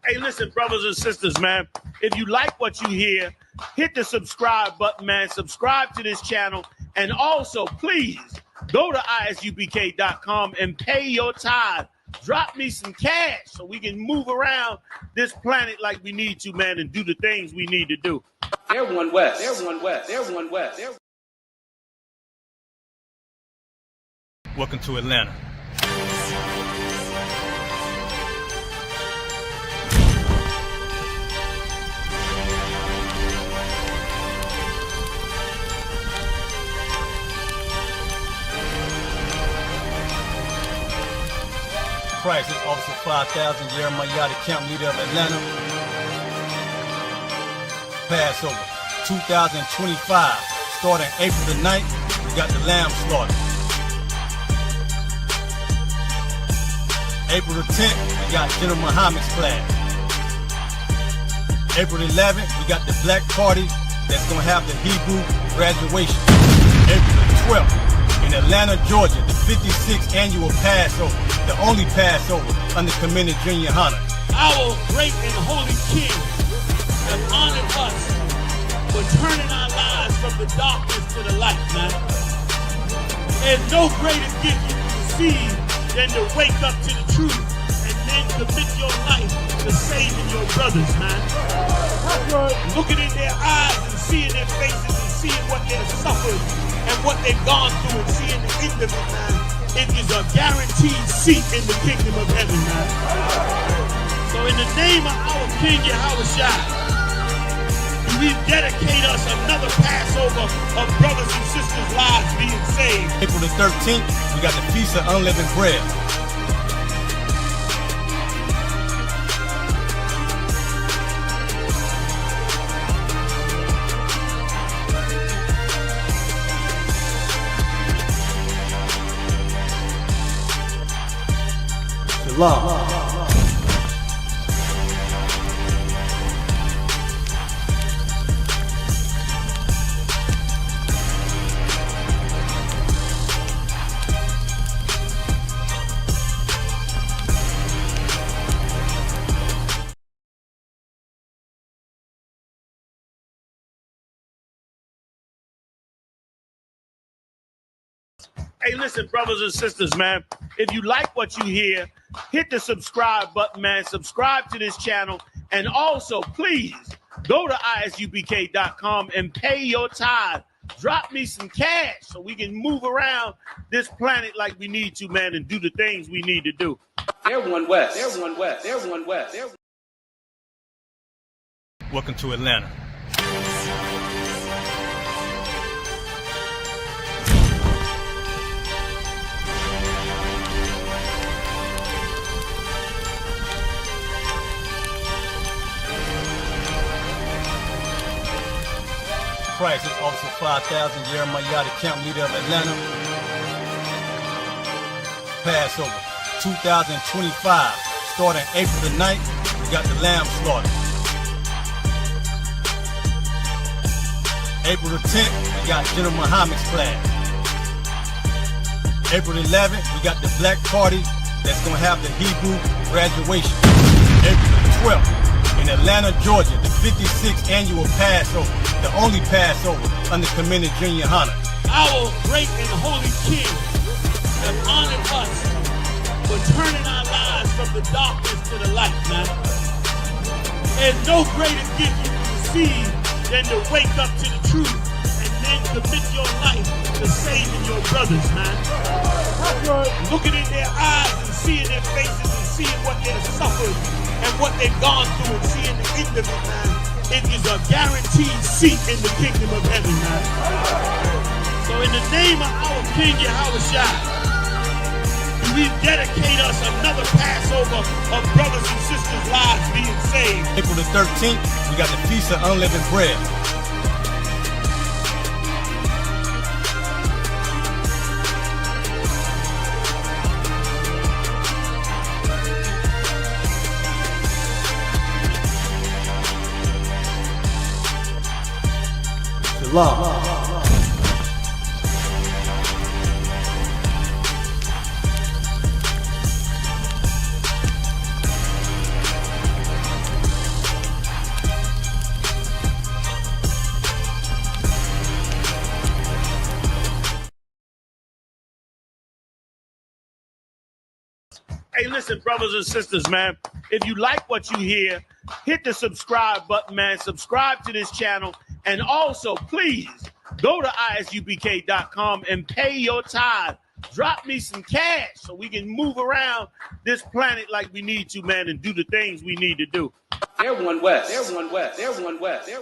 Hey, listen, brothers and sisters, man. If you like what you hear, hit the subscribe button, man. Subscribe to this channel. And also, please, go to isubk.com and pay your tithe. Drop me some cash so we can move around this planet like we need to, man, and do the things we need to do. Everyone west. Everyone west. Everyone west. Welcome to Atlanta. Price is Officer 5000, Jeremiah, the camp leader of Atlanta. Passover 2025, starting April the 9th, we got the lamb slaughter. April the 10th, we got General Muhammad's class. April the 11th, we got the black party that's gonna have the Hebrew graduation. April the 12th, in Atlanta, Georgia, the 56th annual Passover, the only Passover under Commander Junior Yahanna. Our great and holy King has honored us for turning our lives from the darkness to the light, man. There's no greater gift you can receive than to wake up to the truth and then commit your life to saving your brothers, man. Looking in their eyes and seeing their faces and seeing what they've suffered and what they've gone through and seeing the end of it, man. It is a guaranteed seat in the kingdom of heaven, man. So in the name of our King Yahushua, we dedicate us another Passover of brothers and sisters' lives being saved. April the 13th, we got the Feast of Unleavened Bread. Shalom. Hey, listen, brothers and sisters, man. If you like what you hear, hit the subscribe button, man. Subscribe to this channel. And also, please, go to isubk.com and pay your tithe. Drop me some cash so we can move around this planet like we need to, man, and do the things we need to do. Everyone west. Everyone west. Everyone west. Welcome to Atlanta. Price is Officer 5000, Jeremiah, the camp leader of Atlanta. Passover 2025, starting April the 9th, we got the lamb slaughter. April the 10th, we got General Muhammad's class. April the 11th, we got the black party that's gonna have the Hebrew graduation. April the 12th, in Atlanta, Georgia, the 56th annual Passover, the only Passover under Commander Junior Yahanna. Our great and holy King has honored us for turning our lives from the darkness to the light, man. There's no greater gift you can receive than to wake up to the truth and then commit your life to saving your brothers, man. Looking in their eyes and seeing their faces and seeing what they've suffered and what they've gone through and seeing the end of it, man. It is a guaranteed seat in the kingdom of heaven, man. So in the name of our King Yahushua, we dedicate us another Passover of brothers and sisters' lives being saved. April the 13th, we got the Feast of Unleavened Bread. Shalom. Hey, listen, brothers and sisters, man. If you like what you hear, hit the subscribe button, man. Subscribe to this channel. And also, please, go to isubk.com and pay your tithe. Drop me some cash so we can move around this planet like we need to, man, and do the things we need to do. They're one West. They're one West. They're one West. They're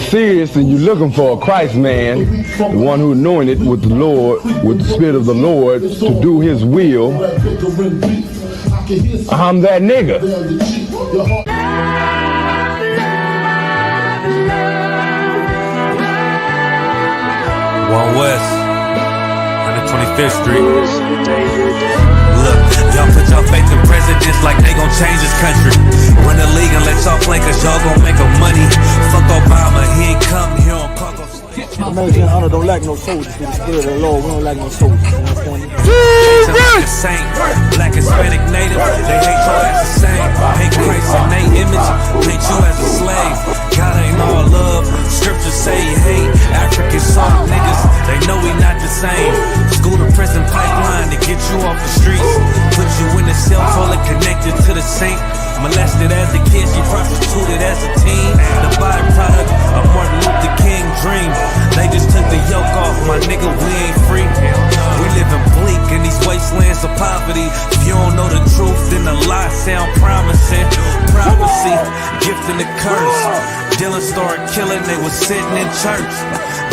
Seriously, you're looking for a Christ man, the one who anointed with the Lord, with the Spirit of the Lord, to do His will. I'm that nigga. One West, 125th Street. Look, y'all put your faith in presidents like they gon' change this country. Run the league and let y'all play cause y'all gon' make a money. Fuck Obama, he ain't come here on Park. American Yahanna don't like no soldiers. Through the spirit of the Lord, we don't like no soldiers. You understand me? Like a saint, black, Hispanic, native, they hate y'all as the same. Hate Christ in they image, hate you as a slave. God ain't all love, scriptures say he hate African soft niggas, they know we not the same. School to prison pipeline to get you off the streets. Put you in the cell toilet connected to the sink. Molested as a kid, she prostituted as a teen. The byproduct of Martin Luther King dream. They just took the yoke off, my nigga, we ain't free. We living bleak in these wastelands of poverty. If you don't know the truth, then the lies sound promising. Prophecy, gift and the curse. Dylan started killing, they was sitting in church.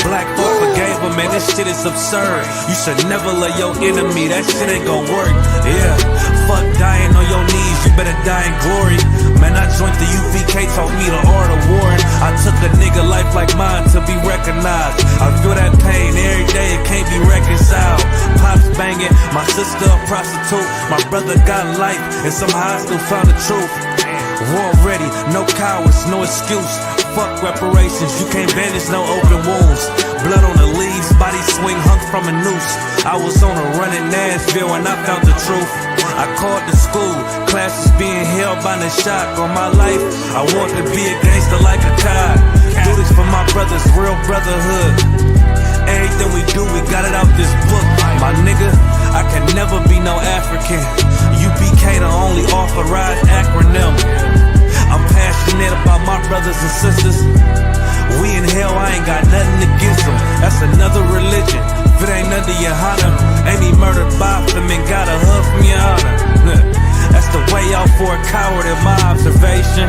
Black folk forgave him, man, this shit is absurd. You should never love your enemy, that shit ain't gon' work. Yeah, fuck dying on your knees, you better die in glory. Man, I joined the UPK, taught me the art of warring. I took a nigga life like mine to be recognized. I feel that pain every day, it can't be reconciled. Pops banging, my sister a prostitute. My brother got life, and somehow I still found the truth. War ready, no cowards, no excuse. Fuck reparations, you can't bandage no open wounds. Blood on the leaves, body swing hung from a noose. I was on a run in Nashville when I found the truth. I called the school, classes being held by the shock on my life. I want to be a gangster like a cop. Do this for my brothers, real brotherhood. Everything we do, we got it out this book. My nigga, I can never be no African. UPK the only authorized acronym. I'm passionate about my brothers and sisters. We in hell, I ain't got nothing against them. That's another religion. If it ain't under Yahanna, ain't me murdered by them and got a hug from Yahanna. That's the way out for a coward in my observation.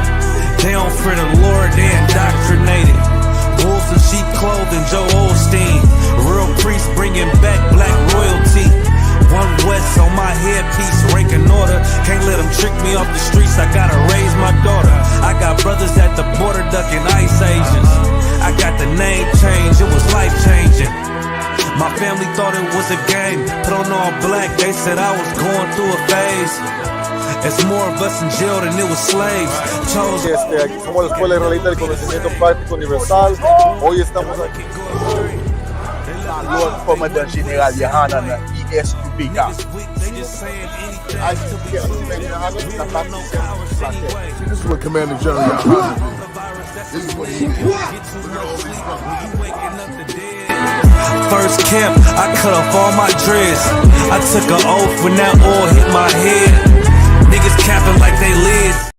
They don't fear the Lord, they indoctrinated. Wolves in sheep clothing, Joe Osteen. Real priests bringing back black royalty. One West on my headpiece, ranking order. Can't let them trick me off the streets, I gotta raise my daughter. I got brothers at the border ducking ice agents. I got the name change, it was life changing. My family thought it was a game, put on all black, they said I was going through a phase. It's more of us in jail than it was slaves. Aquí somos la Escuela Israelita del Conocimiento Práctico Universal. Hoy estamos aquí. Lord Commandant General Yahanna na ESUPK. This is what Commander General Yahanna did. This is what he did. First camp, I cut off all my dreads. I took an oath when that oil hit my head. Niggas capping like they lids.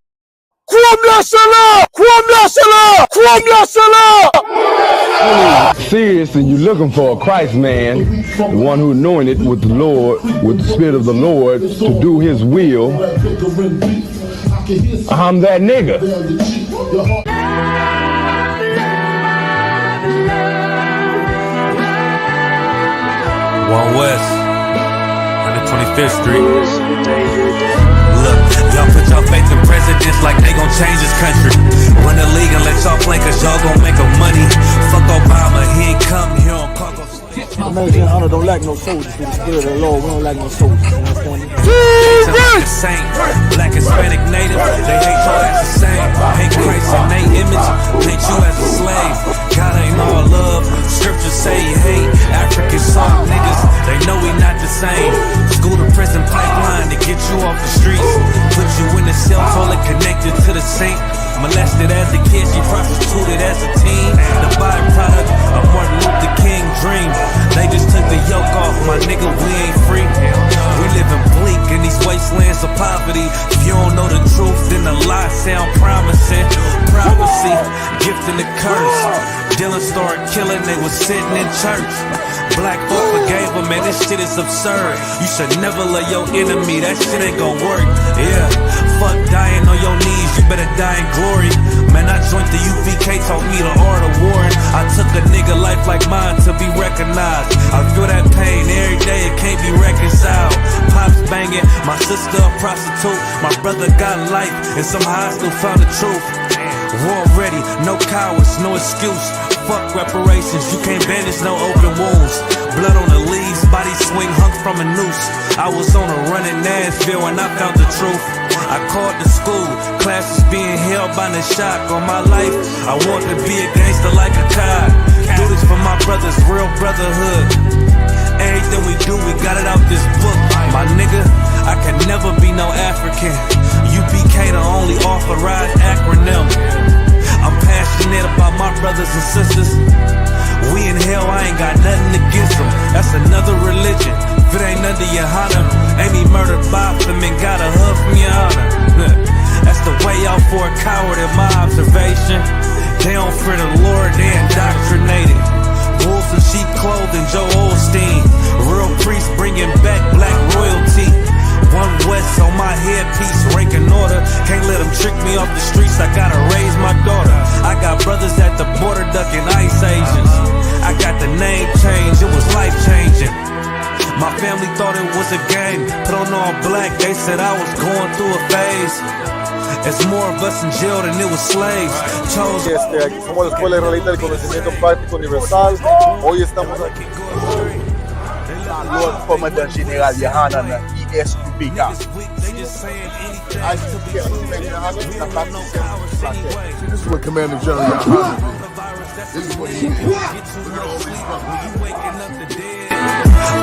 Seriously, you're looking for a Christ man, the one who anointed with the Lord, with the Spirit of the Lord, to do his will. I'm that nigga. One West, 125th Street. Look, y'all put your faith in presidents like they gon' change this country. Run the league and let y'all play cause y'all gon' make a money. Fuck Obama, he ain't come here on Park. American Yahanna don't like no soldiers. Through the spirit of the Lord, we don't like no soldiers. You understand me? Like a saint, black, Hispanic, native, they hate y'all as the same. Hate Christ in they image, hate you as a slave. God ain't all love, scriptures say he hate African soft niggas, they know we not the same. School to prison pipeline to get you off the streets. Put you in the cell toilet connected to the sink. Molested as a kid, she prostituted as a teen. The byproduct of Martin Luther King dream. They just took the yoke off, my nigga, we ain't free. We living bleak in these wastelands of poverty. If you don't know the truth, then the lies sound promising. Prophecy, gift and the curse. Dylan started killing, they was sitting in church. Black folk forgave him, man, this shit is absurd. You should never love your enemy, that shit ain't gon' work. Yeah. Fuck dying on your knees, you better die in glory. Man, I joined the UPK, taught me the art of warring. I took a nigga life like mine to be recognized. I feel that pain every day, it can't be reconciled. Pops banging, my sister a prostitute. My brother got life, and somehow I still found the truth. War ready, no cowards, no excuse. Fuck reparations, you can't bandage no open wounds. Blood on the leaves, body swing hung from a noose. I was on a run in Nashville when I found the truth. I called the school, classes being held by the shock on my life. I want to be a gangster like a cop. Do this for my brothers, real brotherhood. Everything we do, we got it out this book. My nigga, I can never be no African. UPK the only authorized acronym. I'm passionate about my brothers and sisters. We in hell, I ain't got nothing against them. That's another religion. If it ain't under Yahanna, Amy murdered Botham and got a hug from Yahanna. That's the way out for a coward in my observation. They don't fear the Lord, they indoctrinated. Wolves in sheep clothing, Joe Osteen. Real priests bringing back black royalty. One West on my headpiece, ranking order. Can't let them trick me off the streets, I gotta raise my daughter. I got brothers at the border ducking ICE agents. I got the name change, it was life changing. My family thought it was a gang, put on all black, they said I was going through a phase. It's more of us in jail than it was slaves. Aquí somos la Escuela Israelita del Conocimiento Práctico Universal. Hoy estamos aquí. Lord Commandant General Yahanna na ESUPK. This is what Commander General Yahanna did. This is what he did.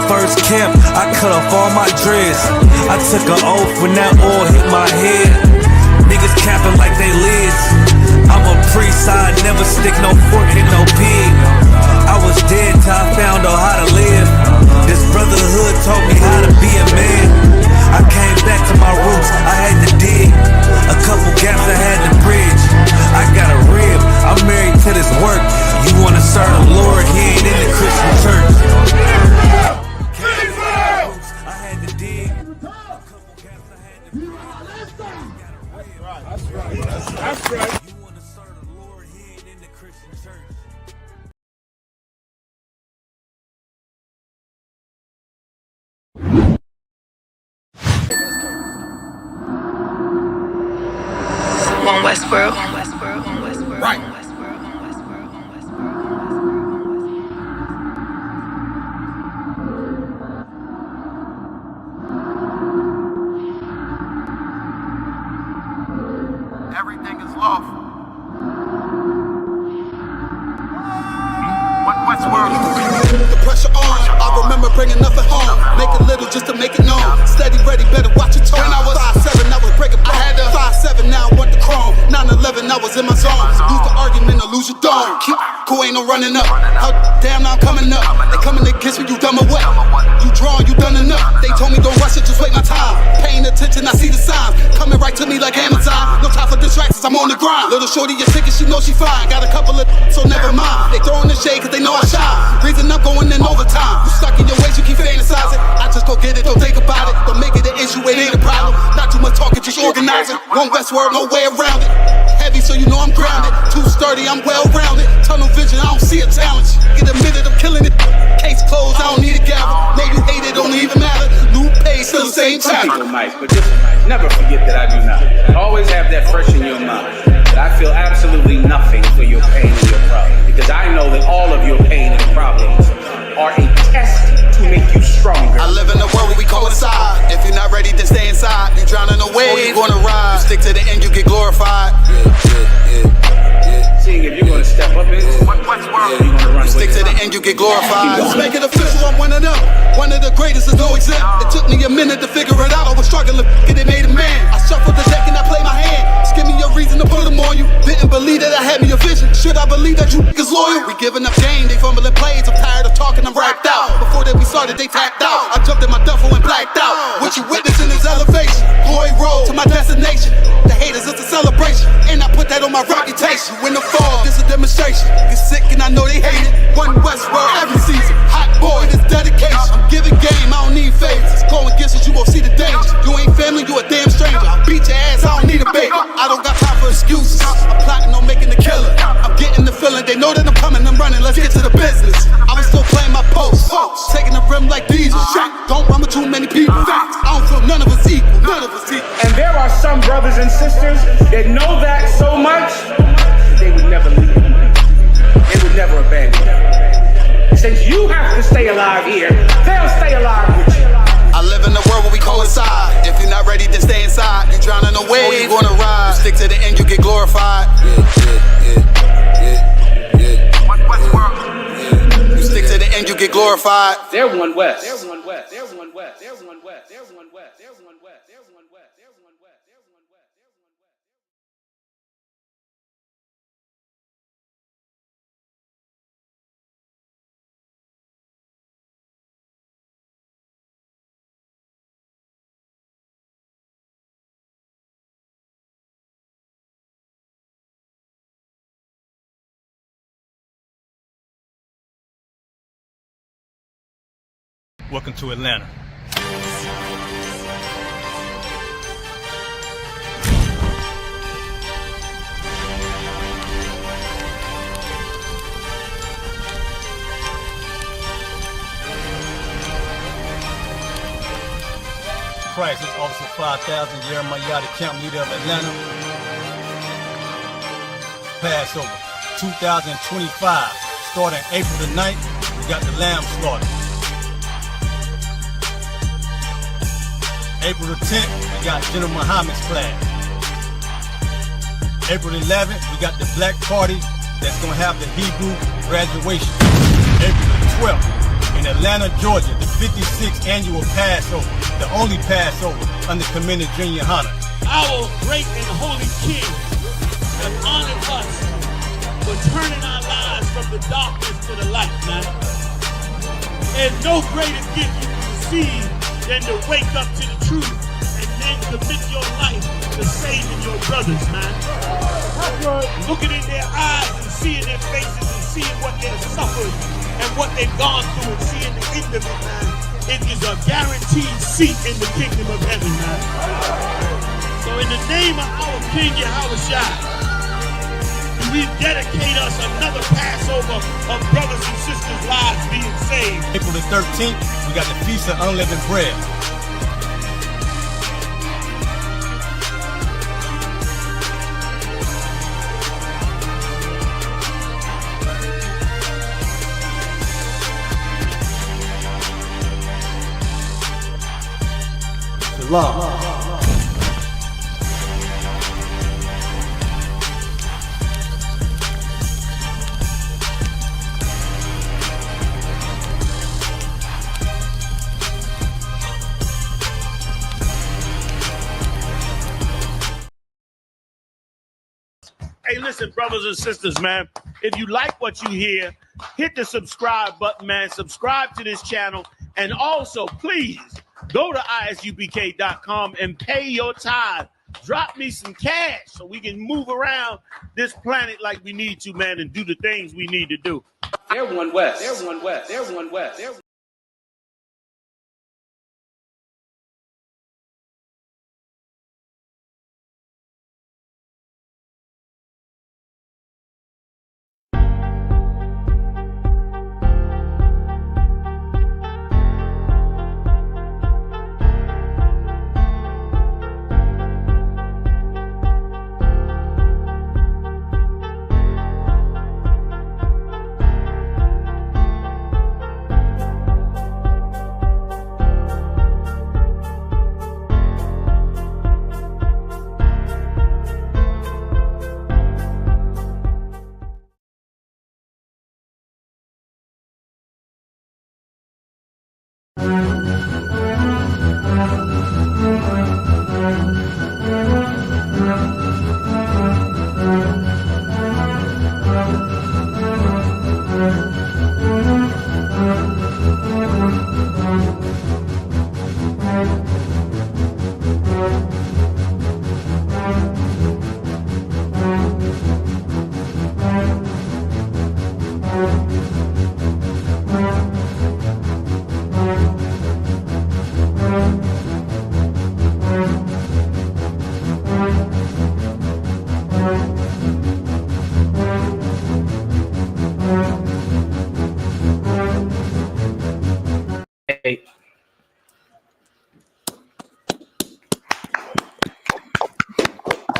First camp, I cut off all my dreads. I took an oath when that oil hit my head. Niggas capping like they lids. I'm a priest, I never stick no fork in no pig. I was dead till I found out how to live. This brotherhood taught me how to be a man. I came back to my roots, I had to dig. A couple gaps I had to bridge. I got a rib, I'm married to this work. You wanna serve the Lord, he ain't in the Christian church. I had to dig. That's right. You wanna serve the Lord, he ain't in the Christian church. One Westworld. Right. Everything is lawful. One Westworld. The pressure on, I remember bringing nothing home. Make it little just to make it known. Steady, ready, better watch your tone. When I was 5'7", I was breaking bone. I had 5'7", now I want the chrome. 9/11, I was in my zone. Lose the argument or lose your dome. Keep cool, ain't no running up. Damn, now I'm coming up. They coming against me, you dumb or what? You drawing, you done enough. They told me don't rush it, just wait my time. Paying attention, I see the signs. Coming right to me like Amazon. No time for distractions, I'm on the grind. Little shorty, your ticket, she know she fine. Got a couple of so never mind. They throwing the shade cause they know I shine. Reason I'm going in overtime. You stuck in your ways, you keep fantasizing. I just go get it, don't think about it. Don't make it an issue, it ain't a problem. Not too much talking, just organizing. One Westworld, no way around it. Heavy, so you know I'm grounded. Too sturdy, I'm well rounded. Tunnel vision, I don't see a challenge. Get a minute, I'm killing it. Case closed, I don't need a gavel. Know you hate it, don't even matter. New page, still the same time. People might, but just never forget that I do not. Always have that fresh in your mind. That I feel absolutely nothing for your pain and your problem. Because I know that all of your pain and problems are a test to make you stronger. I live in a world where we coincide. If you're not ready to stay inside, you drowning away, or you gonna ride. You stick to the end, you get glorified. Seeing if you're gonna step up in one Westworld, you're gonna run. You stick to the end, you get glorified. Let's make it official, I'm one of them. One of the greatest, is no exempt. It took me a minute to figure it out. I was struggling, and it made a man. I shuffled the deck and I played my hand. Just give me a reason to put them on you. Didn't believe that I had me a vision. Should I believe that you niggas loyal? We giving up game, they fumbling plays. I'm tired of talking, I'm racked out. Before that we started, they tapped out. I jumped in my duffel and blacked out. What you witnessing is elevation. Glory road to my destination. The haters, it's a celebration. And I put that on my reputation. You in the fall, this a demonstration. Get sick and I know they hate it. One Westworld every season. Hot boy, this dedication. I'm giving game, I don't need favors. Go against it, you won't see the danger. You ain't family, you a damn stranger. I'll beat your ass, I excuses. I'm plotting on making the killer. I'm getting the feeling, they know that I'm coming, I'm running, let's get to the business. I was still playing my post, taking the rim like diesel. Don't run with too many people. I don't feel none of us equal, none of us equal. And there are some brothers and sisters that know that so much, they would never leave. They would never abandon you. Since you have to stay alive here, they'll stay alive with you. I live in a world where we coincide. If you're not ready to stay inside, you drown in a wave, or you gonna ride. You stick to the end, you get glorified. You stick to the end, you get glorified. They're one West. They're one West. They're one West. They're one West. They're one West. They're one West. They're one West. They're one West. They're one West. Welcome to Atlanta. Price is Officer 5000, Jeremiah, the camp leader of Atlanta. Passover 2025, starting April the 9th, we got the lamb slaughter. April the 10th, we got General Muhammad's flag. April the 11th, we got the black party that's gonna have the Hebrew graduation. April the 12th, in Atlanta, Georgia, the 56th annual Passover, the only Passover under Commander General Yahanna. Our great and holy King has honored us for turning our lives from the darkness to the light, man. There's no greater gift you can receive than to wake up to the truth and then commit your life to saving your brothers, man. Looking in their eyes and seeing their faces and seeing what they've suffered and what they've gone through and seeing the end of it, man. It is a guaranteed seat in the kingdom of heaven, man. So in the name of our King Yahushua, we dedicate us another Passover of brothers and sisters' lives being saved. April the 13th, we got the Feast of Unleavened Bread. Shalom. Hey, listen, brothers and sisters, man. If you like what you hear, hit the subscribe button, man. Subscribe to this channel. And also, please, go to isubk.com and pay your tithe. Drop me some cash so we can move around this planet like we need to, man, and do the things we need to do. They're one West. They're one West. They're one West. They're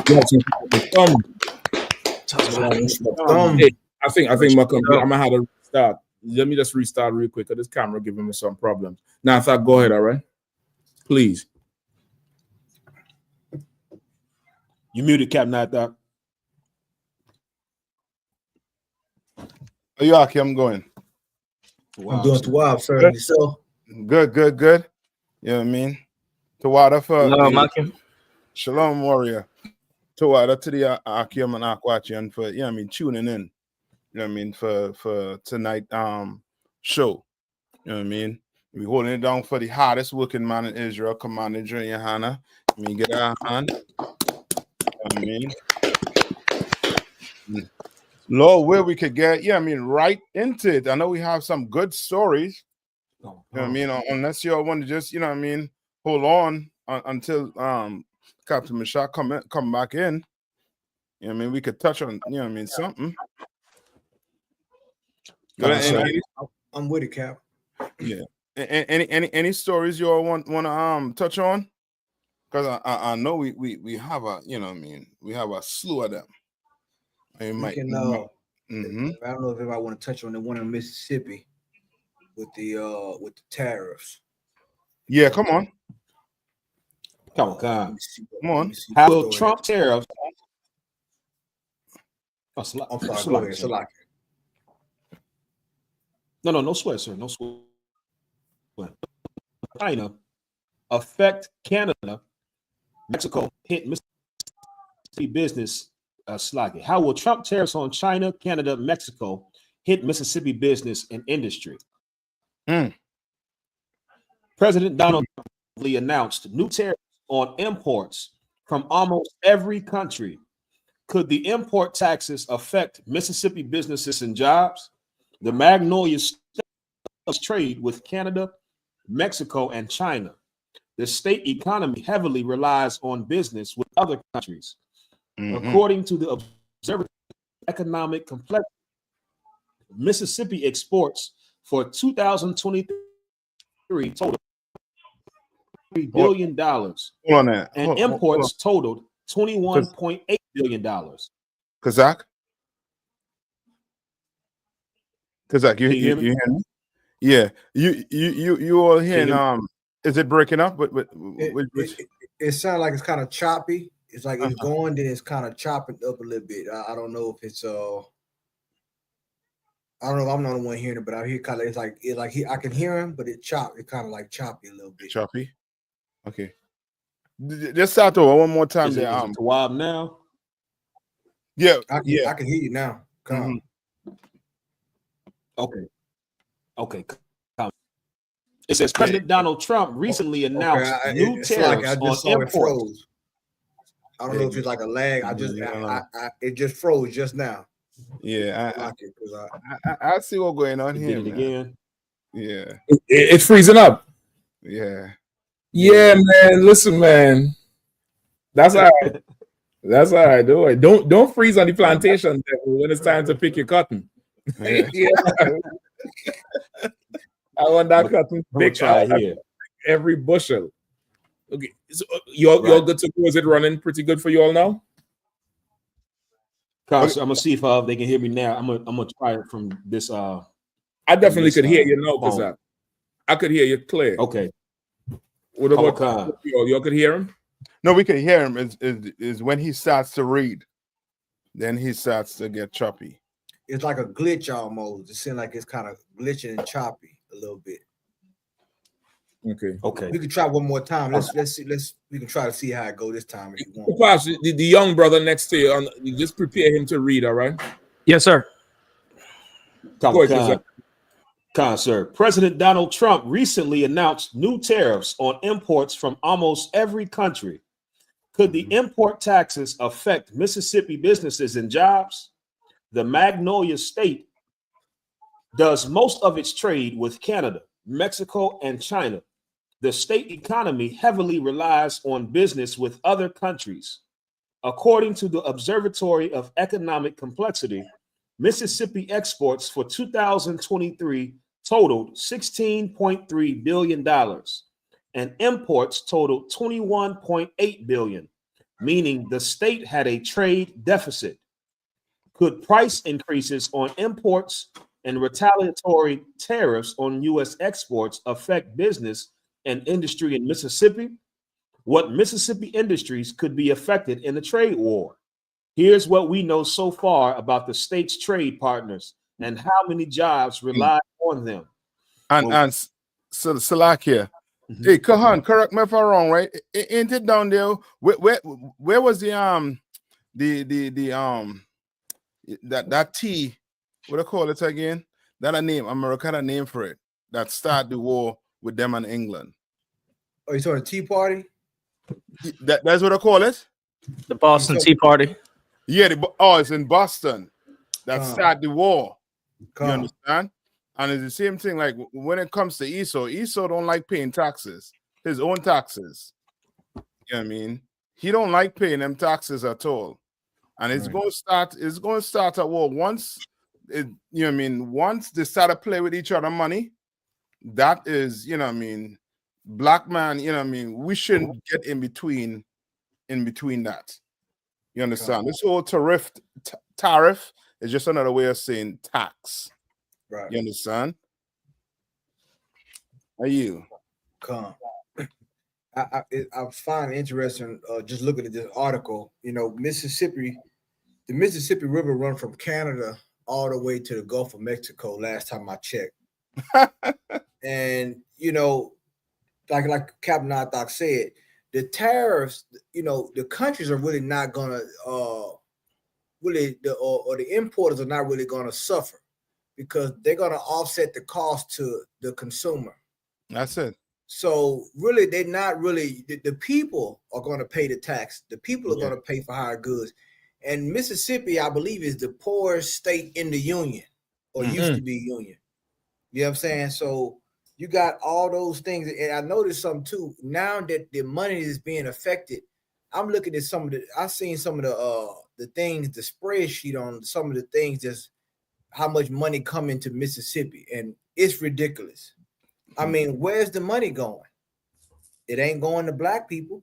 Hey, I think Malcolm, I'm gonna have to restart. Let me just restart real quick because this camera giving me some problems. Now, if I go ahead, all right, please. You muted, Captain Doc. Are you okay? I'm going. I'm doing Tawab, sir. Yourself? Good. You know what I mean? Tawada for Shalom Warrior. Tawada to the Akim and Aquachian for tuning in. You know what I mean? For tonight show. You know what I mean? We holding it down for the hardest working man in Israel, Commander General Yahanna. Get our hand. You know what I mean? Lord, where we could get, right into it. I know we have some good stories. You know what I mean? Unless y'all want to just, hold on until Captain Mishak come back in. You know what I mean? We could touch on, something. I'm with it, Cap. Yeah. Any stories you all want to touch on? Because I know we have a, we have a slew of them. I don't know if I want to touch on the one in Mississippi with the tariffs. Yeah, come on. Come on. How will Trump tariffs? I'm sorry. Go ahead. Salaki. No sweat, sir. No sweat. China affect Canada, Mexico hit Mississippi business. Sluggy. How will Trump tariffs on China, Canada, Mexico hit Mississippi business and industry? President Donald Trump announced new tariffs on imports from almost every country. Could the import taxes affect Mississippi businesses and jobs? The Magnolia trade with Canada, Mexico, and China. The state economy heavily relies on business with other countries. According to the Observatory of Economic Complexity, Mississippi exports for 2023 totaled $3 billion, and imports totaled $21.8 billion. Kazak, you hear me? Yeah, you all hearing? Is it breaking up? It sounds like it's kind of choppy. It's like it's going, then it's kind of chopping up a little bit. I don't know if it's I don't know if I'm not the one hearing it, but I hear kind of I can hear him, but it kind of like choppy a little bit. Choppy. Okay. Just start over one more time. Is it Tawab now? Yeah, I can hear you now. Come on. Okay. It says President Donald Trump recently announced new tariffs on imports. I don't know if it's like a lag. It just froze just now. Yeah, I see what's going on here. Again. Yeah, it's freezing up. Yeah, man. Listen, man. That's all right. That's all right. Don't freeze on the plantation when it's time to pick your cotton. Yeah. I want that cotton picked here. Every bushel. Okay, so you're good to go. Is it running pretty good for you all now? I'm gonna see if they can hear me now. I'm gonna try it from this. I definitely could hear you now, because I could hear you clear. Okay. What about you could hear him? No, we can hear him. Is when he starts to read, then he starts to get choppy. It's like a glitch almost. It seems like it's kind of glitching and choppy a little bit. Okay. We can try one more time. Let's see. We can try to see how it goes this time if you want. Pastor, the young brother next to you, you just prepare him to read. All right. Yes, sir. Sir. President Donald Trump recently announced new tariffs on imports from almost every country. Could the import taxes affect Mississippi businesses and jobs? The Magnolia State does most of its trade with Canada, Mexico, and China. The state economy heavily relies on business with other countries. According to the Observatory of Economic Complexity, Mississippi exports for 2023 totaled $16.3 billion, and imports totaled $21.8 billion. meaning the state had a trade deficit. Could price increases on imports and retaliatory tariffs on U.S. exports affect business and industry in Mississippi? What Mississippi industries could be affected in the trade war? Here's what we know so far about the state's trade partners and how many jobs rely on them. So Salakia. Hey, Kahan, correct me if I'm wrong, right? Ain't it down there? Where was that T? What do I call it again? That a name, Americana name for it. That started the war with them and England. Oh, you talking Tea Party? That's what I call it. The Boston Tea Party. Yeah, it's in Boston. That started the war. You understand? And it's the same thing. Like when it comes to Esau don't like paying taxes, his own taxes. You know what I mean? He don't like paying them taxes at all. And it's going to start a war once once they start to play with each other money. That is, black man, we shouldn't get in between that. You understand? This whole tariff is just another way of saying tax. Right. You understand? Are you? I find it interesting just looking at this article. Mississippi, the Mississippi River run from Canada all the way to the Gulf of Mexico. Last time I checked, and like Captain Athok said, the tariffs. The countries are really not gonna the importers are not really gonna suffer, because they're going to offset the cost to the consumer. That's it. So really, they're not really, the people are going to pay the tax. The people are going to pay for higher goods. And Mississippi, I believe, is the poorest state in the union, or used to be union. You know what I'm saying? So you got all those things. And I noticed something too. Now that the money is being affected, I'm looking at I've seen some of the things, the spreadsheet on some of the things that's how much money come into Mississippi, and it's ridiculous. I mean, where's the money going? It ain't going to black people.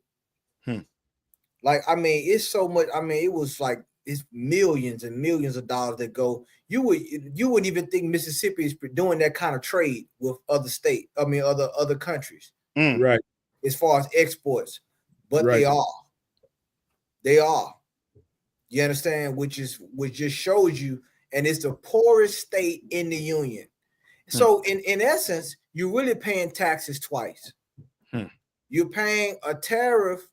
Like, I mean, it's so much. I mean, it was like it's millions and millions of dollars that go. You wouldn't even think Mississippi is doing that kind of trade with other states. I mean, other countries. Right. As far as exports, but they are. They are. You understand? Which just shows you. And it's the poorest state in the union. So in essence, you're really paying taxes twice. You're paying a tariff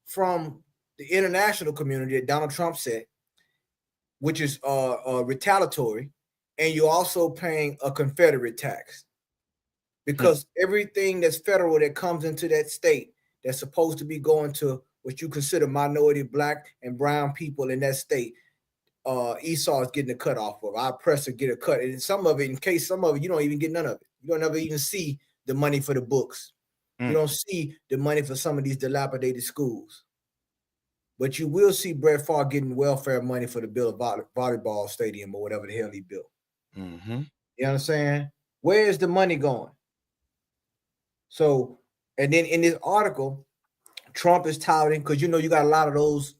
from the international community that Donald Trump said, which is retaliatory, and you're also paying a Confederate tax, because everything that's federal that comes into that state that's supposed to be going to what you consider minority black and brown people in that state, Esau is getting a cut off of. Our oppressor get a cut, and some of it, you don't even get none of it. You don't ever even see the money for the books. You don't see the money for some of these dilapidated schools, but you will see Brett Favre getting welfare money for the build volleyball stadium or whatever the hell he built. You know what I'm saying? Where is the money going? So, and then in this article, Trump is touting, because you got a lot of those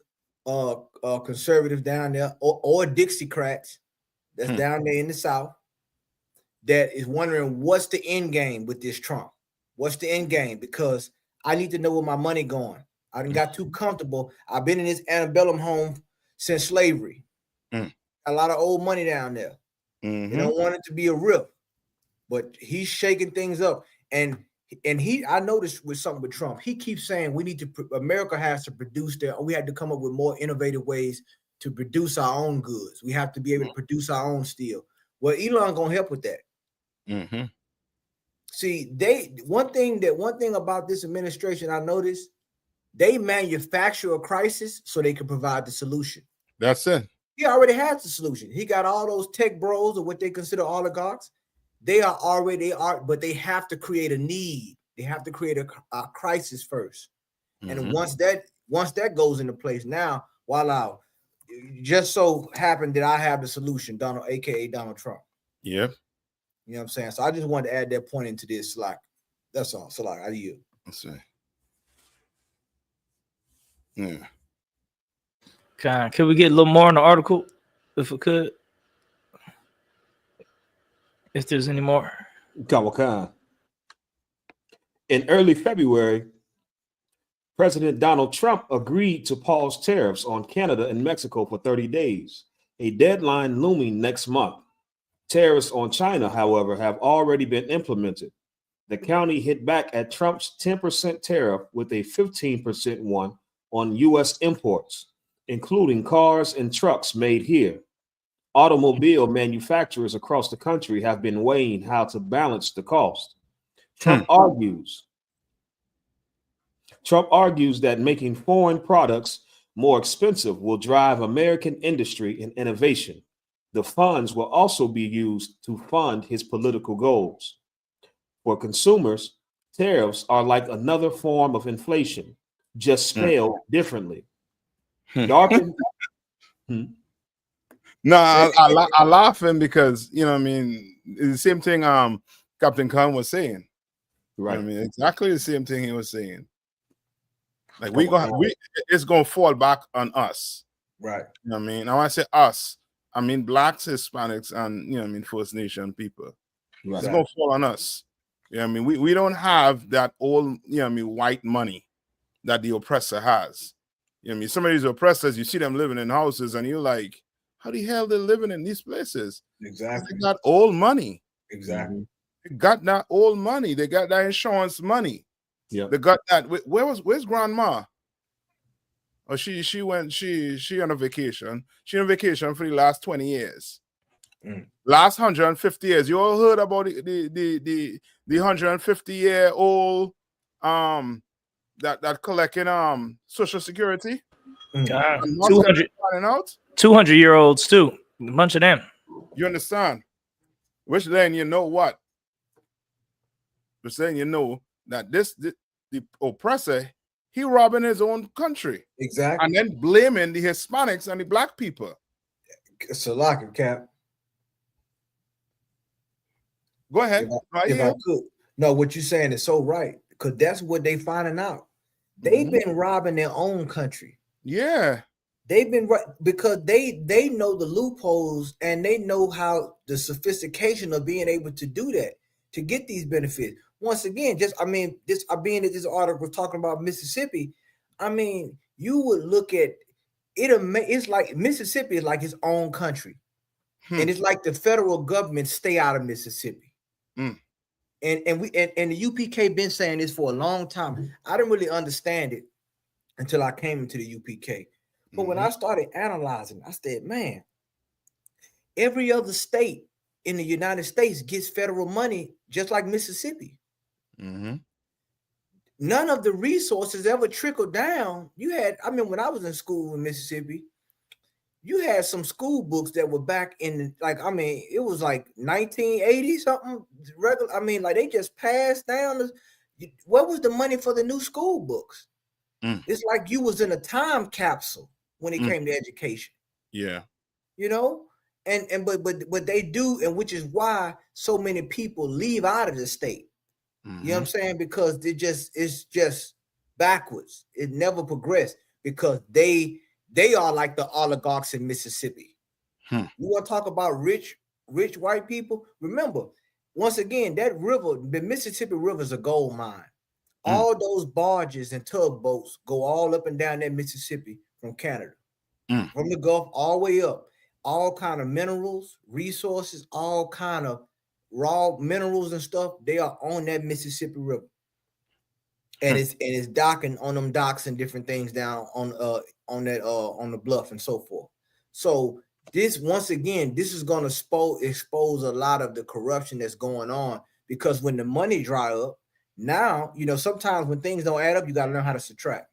conservatives down there, or Dixiecrats that's down there in the South, that is wondering what's the end game with this Trump. What's the end game? Because I need to know where my money going. I done got too comfortable. I've been in this antebellum home since slavery. A lot of old money down there. You don't want it to be a rip, but he's shaking things up. And I noticed with something with Trump, he keeps saying America has to produce we had to come up with more innovative ways to produce our own goods. We have to be able to produce our own steel. Well, Elon gonna help with that. See, one thing about this administration I noticed, they manufacture a crisis so they can provide the solution. That's it. He already has the solution. He got all those tech bros, or what they consider oligarchs. They are, but they have to create a need. They have to create a crisis first. And once that goes into place, now, voila, just so happened that I have the solution, Donald, aka Donald Trump. Yeah. You know what I'm saying? So I just wanted to add that point into this Slack. That's all. So like, how do you? Let's see. Yeah. Can we get a little more in the article, if we could? If there's any more. In early February, President Donald Trump agreed to pause tariffs on Canada and Mexico for 30 days, a deadline looming next month. Tariffs on China, however, have already been implemented. The county hit back at Trump's 10% tariff with a 15% one on U.S. imports, including cars and trucks made here. Automobile manufacturers across the country have been weighing how to balance the cost. Trump argues that making foreign products more expensive will drive American industry and innovation. The funds will also be used to fund his political goals. For consumers, tariffs are like another form of inflation, just spelled differently. Darken. No, I laughing because you know what I mean. It's the same thing Captain Khan was saying. Right. You know what I mean, exactly the same thing he was saying. Like it's gonna fall back on us. Right. You know what I mean? Now when I say us, I mean blacks, Hispanics, and you know what I mean, First Nation people. Right. It's gonna fall on us. You know what I mean? We don't have that old, you know what I mean, white money that the oppressor has. You know what I mean? Some of these oppressors, you see them living in houses, and you're like, how the hell they're living in these places? Exactly. They got old money. Exactly. They got that old money. They got that insurance money. Yeah. They got that. Where's grandma? Oh, she on a vacation. She on vacation for the last 20 years. Last 150 years. You all heard about the 150-year-old that collecting Social Security? 200-year-olds too. A bunch of them. You understand? Which then you know what? They're saying you know that the oppressor, he robbing his own country. Exactly. And then blaming the Hispanics and the black people. Salaka, Cap. Go ahead. If I could. No, what you're saying is so right. Because that's what they finding out. They've been robbing their own country. Yeah. They've been because they know the loopholes and they know how the sophistication of being able to do that, to get these benefits. Once again, being that this article talking about Mississippi, I mean, you would look at it, it's like Mississippi is like its own country. And it's like the federal government stay out of Mississippi. And the UPK been saying this for a long time. I didn't really understand it until I came into the UPK. But when I started analyzing, I said, man, every other state in the United States gets federal money just like Mississippi. None of the resources ever trickled down. When I was in school in Mississippi, you had some school books that were back in it was like 1980 something regular. They just passed down. What was the money for the new school books? It's like you was in a time capsule when it came to education. Yeah. You know, but they do, and which is why so many people leave out of the state. You know what I'm saying? Because it's just backwards. It never progressed because they are like the oligarchs in Mississippi. You want to talk about rich white people? Remember, once again, that river, the Mississippi River, is a gold mine. All those barges and tugboats go all up and down that Mississippi from Canada, from the Gulf all the way up. All kind of minerals, resources, all kind of raw minerals and stuff. They are on that Mississippi River, and it's docking on them docks and different things down on the bluff and so forth. So this, once again, this is going to expose a lot of the corruption that's going on, because when the money dry up, now, sometimes when things don't add up, you got to learn how to subtract.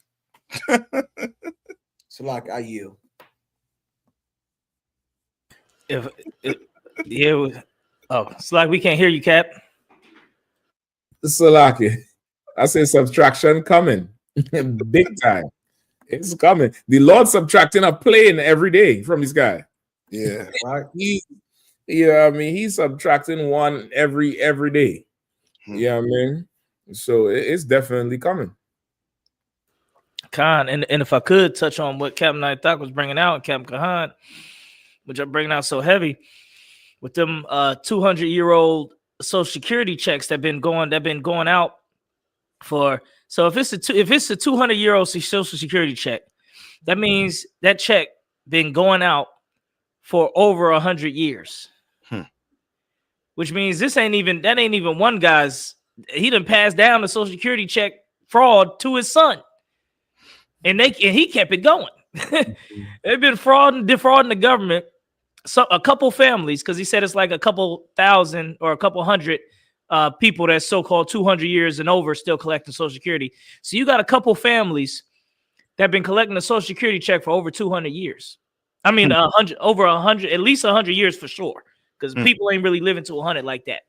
So I yield. It's like we can't hear you, Cap. Salaki, I say subtraction coming big time. It's coming. The Lord subtracting a plane every day from this guy. Yeah, right. He's subtracting one every day. Yeah, So it's definitely coming. Khan, and if I could touch on what Captain Ithak was bringing out, and Captain Khan, which I'm bringing out so heavy, with them 200-year-old Social Security checks that been going out for. So if it's a 200-year-old Social Security check, that means that check been going out for over 100 years, which means that ain't even one guy's. He done passed down the Social Security check fraud to his son, and he kept it going. They've been defrauding the government. So a couple families, because he said it's like a couple thousand or a couple hundred people that's so-called 200 years and over still collecting Social Security. So you got a couple families that have been collecting a Social Security check for over 200 years. I mean, over 100, at least 100 years for sure, because people ain't really living to 100 like that.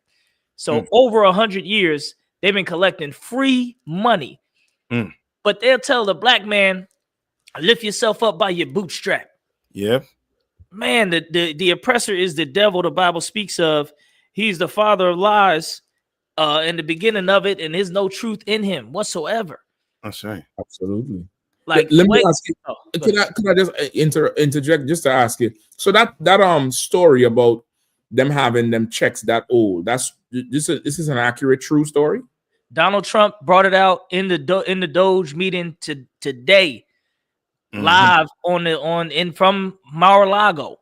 So over 100 years, they've been collecting free money. But they'll tell the black man, lift yourself up by your bootstrap. Yep. Man, the oppressor is the devil the Bible speaks of. He's the father of lies in the beginning of it, and there's no truth in him whatsoever. That's right. Absolutely. Like, let me ask you, can I just interject just to ask you? So that story about them having them checks that old, this is an accurate, true story? Donald Trump brought it out in the Doge meeting today. Live from Mar-a-Lago,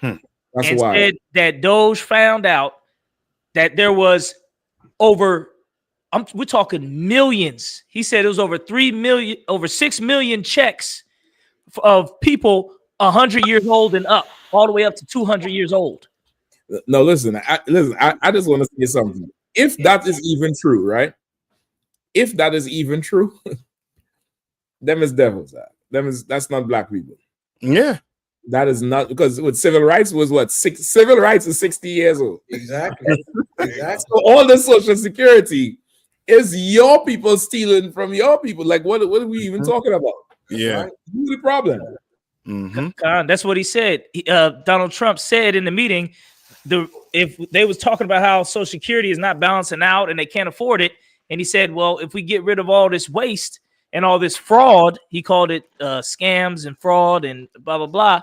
That's and wild. said that Doge found out that there was over, we're talking millions. He said it was over 6 million checks of people 100 years old and up, all the way up to 200 years old. No, listen, I just want to say something. If that is even true, right? If that is even true, them is devils. That's not black people. Yeah. That is not, because with civil rights was what? Civil rights is 60 years old. Exactly. So all the Social Security is your people stealing from your people. Like, what are we even talking about? Yeah. Right? Who's the problem? That's what he said. Donald Trump said in the meeting, if they was talking about how Social Security is not balancing out and they can't afford it, and he said, well, if we get rid of all this waste and all this fraud, he called it scams and fraud and blah, blah, blah,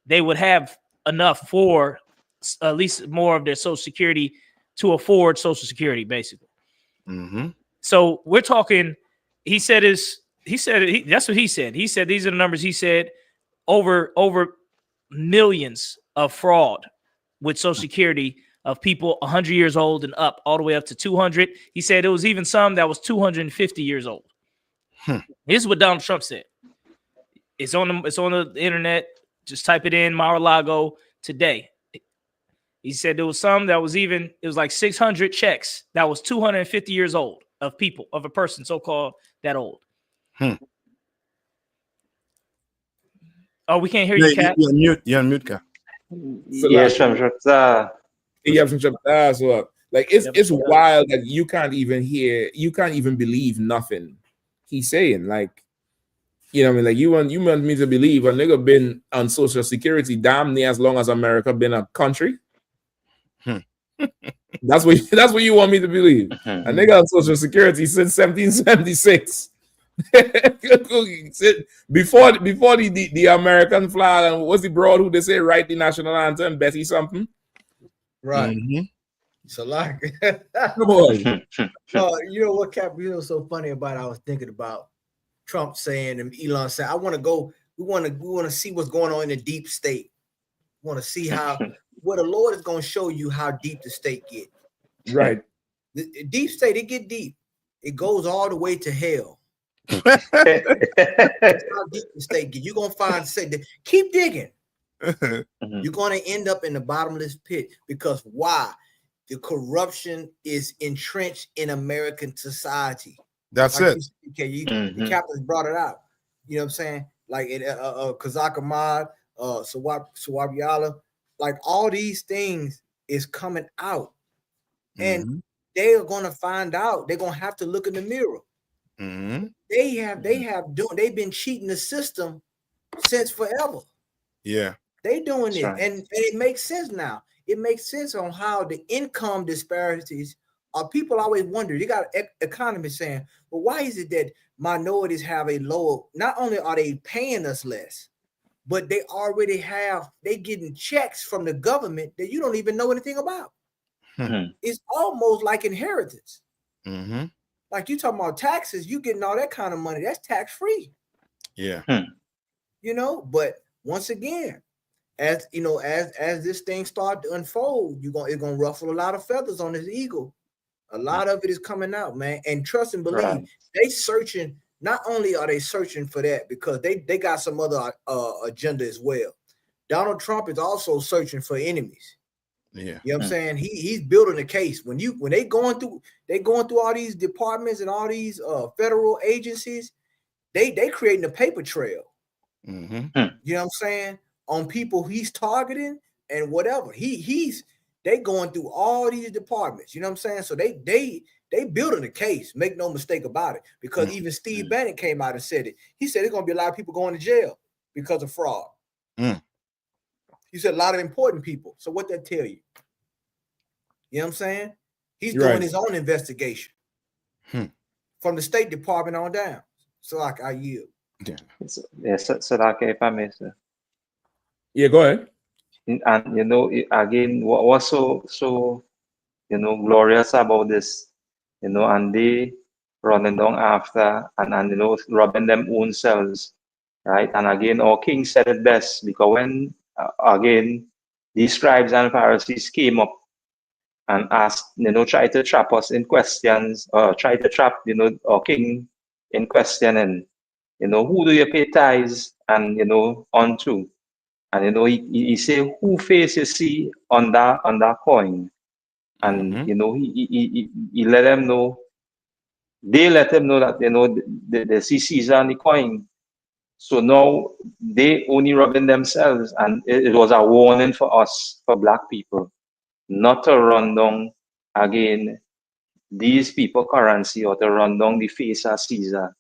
they would have enough for at least more of their Social Security to afford Social Security, basically. So we're talking, that's what he said. He said, these are the numbers. He said over millions of fraud with Social Security of people 100 years old and up, all the way up to 200. He said it was even some that was 250 years old. Here's what Donald Trump said. It's on the internet. Just type it in, Mar-a-Lago today. He said there was some that was it was like 600 checks that was 250 years old of people, of a person so-called that old. Oh, we can't hear you, Cap. You're on mute, Cap. So like it's wild that you can't even believe nothing he's saying. Like, you know what I mean? Like, you want me to believe a nigga been on Social Security damn near as long as America been a country? That's what you want me to believe. A nigga on Social Security since 1776. before the American flag, and what's the broad who they say write the national anthem, Betty something? Right. So like Come on. You know what, Cap, you know, so funny about it, I was thinking about Trump saying and Elon saying, I want to go, we want to see what's going on in the deep state. We want to see how where the Lord is going to show you how deep the state get. Right. The deep state, it get deep. It goes all the way to hell. That's how deep the state get. You're gonna find keep digging. You're gonna end up in the bottomless pit, because why? The corruption is entrenched in American society. That's like it. The captains brought it out. You know what I'm saying? Like Kazak Ahmad, Sawabiala, like all these things is coming out, and they are gonna find out. They're gonna have to look in the mirror. They've been cheating the system since forever. Yeah, they doing it, right. and it makes sense now. It makes sense on how the income disparities people always wonder, you got economists saying, well, why is it that minorities have a lower, not only are they paying us less, but they already they getting checks from the government that you don't even know anything about. It's almost like inheritance. Like you talking about taxes, you getting all that kind of money, that's tax free. Yeah. You know, but once again, as you know, as this thing start to unfold, it's gonna ruffle a lot of feathers on this eagle. A lot of it is coming out, man. And trust and believe, they searching. Not only are they searching for that, because they got some other agenda as well. Donald Trump is also searching for enemies. Yeah, you know what I'm saying. He's building a case. When they going through all these departments and all these federal agencies, they creating a paper trail. You know what I'm saying, on people he's targeting and whatever. They going through all these departments. You know what I'm saying. So they building a case. Make no mistake about it. Because even Steve Bannon came out and said it. He said there's gonna be a lot of people going to jail because of fraud. He said a lot of important people. So what that tell you? You know what I'm saying? He's doing his own investigation from the State Department on down. So I yield. Yes, so like if I may, sir. Yeah, go ahead. And you know, again, what was so you know glorious about this, you know, and they running down after and you know robbing them own selves, right? And again, our King said it best, because when again these scribes and Pharisees came up and asked, you know, try to trap us in questions, or try to trap, you know, our King in question, and you know, who do you pay tithes and you know unto? And you know, he say, who face you see on that coin? And you know, he let them know. They let them know that you know they see Caesar on the coin. So now they only robbing themselves, and it was a warning for us, for Black people, not to run down again these people currency, or to run down the face of Caesar,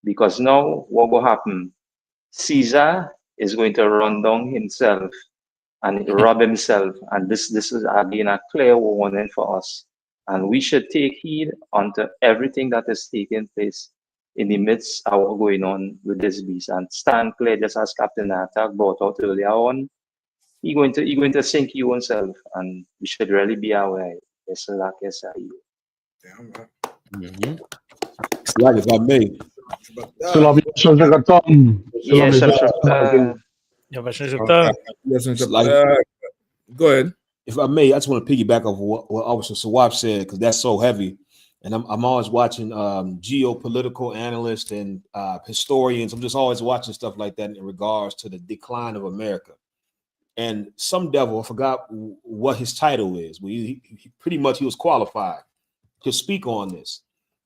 because now what will happen? Caesar is going to run down himself and rob himself, and this is again a clear warning for us, and we should take heed unto everything that is taking place in the midst of what going on with this beast, and stand clear, just as Captain Attack brought out earlier on. He's going to sink you himself, and we should really be aware. Yes, like yes, Like if I may. Go ahead. If I may, I just want to piggyback off what Officer Sawab said, because that's so heavy. And I'm always watching geopolitical analysts and historians. I'm just always watching stuff like that in regards to the decline of America. And some devil, I forgot what his title is, but he pretty much was qualified to speak on this.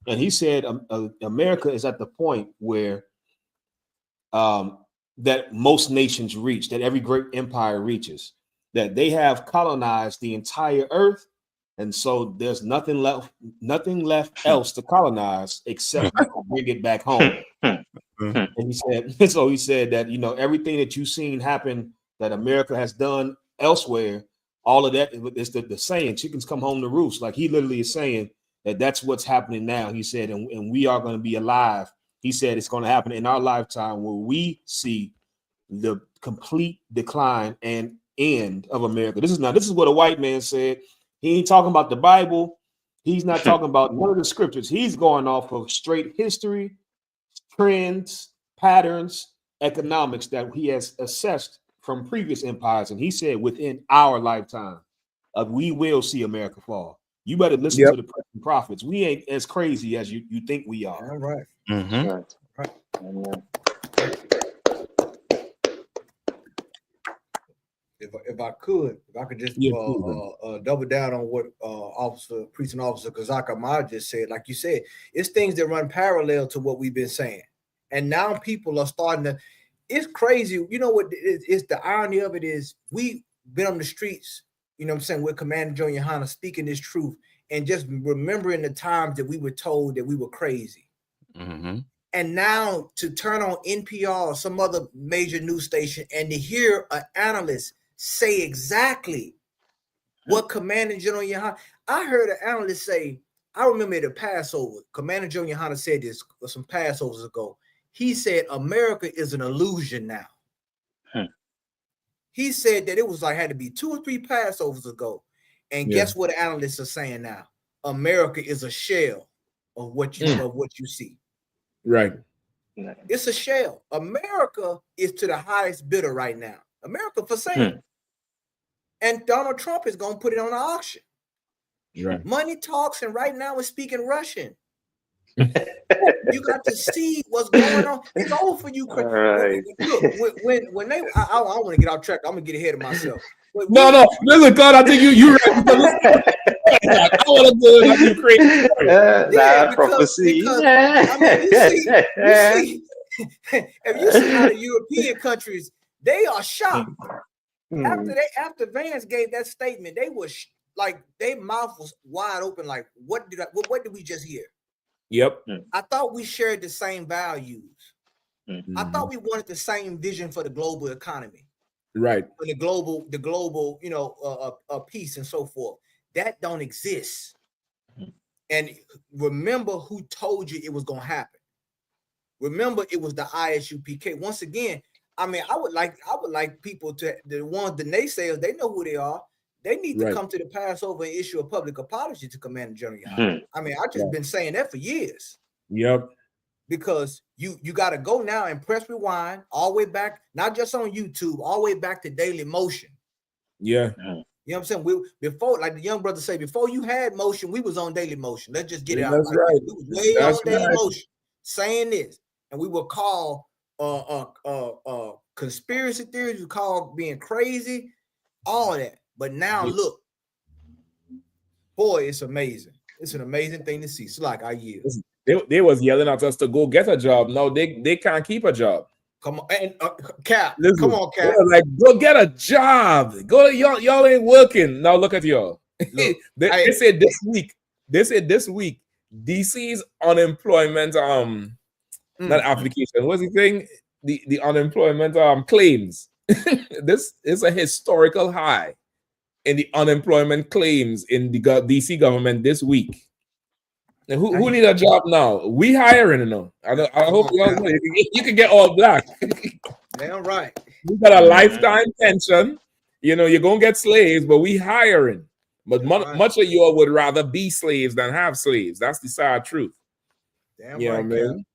And he said America is at the point where that most nations reach, that every great empire reaches, that they have colonized the entire earth. And so there's nothing left else to colonize except bring it back home. And he said that, you know, everything that you've seen happen that America has done elsewhere, all of that is the saying, chickens come home to roost. Like he literally is saying that that's what's happening now. He said, and we are going to be alive. He said it's going to happen in our lifetime where we see the complete decline and end of America. This is what a white man said. He ain't talking about the Bible. He's not talking about none of the scriptures. He's going off of straight history, trends, patterns, economics that he has assessed from previous empires. And he said within our lifetime, we will see America fall. You better listen to the prophets. We ain't as crazy as you think we are. All right. Right. If I could just double down on what Precinct Officer Kazak Ahmad just said. Like you said, it's things that run parallel to what we've been saying. And now people are starting to, it's crazy. You know what it's the irony of it is, we've been on the streets, you know what I'm saying, with Commander Joe Yahanna speaking this truth and just remembering the times that we were told that we were crazy. And now to turn on NPR or some other major news station and to hear an analyst say exactly what Commander General Yahanna, I heard an analyst say, I remember at the Passover, Commander General Yahanna said this some Passovers ago. He said America is an illusion now. He said that it was like had to be 2 or 3 Passovers ago. And guess what the analysts are saying now? America is a shell of what you see. Right. It's a shell. America is to the highest bidder right now. America for sale. And Donald Trump is going to put it on the auction. Right. Money talks, and right now it's speaking Russian. You got to see what's going on. It's over for you. Right. Look, when they, I want to get off track. I'm gonna get ahead of myself. No, listen, God, I think you right. I want to do it like you crazy. That prophecy. I mean, you see, if you see how the European countries, they are shocked. After Vance gave that statement, they were like their mouth was wide open. Like, what did we just hear? Yep. I thought we shared the same values. I thought we wanted the same vision for the global economy. Right. For the global, peace and so forth. That don't exist. And remember who told you it was gonna happen. Remember, it was the ISUPK. Once again, I mean, I would like people to the naysayers, they know who they are. They need to come to the Passover and issue a public apology to Commander General Yahanna. I mean, I've just been saying that for years. Yep. Because you got to go now and press rewind all the way back, not just on YouTube, all the way back to Daily Motion. Yeah. You know what I'm saying? Before, like the young brother say, before you had Motion, we was on Daily Motion. Let's just get it out. That's right. We was way on Daily Motion saying this, and we will call conspiracy theories. We call being crazy, all that. But now look, boy, it's amazing. It's an amazing thing to see. It's like I yield. They was yelling at us to go get a job. Now they can't keep a job. Come on, and Cap. Listen, come on, Cap. Like, go get a job. Go, y'all ain't working. Now look at y'all. Look, they said this week. They said this week. DC's unemployment not application. What's the thing? The unemployment claims. This is a historical high in the unemployment claims in the DC government this week. And who need a job now? We hiring now. I hope y'all know you can get all black. Damn right. We got a lifetime pension. You know, you're gonna get slaves, but we hiring. But much of y'all would rather be slaves than have slaves. That's the sad truth. Damn you right, man.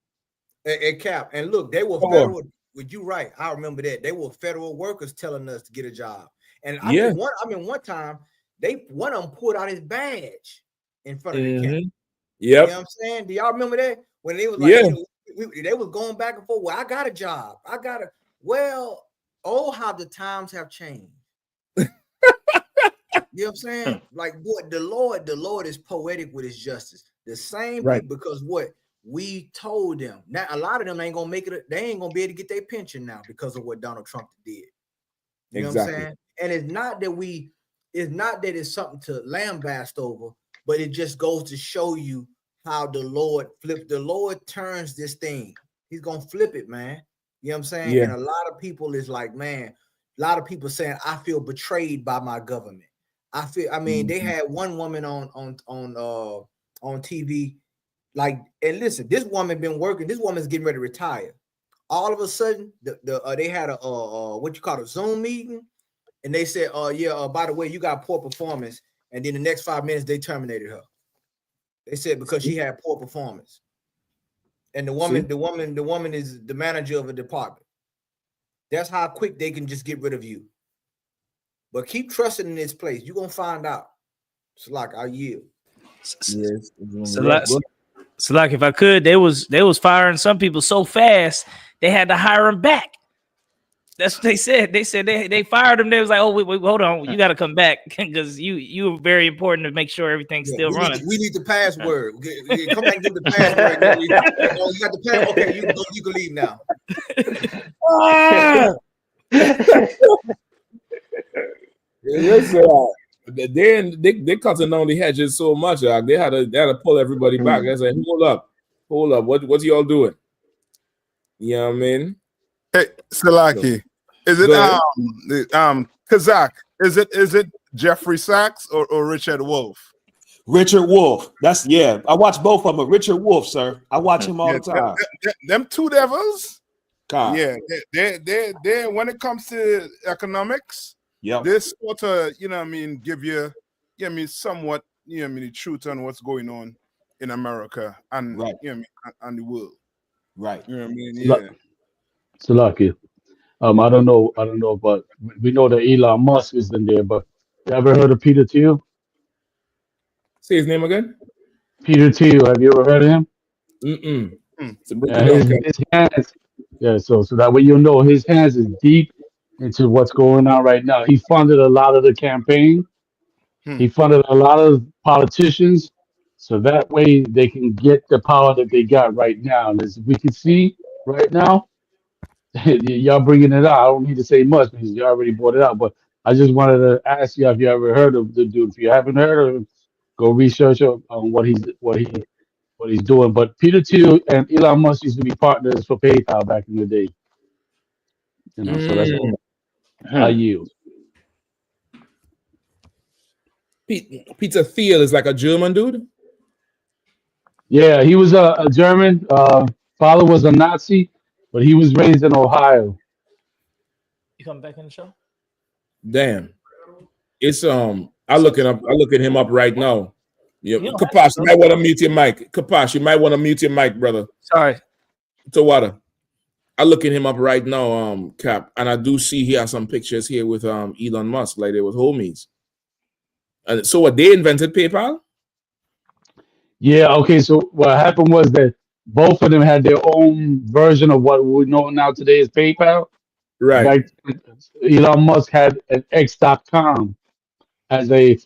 And Cap. And look, they were federal. With you right. I remember that. They were federal workers telling us to get a job. And I mean, one time, one of them pulled out his badge in front of the camp. Yep. You know what I'm saying? Do y'all remember that? When they was like, they was going back and forth. Well, I got a job. Well, how the times have changed. You know what I'm saying? Like, boy, the Lord is poetic with his justice. The same people, because what we told them. Now, a lot of them ain't gonna make it. They ain't gonna be able to get their pension now because of what Donald Trump did. You know what I'm saying? And it's not that it's something to lambast over, but it just goes to show you how the Lord turns this thing. He's gonna flip it, man. You know what I'm saying? Yeah. And a lot of people is like, man, a lot of people saying, I feel betrayed by my government. They had one woman on TV, like, and listen, this woman been working, this woman's getting ready to retire. All of a sudden, they had a Zoom meeting, and they said, by the way, you got poor performance. And then the next 5 minutes, they terminated her. They said because she had poor performance. And the woman is the manager of a department. That's how quick they can just get rid of you. But keep trusting in this place. You're gonna find out. It's like I yield. So like if I could, they was firing some people so fast they had to hire them back. That's what they said. They said they fired him. They was like, oh, wait, hold on. You got to come back because you are very important to make sure everything's still running. We need the password. Come back and give the password. You got the password. Okay, you can leave now. Yes, they cutting down the hedges so much. They had to pull everybody back. They said, hold up. What y'all doing? You know what I mean? Hey, Salaki, is it Kazakh? Is it Jeffrey Sachs or Richard Wolff? Richard Wolf. That's I watch both of them. Richard Wolf, sir. I watch him all the time. Them two devils. God. Yeah, they when it comes to economics, this sort of give you somewhat the truth on what's going on in America and and the world. Right. You know what I mean? Yeah. Salaki. I don't know, but we know that Elon Musk is in there. But you ever heard of Peter Thiel? Say his name again. Peter Thiel. Have you ever heard of him? His hands. Yeah. So that way you know his hands is deep into what's going on right now. He funded a lot of the campaign. He funded a lot of politicians, so that way they can get the power that they got right now. And as we can see right now, y'all bringing it out. I don't need to say much because you already brought it out. But I just wanted to ask you if you ever heard of the dude. If you haven't heard of him, go research on what he's doing. But Peter Thiel and Elon Musk used to be partners for PayPal back in the day. So that's I yield. Peter Thiel is like a German dude. Yeah, he was a German. Father was a Nazi, but he was raised in Ohio. You coming back in the show? Damn, it's I look him up right now. Yeah, Kapash, you might want to mute your mic. Kapash, you might want to mute your mic, brother. Sorry. Tawada. I'm looking him up right now, Cap, and I do see he has some pictures here with Elon Musk, like they was homies. And so what, they invented PayPal? Yeah, okay. So what happened was that both of them had their own version of what we know now today as PayPal. Right. Like Elon Musk had an X.com as a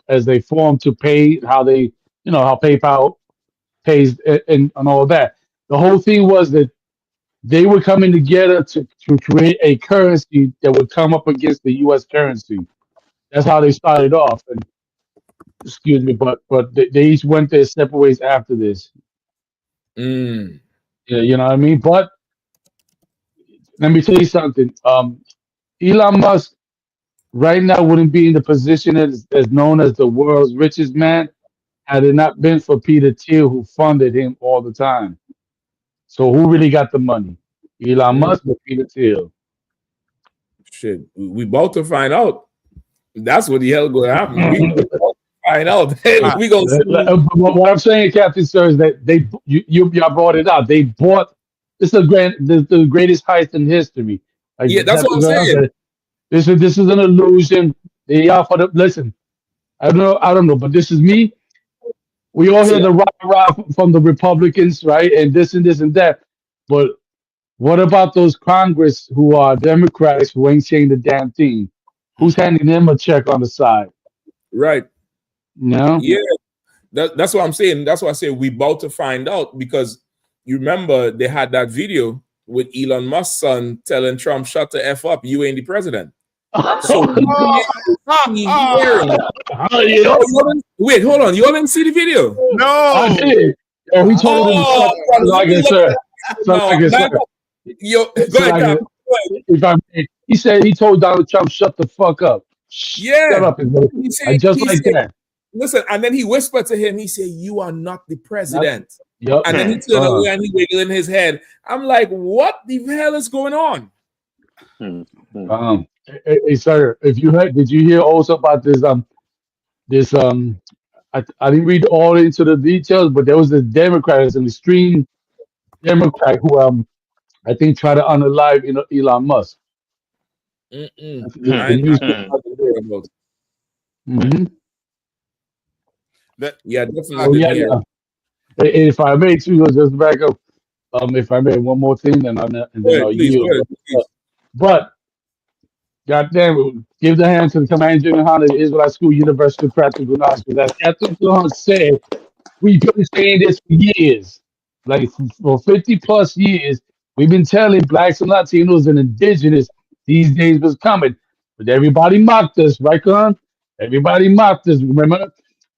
form to pay how they, how PayPal pays and all that. The whole thing was that they were coming together to create a currency that would come up against the U.S. currency. That's how they started off. And excuse me, but they each went their separate ways after this. Yeah, you know what I mean? But let me tell you something. Elon Musk right now wouldn't be in the position as known as the world's richest man had it not been for Peter Thiel, who funded him all the time. So who really got the money? Elon Musk or Peter Thiel? Shit, we about to find out. That's what the hell going to happen. We about to find out. We gonna see. What I'm saying, Captain Sir, is that y'all brought it out. They bought. This is the greatest heist in history. Like, yeah, that's what I'm saying. This is an illusion. They are for the listen. I don't know, but this is me. We all hear the rah from the Republicans, right? And this and that. But what about those Congress who are Democrats who ain't saying the damn thing? Who's handing them a check on the side? Right. No. Yeah. That's what I'm saying. That's why I say we about to find out, because you remember they had that video with Elon Musk's son telling Trump, "Shut the F up, you ain't the president." So wait, hold on. You all didn't see the video? No, I did. Oh, he told him, like I said, yo, go ahead, if I may, he said he told Donald Trump, "Shut the fuck up." Yeah, shut up, just like that. Listen, and then he whispered to him. He said, "You are not the president." Yep. And then he turned away and he wiggled in his head. I'm like, what the hell is going on? Hey, sir, did you hear also about this? I didn't read all into the details, but there was this Democrat, an extreme Democrat who I think tried to unalive Elon Musk. Yeah, definitely. If I may, too, just back up. If I may, one more thing, then I'll yield. But goddamn, give the hand to the Commander Yahanna, Israelite School, University of Practical Knowledge. As Captain John said, we've been saying this for years, like for 50 plus years. We've been telling blacks and Latinos and indigenous these days was coming, but everybody mocked us, right, Con? Everybody mocked us. Remember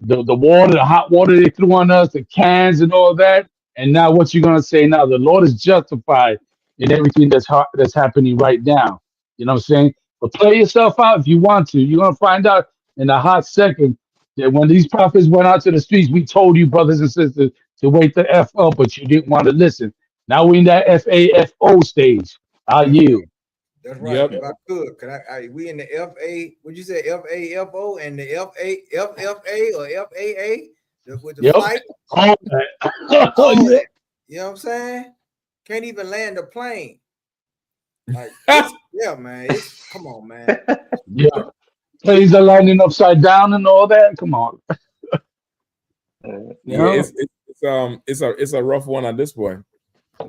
the water, the hot water they threw on us, the cans and all that. And now, what you're gonna say now? The Lord is justified in everything that's happening right now. You know what I'm saying? But play yourself out if you want to. You're gonna find out in a hot second that when these prophets went out to the streets, we told you, brothers and sisters, to wake the F up, but you didn't want to listen. Now we in that FAFO stage. I yield. That's right. If I could we in the FA, would you say FAFO and the FFA or FAA with the flight? All that. All that. You know what I'm saying? Can't even land a plane. Like, yeah, man. Come on, man. Yeah. Planes are landing upside down and all that. Come on. Yeah, it's a rough one at this point.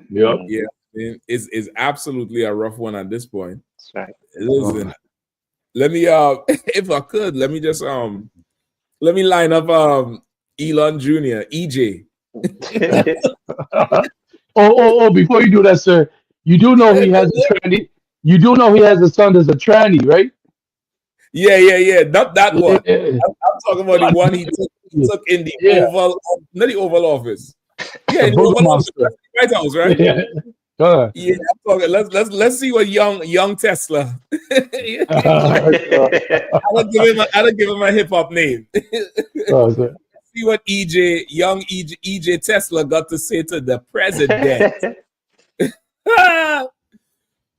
Yep. Yeah, it's absolutely a rough one at this point. That's right. Listen, let me if I could, let me just let me line up Elon Jr. EJ. Before you do that, sir, you do know he has a tranny. You do know he has a son that's a tranny, right? Yeah. Not that one. I'm talking about the one he took in the Oval, not the Oval Office. Yeah, in the Oval Office, White House, right? Yeah. Yeah, I'm talking. Let's see what young Tesla. I don't give him a hip hop name. See what young EJ Tesla got to say to the president.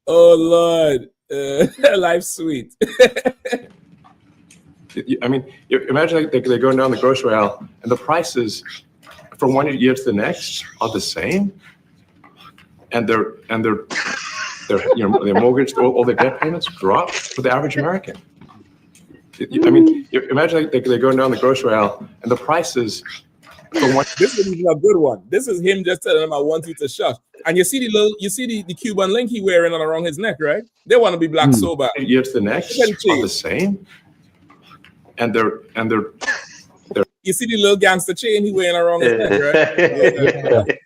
Oh Lord, life's sweet. I mean, imagine they're going down the grocery aisle and the prices from one year to the next are the same, and their mortgage, all their debt payments drop for the average American. I mean, imagine they're going down the grocery aisle and the prices from one. This is a good one. This is him just telling them, "I want you to shut." And you see the Cuban link he wearing around his neck, right? They want to be black so bad. Year to the next are the same, and they're you see the little gangster chain he wearing around his neck, right?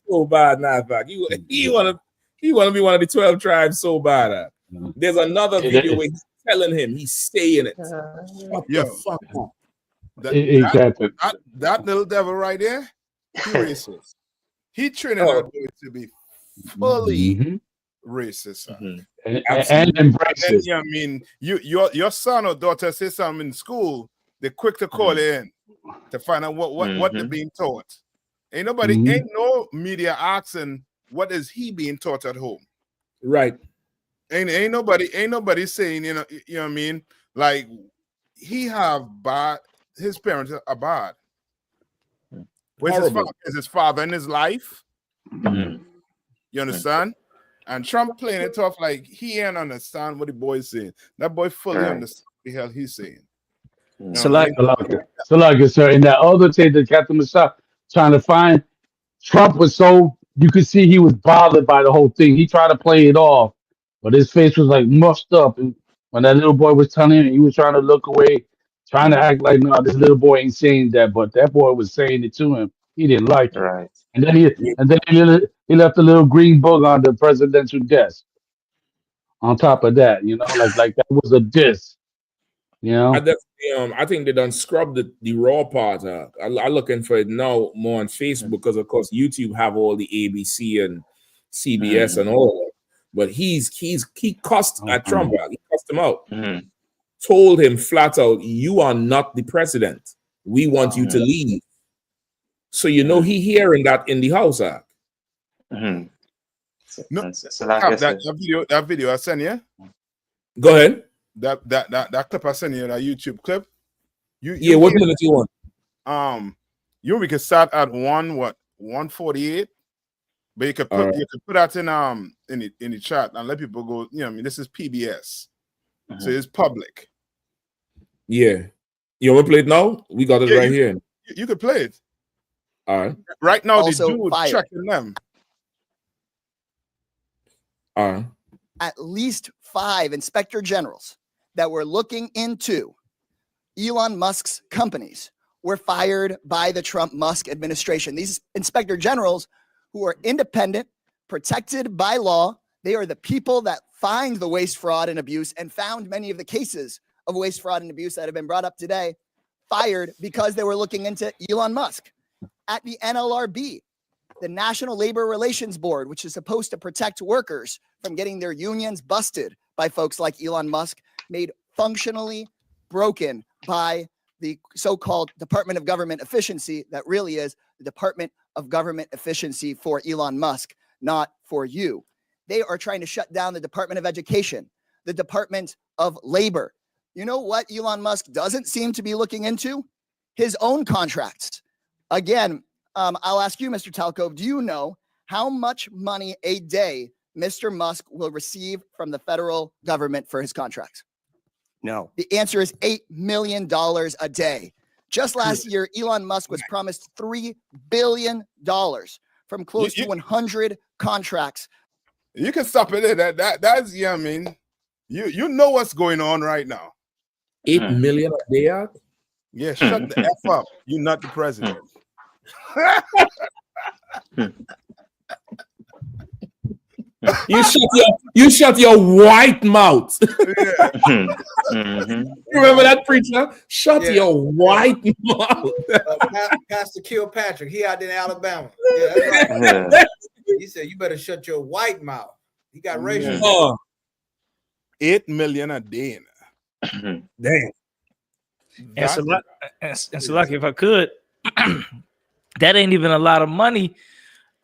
So bad, nah, fact. He wanna be one of the 12 tribes so bad. There's another video where he's telling him he's staying it. Shut the fuck up. That little devil right there, he racist. He training our boys to be fully racist. And embrace it. I mean, your son or daughter say something in school, they're quick to call in to find out what they're being taught. Ain't no media asking what is he being taught at home. Right. Ain't nobody saying, you know what I mean? Like he have bad, his parents are bad. Is his father in his life? You understand? And Trump playing it tough like he ain't understand what the boy's saying. That boy fully understands what the hell he's saying. So like, sir, in that other tape that Captain Messiah trying to find, Trump was so, you could see he was bothered by the whole thing. He tried to play it off, but his face was like mushed up. And when that little boy was telling him, he was trying to look away, trying to act like, no, this little boy ain't saying that, but that boy was saying it to him. He didn't like it. Right. And then he left a little green book on the presidential desk. On top of that, you know, like that was a diss. You know, I think they done scrub the raw part. I'm looking for it now more on Facebook because of course YouTube have all the ABC and CBS and all that. But he cussed at Trump. He cussed him out. Told him flat out, "You are not the president. We want you to leave." So you know he hearing that in the House. No, that video I sent you. Go ahead. That clip I sent you, that YouTube clip. What minute you want? We can start at 148, but you could put that in the chat and let people go. You know, I mean, this is PBS, so it's public. Yeah, you want to play it now? We got it right here. You could play it. All right. Right now, the dude checking them. At least 5 inspector generals that were looking into Elon Musk's companies were fired by the Trump-Musk administration. These inspector generals, who are independent, protected by law, they are the people that find the waste, fraud, and abuse and found many of the cases of waste, fraud, and abuse that have been brought up today, fired because they were looking into Elon Musk. At the NLRB, the National Labor Relations Board, which is supposed to protect workers from getting their unions busted by folks like Elon Musk, made functionally broken by the so-called Department of Government Efficiency that really is the Department of Government Efficiency for Elon Musk, not for you. They are trying to shut down the Department of Education, the Department of Labor. You know what Elon Musk doesn't seem to be looking into? His own contracts. Again, I'll ask you, Mr. Talcove, do you know how much money a day Mr. Musk will receive from the federal government for his contracts? No. The answer is $8 million a day. Just last year, Elon Musk was promised $3 billion from close to 100 contracts. You can stop it there. That's I mean, you know what's going on right now. 8 million a day? Yeah, shut the F up. You're not the president. You shut your white mouth. Remember that preacher? Shut your white mouth. Pastor Kilpatrick, he out in Alabama. Yeah, that's right. He said, "You better shut your white mouth." He got racial. 8 million a day. Damn. And so lucky if I could, that ain't even a lot of money.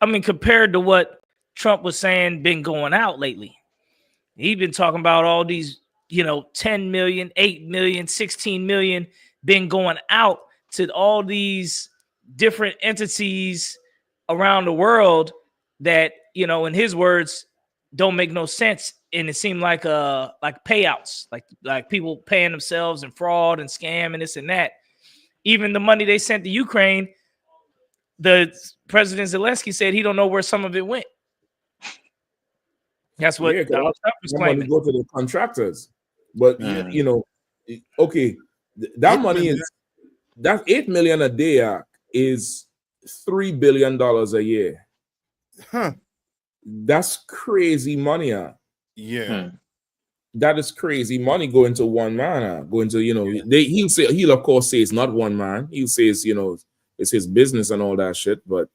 I mean, compared to what Trump was saying been going out lately. He's been talking about all these, 10 million, 8 million, 16 million been going out to all these different entities around the world that, in his words, don't make no sense. And it seemed like payouts, like people paying themselves and fraud and scam and this and that. Even the money they sent to Ukraine, the President Zelensky said he don't know where some of it went. That's what Donald Trump was claiming. Go to the contractors, but okay, that money is that 8 million a day is $3 billion a year. Huh? That's crazy money. Yeah. That is crazy money going to one man. Going to he'll of course say it's not one man. He'll say it's his business and all that shit. But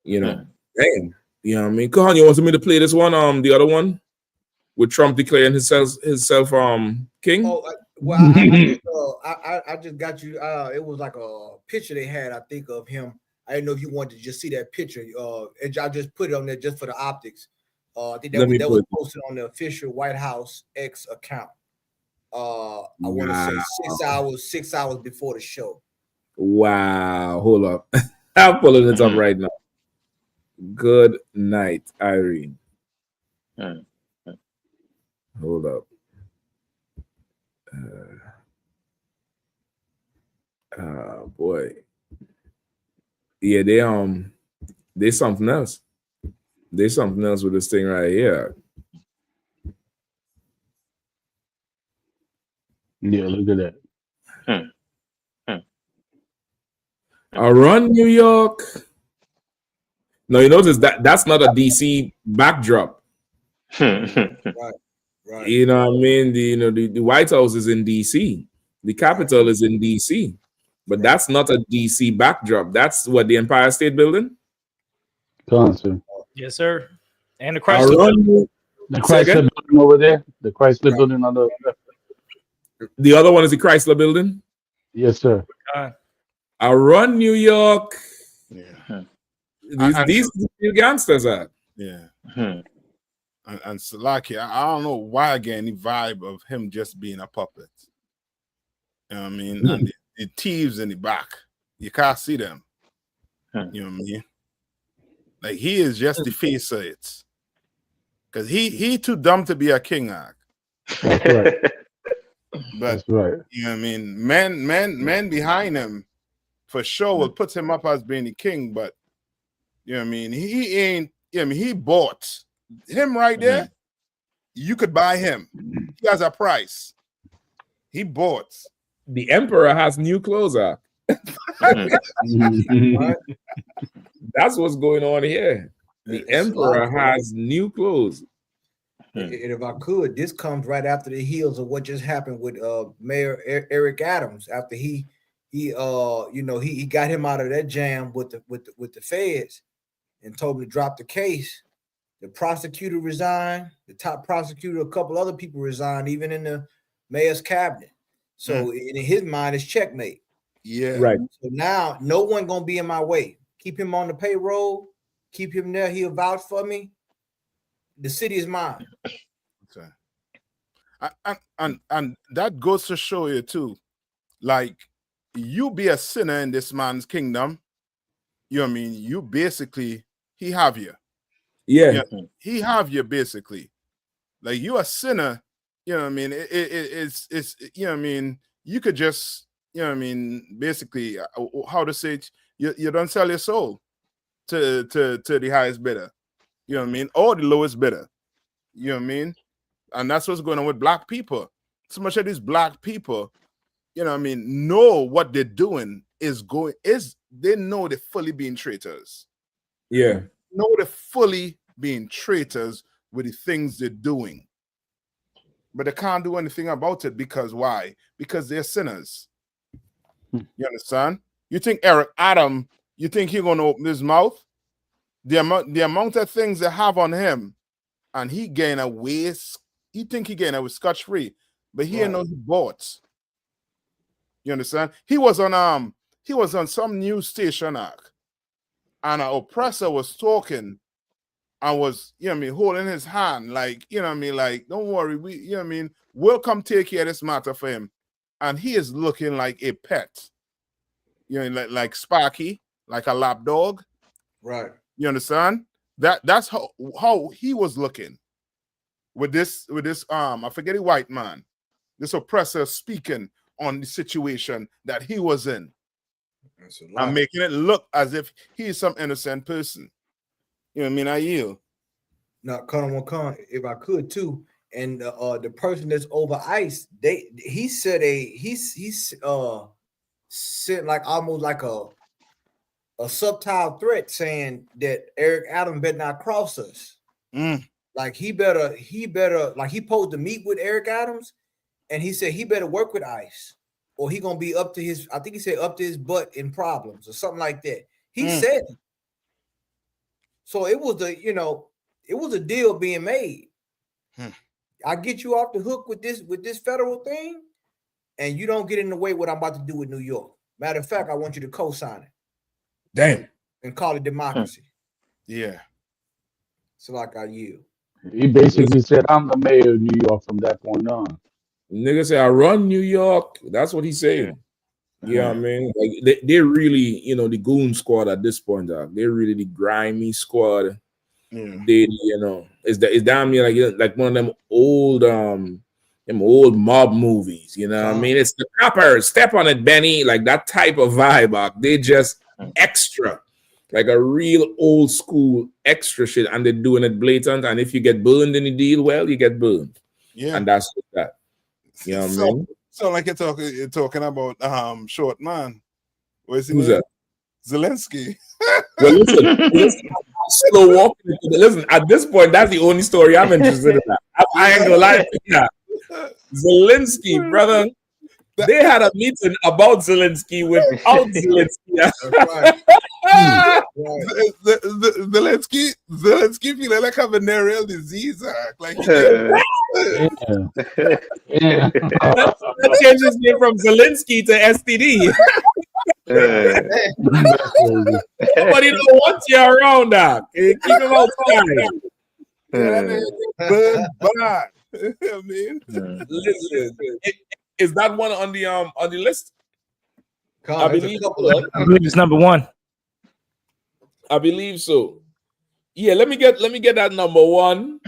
damn. You know what I mean? Kahan, you want me to play this one? The other one with Trump declaring himself king. Oh, well, I just got you. It was like a picture they had, I think, of him. I didn't know if you wanted to just see that picture. And I just put it on there just for the optics. I think that was posted on the official White House X account. I want to say 6 hours before the show. Wow. Hold up. I'm pulling it up right now. Good night, Irene. Hold up. Boy. Yeah, they something else. There's something else with this thing right here. Yeah, look at that. I run New York. No, you notice that's not a DC backdrop. Right. You know what I mean? The White House is in DC. The Capitol is in DC. But that's not a DC backdrop. That's what, the Empire State Building? Constant. Yes, sir. And the Chrysler Building. The Chrysler Building over there. The Chrysler Building on the left. The other one is the Chrysler Building? Yes, sir. I run New York. Yeah. These gangsters are. Yeah. And Salaki, I don't know why I get any vibe of him just being a puppet. You know what I mean? And the thieves in the back, you can't see them. You know what I mean? Like, he is just the face of it. Because he too dumb to be a king. That's right. But that's right. You know what I mean? Men behind him for sure will put him up as being the king, but you know what I mean? He ain't, you know what I mean? He bought him right there. You could buy him. He has a price. He bought. The emperor has new clothes. That's what's going on here. The emperor has new clothes. And if I could, this comes right after the heels of what just happened with Mayor Eric Adams after he got him out of that jam with the feds and told him to drop the case. The prosecutor resigned. The top prosecutor, a couple other people resigned, even in the mayor's cabinet. So in his mind, it's checkmate. Yeah. Right. So now no one gonna be in my way. Keep him on the payroll. Keep him there. He'll vouch for me. The city is mine. Okay. And that goes to show you too, like you be a sinner in this man's kingdom. You know what I mean? You basically he have you. Yeah. He have you basically. Like you a sinner. You know what I mean? It's you know what I mean. You could just you know what I mean. Basically, how to say it? You don't sell your soul to the highest bidder. You know what I mean? Or the lowest bidder. You know what I mean? And that's what's going on with black people. So much of these black people, you know what I mean, know what they're doing they know they're fully being traitors. Yeah. Know they're fully being traitors with the things they're doing. But they can't do anything about it because why? Because they're sinners. You understand? You think Eric Adam, you think he's gonna open his mouth? The amount of things they have on him, and he gain a waste. He think he gain a scotch free, but he ain't know he bought. You understand? He was on some news station act, and an oppressor was talking and was, you know what I mean, holding his hand, like, you know what I mean, like, don't worry, you know what I mean, we'll come take care of this matter for him. And he is looking like a pet. You know, like Sparky, like a lap dog. Right. You understand? That's how he was looking. With this I forget a white man, this oppressor speaking on the situation that he was in and making it look as if he's some innocent person. You know what I mean? I yield. Now, Colonel, if I could too, and the person that's over ICE, he sent like almost like a subtle threat saying that Eric Adams better not cross us. Like he better like he supposed to meet with Eric Adams, and he said he better work with ICE, or he gonna be up to his, I think he said up to his butt in problems or something like that. He said it. So it was a deal being made. I get you off the hook with this federal thing, and you don't get in the way what I'm about to do with New York. Matter of fact, I want you to co-sign it. Damn. And call it democracy. Yeah. So like I yield. He basically said, I'm the mayor of New York from that point on. Nigga say, I run New York. That's what he's saying. Yeah, I mean, like they're really, you know, the goon squad at this point, dog. They're really the grimy squad. They, you know, it's damn near like one of them old mob movies. You know what I mean? It's the coppers, step on it, Benny, like that type of vibe. They just extra, like a real old school extra shit, and they're doing it blatant. And if you get burned in the deal, well, you get burned. Yeah, and that's that. You know what I mean? So like you're talking about short man. Where's his Who's name? that? Zelensky. Well, listen, slow walking. Listen, at this point, that's the only story I'm interested in. I ain't gonna lie to you. Zelensky, brother. They had a meeting about Zelensky without Zelensky. Zelensky feeling like a venereal disease. Like that changed his name from Zelensky to STD. Nobody don't want you around, Doc. Keep him outside. I mean, listen, is that one on the list? I believe it's number one. I believe so. Yeah, let me get that number one.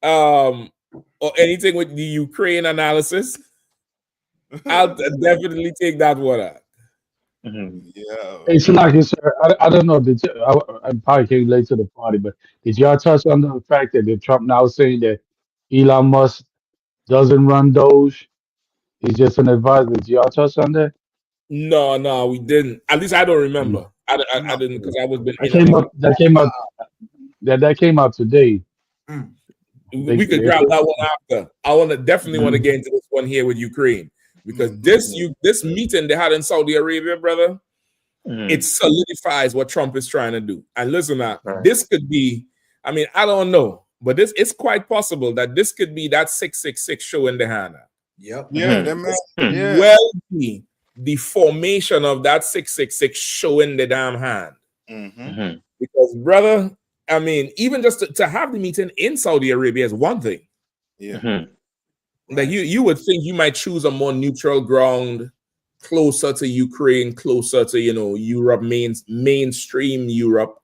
Or anything with the Ukraine analysis. I'll definitely take that one out. Yeah. Hey, Shalaki, sir, I don't know. I probably came late to the party, but did y'all touch on the fact that Trump now saying that Elon Musk doesn't run Doge? He's just an advisor. Did y'all touch on that? No, we didn't. At least I don't remember. I didn't, because I was been. That came out today. We could grab that one after. I definitely want to get into this one here with Ukraine, because this meeting they had in Saudi Arabia, brother, it solidifies what Trump is trying to do. And listen, this could be. I mean, I don't know, but it's quite possible that this could be that 666 show in the Yahanna. Yep. Yeah. Well be the formation of that 666 showing the damn hand. Because, brother, I mean, even just to have the meeting in Saudi Arabia is one thing. Yeah. Like you would think you might choose a more neutral ground, closer to Ukraine, closer to Europe, mainstream Europe.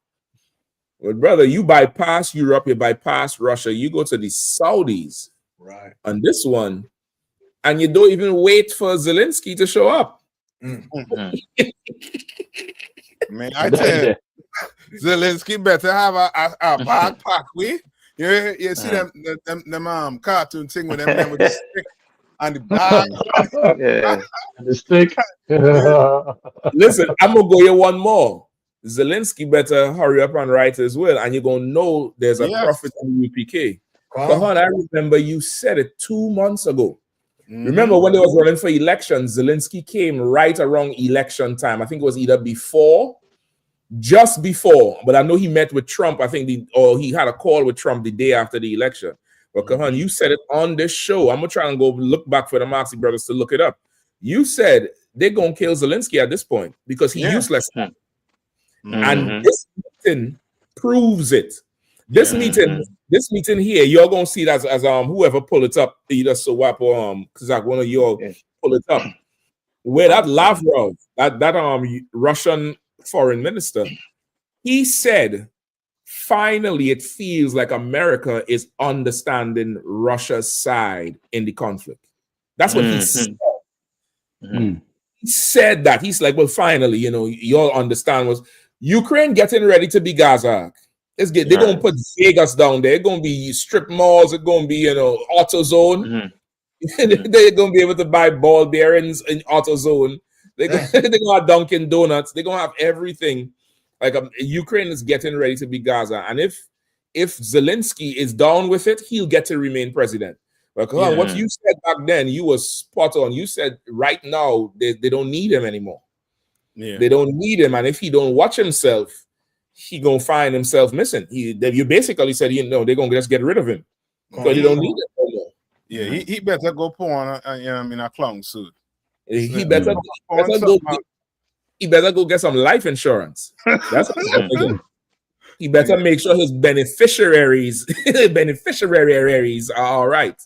But brother, you bypass Europe, you bypass Russia, you go to the Saudis, right? On this one, and you don't even wait for Zelensky to show up. Man, I tell you, Zelensky better have a backpack. You see them cartoon thing with them with the stick and the bag. And the stick. Listen, I'm gonna go here one more. Zelensky better hurry up and write as well, and you're gonna know there's a profit on UPK. Kahan, I remember you said it 2 months ago. Remember when they was running for elections, Zelensky came right around election time. I think it was either just before, but I know he met with Trump. I think he had a call with Trump the day after the election. But Kahan, you said it on this show. I'm gonna try and go look back for the Moxie brothers to look it up. You said they're gonna kill Zelensky at this point because he's useless. And this meeting proves it. This meeting here, you're gonna see that as whoever pull it up, either Sowap or Kazak, one of you pull it up. Where that Lavrov, that Russian foreign minister, he said, finally, it feels like America is understanding Russia's side in the conflict. That's what he said. He said that. He's like, well, finally, y'all understand was Ukraine getting ready to be Gaza. They're going to put Vegas down there. It's going to be strip malls. It's going to be, AutoZone. They're going to be able to buy ball bearings in AutoZone. They're going to have Dunkin' Donuts. They're going to have everything. Like Ukraine is getting ready to be Gaza. And if Zelensky is down with it, he'll get to remain president. But what you said back then, you were spot on. You said right now they don't need him anymore. Yeah. They don't need him. And if he don't watch himself, he gonna find himself missing. You basically said, they're gonna just get rid of him because you don't need him anymore. Yeah, he better go put on a clown suit. He better go get some life insurance. That's what he better make sure his beneficiaries are all right.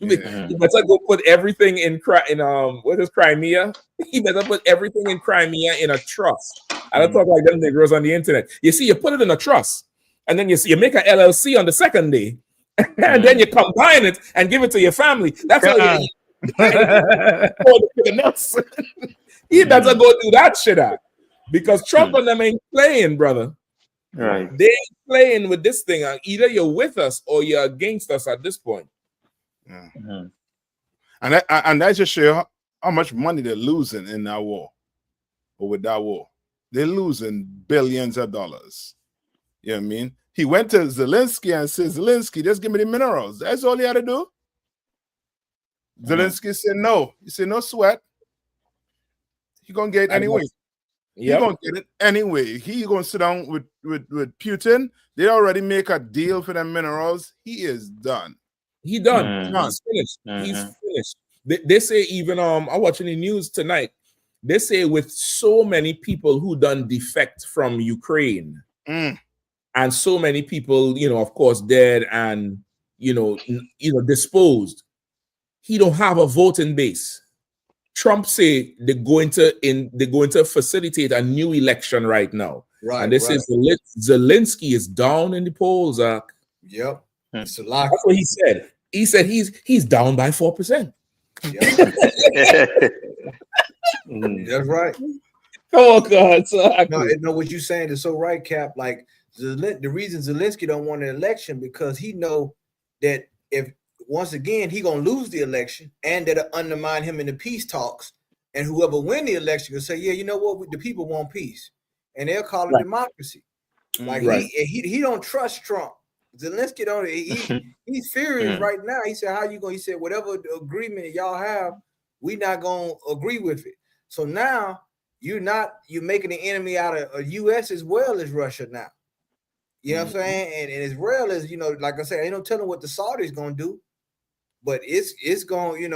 He better go put everything in what is Crimea? He better put everything in Crimea in a trust. I don't talk like them niggas on the internet. You see, you put it in a trust, and then you make a LLC on the second day, and then you combine it and give it to your family. That's how you he better go do that shit out. Because Trump and them ain't playing, brother. Right. They ain't playing with this thing. Either you're with us or you're against us at this point. And that just shows how much money they're losing in that war, or with that war. They're losing billions of dollars. You know what I mean? He went to Zelensky and said, Zelensky, just give me the minerals. That's all he had to do. Zelensky said no. He said, no sweat. You're going to get it anyway. You're going to get it anyway. He's going to sit down with Putin. They already make a deal for them minerals. He is done. He done. He's finished. He's finished. They say even I'm watching the news tonight. They say with so many people who done defect from Ukraine, and so many people, of course, dead and disposed, he don't have a voting base. Trump say they're going to facilitate a new election right now. Right. And they say Zelensky is down in the polls. Yep. That's what he said. He said he's down by 4%. That's right. Oh God! No, what you're saying is so right, Cap. Like the reason Zelensky don't want an election because he know that if once again he gonna lose the election and that'll undermine him in the peace talks, and whoever win the election will say, yeah, you know what, the people want peace, and they'll call it democracy. Like he don't trust Trump. Zelensky don't. He's furious right now. He said, "How you going?" He said, "Whatever agreement y'all have, we not gonna agree with it." So now you're making an enemy out of U.S. as well as Russia now. You know what I'm saying? And as well as like I said, ain't no telling what the Saudis gonna do, but it's going.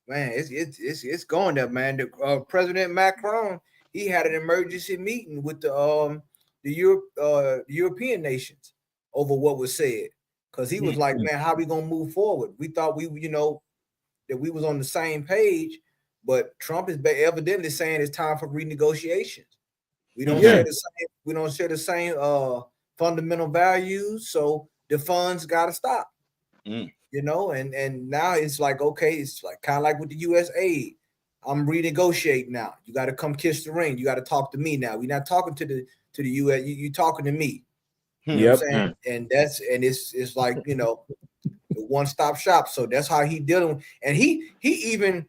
Man, it's going up, man. The President Macron, he had an emergency meeting with the European nations over what was said, because he was like, man, how we gonna move forward? We thought that we was on the same page, but Trump is evidently saying it's time for renegotiations. We don't share the same. We don't share the same fundamental values, so the funds got to stop. You know, and now it's like, okay, it's like kind of like with the U.S. aid. I'm renegotiating now. You got to come kiss the ring. You got to talk to me now. We're not talking to the U.S. You talking to me. You know what I'm saying? And it's like, you know, the one-stop shop. So that's how he dealing. And he even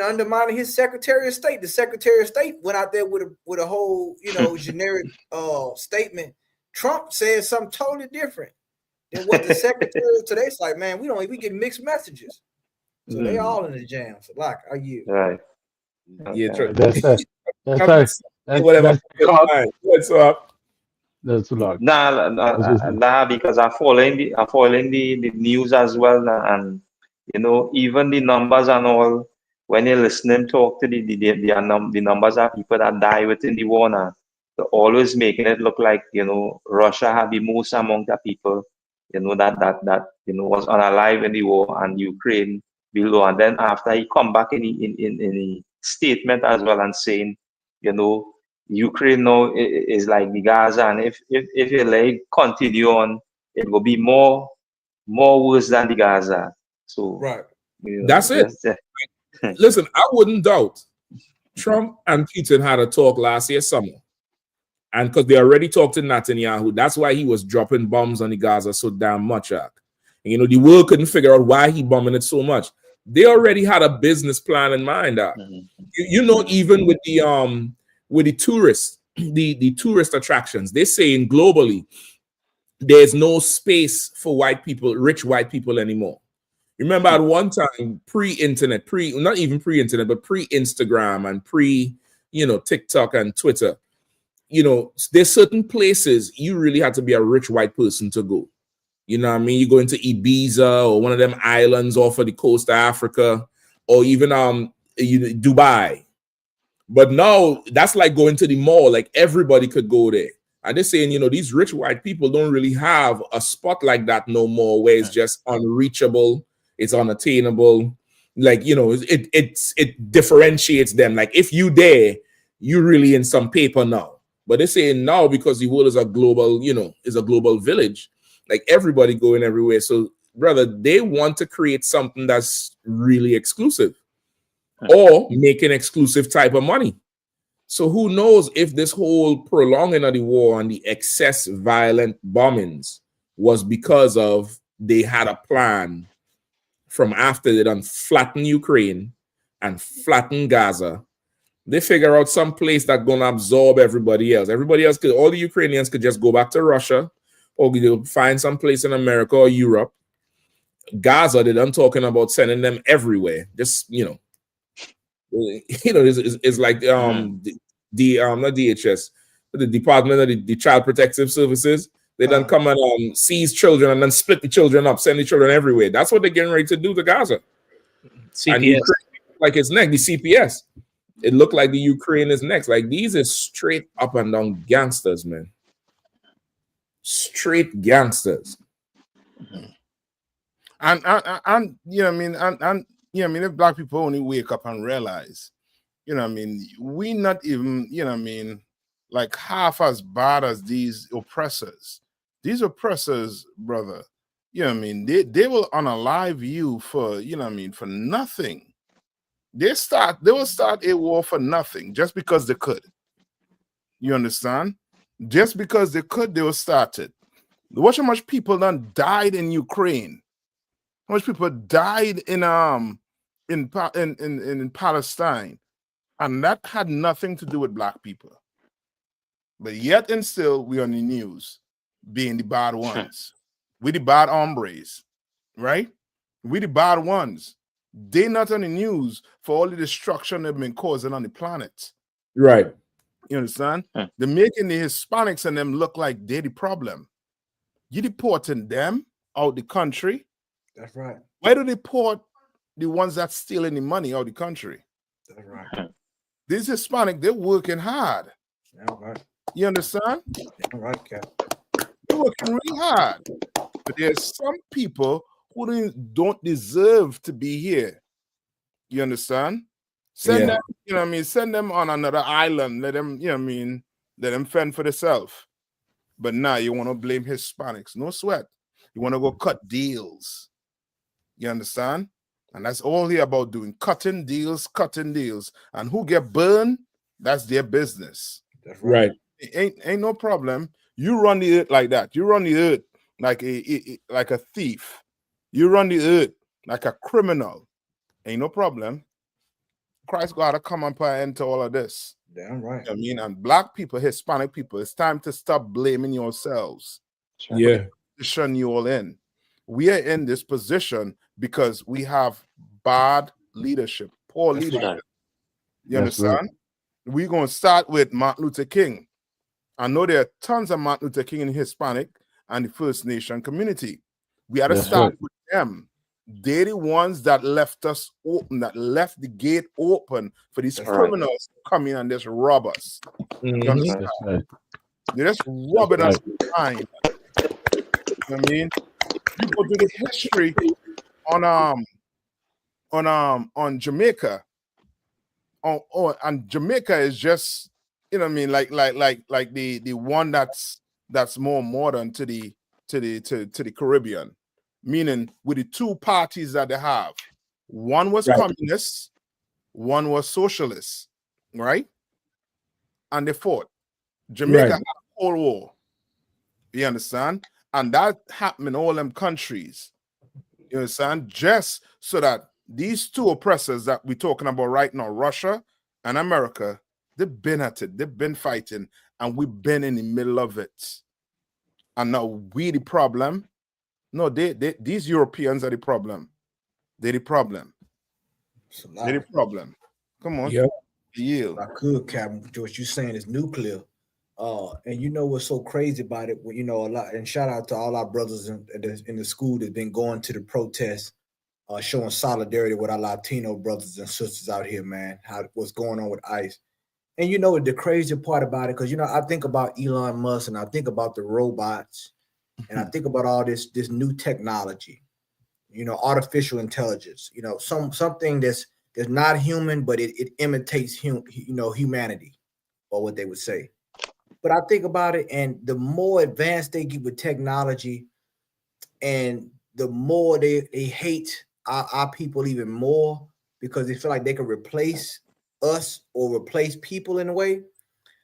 undermined his Secretary of State. The Secretary of State went out there with a whole, you know, generic statement. Trump said something totally different than what the Secretary today. It's like, man, we get mixed messages. So they all in the jam. So like, are you right? Yeah, That's whatever. What's up? That's a lot. Nah, because I following the news as well, and you know, even the numbers and all. When you listen and talk to the numbers of people that die within the war now, they're always making it look like, you know, Russia had the most among the people, you know, that you know was unalive in the war, and Ukraine below. And then after he come back in the statement as well and saying, you know, Ukraine now is like the Gaza, and if you like continue on, it will be more worse than the Gaza. So right, you know, that's it. Listen, I wouldn't doubt Trump and Putin had a talk last year summer, and because they already talked to Netanyahu, that's why he was dropping bombs on the Gaza so damn much. And, you know, the world couldn't figure out why he bombing it so much. They already had a business plan in mind. You know, even with the tourists, the tourist attractions, they're saying globally there's no space for rich white people anymore. Remember at one time, pre-internet, not even pre-internet, but pre-Instagram and you know, TikTok and Twitter, you know, there's certain places you really had to be a rich white person to go. You know what I mean? You go into Ibiza or one of them islands off of the coast of Africa, or even Dubai. But now that's like going to the mall, like everybody could go there. And they're saying, you know, these rich white people don't really have a spot like that no more, where it's just unreachable. It's unattainable. Like, you know, it differentiates them. Like if you there, you really in some paper now. But they're saying now, because the world is a global, you know, is a global village, like everybody going everywhere. So brother, they want to create something that's really exclusive or make an exclusive type of money. So who knows if this whole prolonging of the war and the excess violent bombings was because of they had a plan from after they done flatten Ukraine and flatten Gaza. They figure out some place that's going to absorb everybody else. Everybody else, all the Ukrainians could just go back to Russia, or find some place in America or Europe. Gaza, they done talking about sending them everywhere. Just, you know, it's like not DHS, the Department of the Child Protective Services. They done come and seize children and then split the children up, send the children everywhere. That's what they're getting ready to do to Gaza. CPS. And Ukraine, like it's next, the CPS. It looked like the Ukraine is next. Like these are straight up and down gangsters, man. Straight gangsters. And you know what I mean, and you know what I mean, if black people only wake up and realize, you know what I mean, we not even, you know what I mean, like half as bad as these oppressors. These oppressors, brother, you know what I mean, they will unalive you for, you know what I mean, for nothing. They will start a war for nothing just because they could. You understand? Just because they could, they will start it. Watch how much people done died in Ukraine. How much people died in Palestine, and that had nothing to do with black people. But yet and still, we on the news being the bad ones. We the bad hombres, right? We the bad ones. They not on the news for all the destruction they've been causing on the planet. Right. You understand? They're making the Hispanics and them look like they're the problem. You deporting them out the country. That's right. Why do they deport the ones that's stealing the money out of the country. That's right. These Hispanic, they're working hard. That's right. You understand? That's right, Cap. They're working really hard. But there's some people who don't deserve to be here. You understand? Send them, you know what I mean? Send them on another island. Let them, you know what I mean? Let them fend for themselves. But now you want to blame Hispanics. No sweat. You want to go cut deals. You understand? And that's all here about doing. Cutting deals. And who get burned, that's their business. That's right. Ain't no problem. You run the earth like that. You run the earth like a thief. You run the earth like a criminal. Ain't no problem. Christ gotta come and put an end to all of this. Damn right. You know what I mean, and black people, Hispanic people, it's time to stop blaming yourselves. Yeah. Position you all in. We are in this position because we have bad leadership, poor leadership. You understand? We're gonna start with Martin Luther King. I know there are tons of Martin Luther King in Hispanic and the First Nation community. We had to start with them. They're the ones that left us open, that left the gate open for these criminals to come in and just rob us. You understand? They're just robbing us behind. You know what I mean? You go to the history on Jamaica. And Jamaica is just, you know what I mean, like the one that's more modern to the Caribbean. Meaning with the two parties that they have, one was communist, one was socialist, right? And they fought. Jamaica had a Cold War. You understand? And that happened in all them countries. You understand? Just so that these two oppressors that we're talking about right now, Russia and America, they've been at it, they've been fighting, and we've been in the middle of it. And now we the problem. No, these Europeans are the problem. They're the problem. They're the problem. Come on. Yep. Yield. I could, Captain. What you're saying is nuclear. And you know what's so crazy about it? You know, a lot. And shout out to all our brothers in the school that's been going to the protests, showing solidarity with our Latino brothers and sisters out here, man. What's going on with ICE? And you know the crazy part about it, because you know I think about Elon Musk and I think about the robots. And I think about all this new technology, you know, artificial intelligence, you know, something that's not human, but it imitates humanity, or what they would say. But I think about it, and the more advanced they get with technology, and the more they hate our people even more, because they feel like they can replace us or replace people in a way.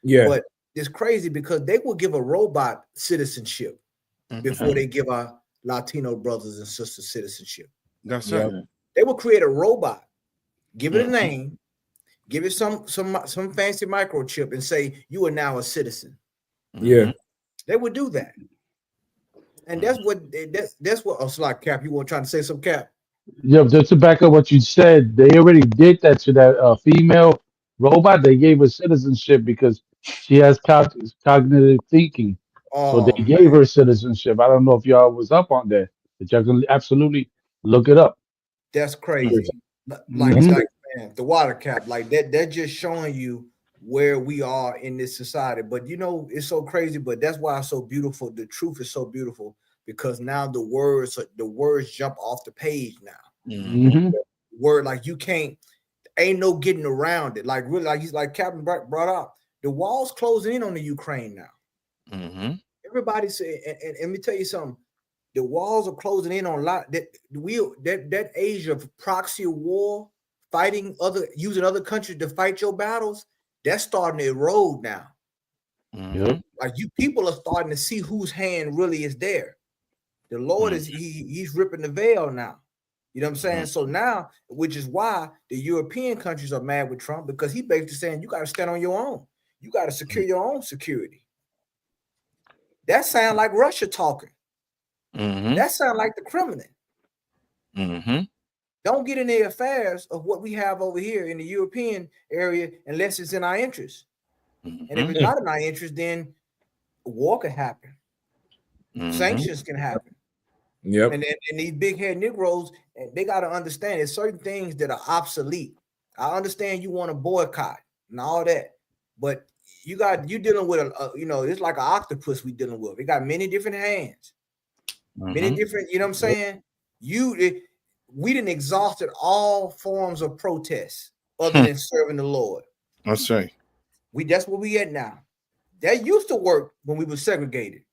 Yeah. But it's crazy because they will give a robot citizenship before they give our Latino brothers and sisters citizenship. That's right. They will create a robot, give it a name, give it some fancy microchip, and say you are now a citizen. Yeah, they would do that, and that's what. Oh, Slot Cap, you want trying to say some, Cap? Yeah, just to back up what you said, they already did that to that female robot. They gave her citizenship because she has cognitive thinking. So they gave her citizenship. I don't know if y'all was up on that, but y'all can absolutely look it up. That's crazy. Like man, the water cap, like that. They're just showing you where we are in this society. But you know, it's so crazy. But that's why it's so beautiful. The truth is so beautiful because now the words jump off the page now. Word like you can't. Ain't no getting around it. Like really, like Captain brought up, the walls closing in on the Ukraine now. Everybody say, and let me tell you something. The walls are closing in on a lot. That age of proxy war, using other countries to fight your battles, that's starting to erode now. Like people are starting to see whose hand really is there. The Lord is he's ripping the veil now. You know what I'm saying? So now, which is why the European countries are mad with Trump, because he basically saying you got to stand on your own. You got to secure your own security. That sound like Russia talking. That sound like the Kremlin. Don't get in the affairs of what we have over here in the European area unless it's in our interest. And if it's not in our interest, then war can happen. Sanctions can happen. Yep. And these big head Negroes, they got to understand there's certain things that are obsolete. I understand you want to boycott and all that, but you dealing with it's like an octopus we dealing with. It got many different hands, many different. You know what I'm saying? We didn't exhausted all forms of protest other than serving the Lord. That's right. That's where we at now. That used to work when we were segregated,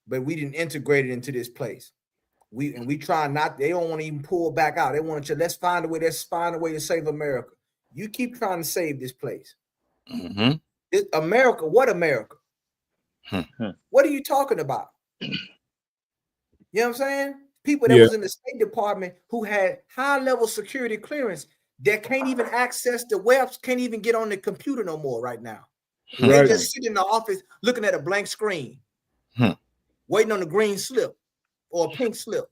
but we didn't integrate it into this place. We try not. They don't want to even pull back out. They want to. Let's find a way to save America. You keep trying to save this place. America. What America? What are you talking about? You know what I'm saying? People that was in the State Department who had high-level security clearance that can't even access the webs, can't even get on the computer no more right now. They just sit in the office looking at a blank screen, waiting on the green slip or a pink slip.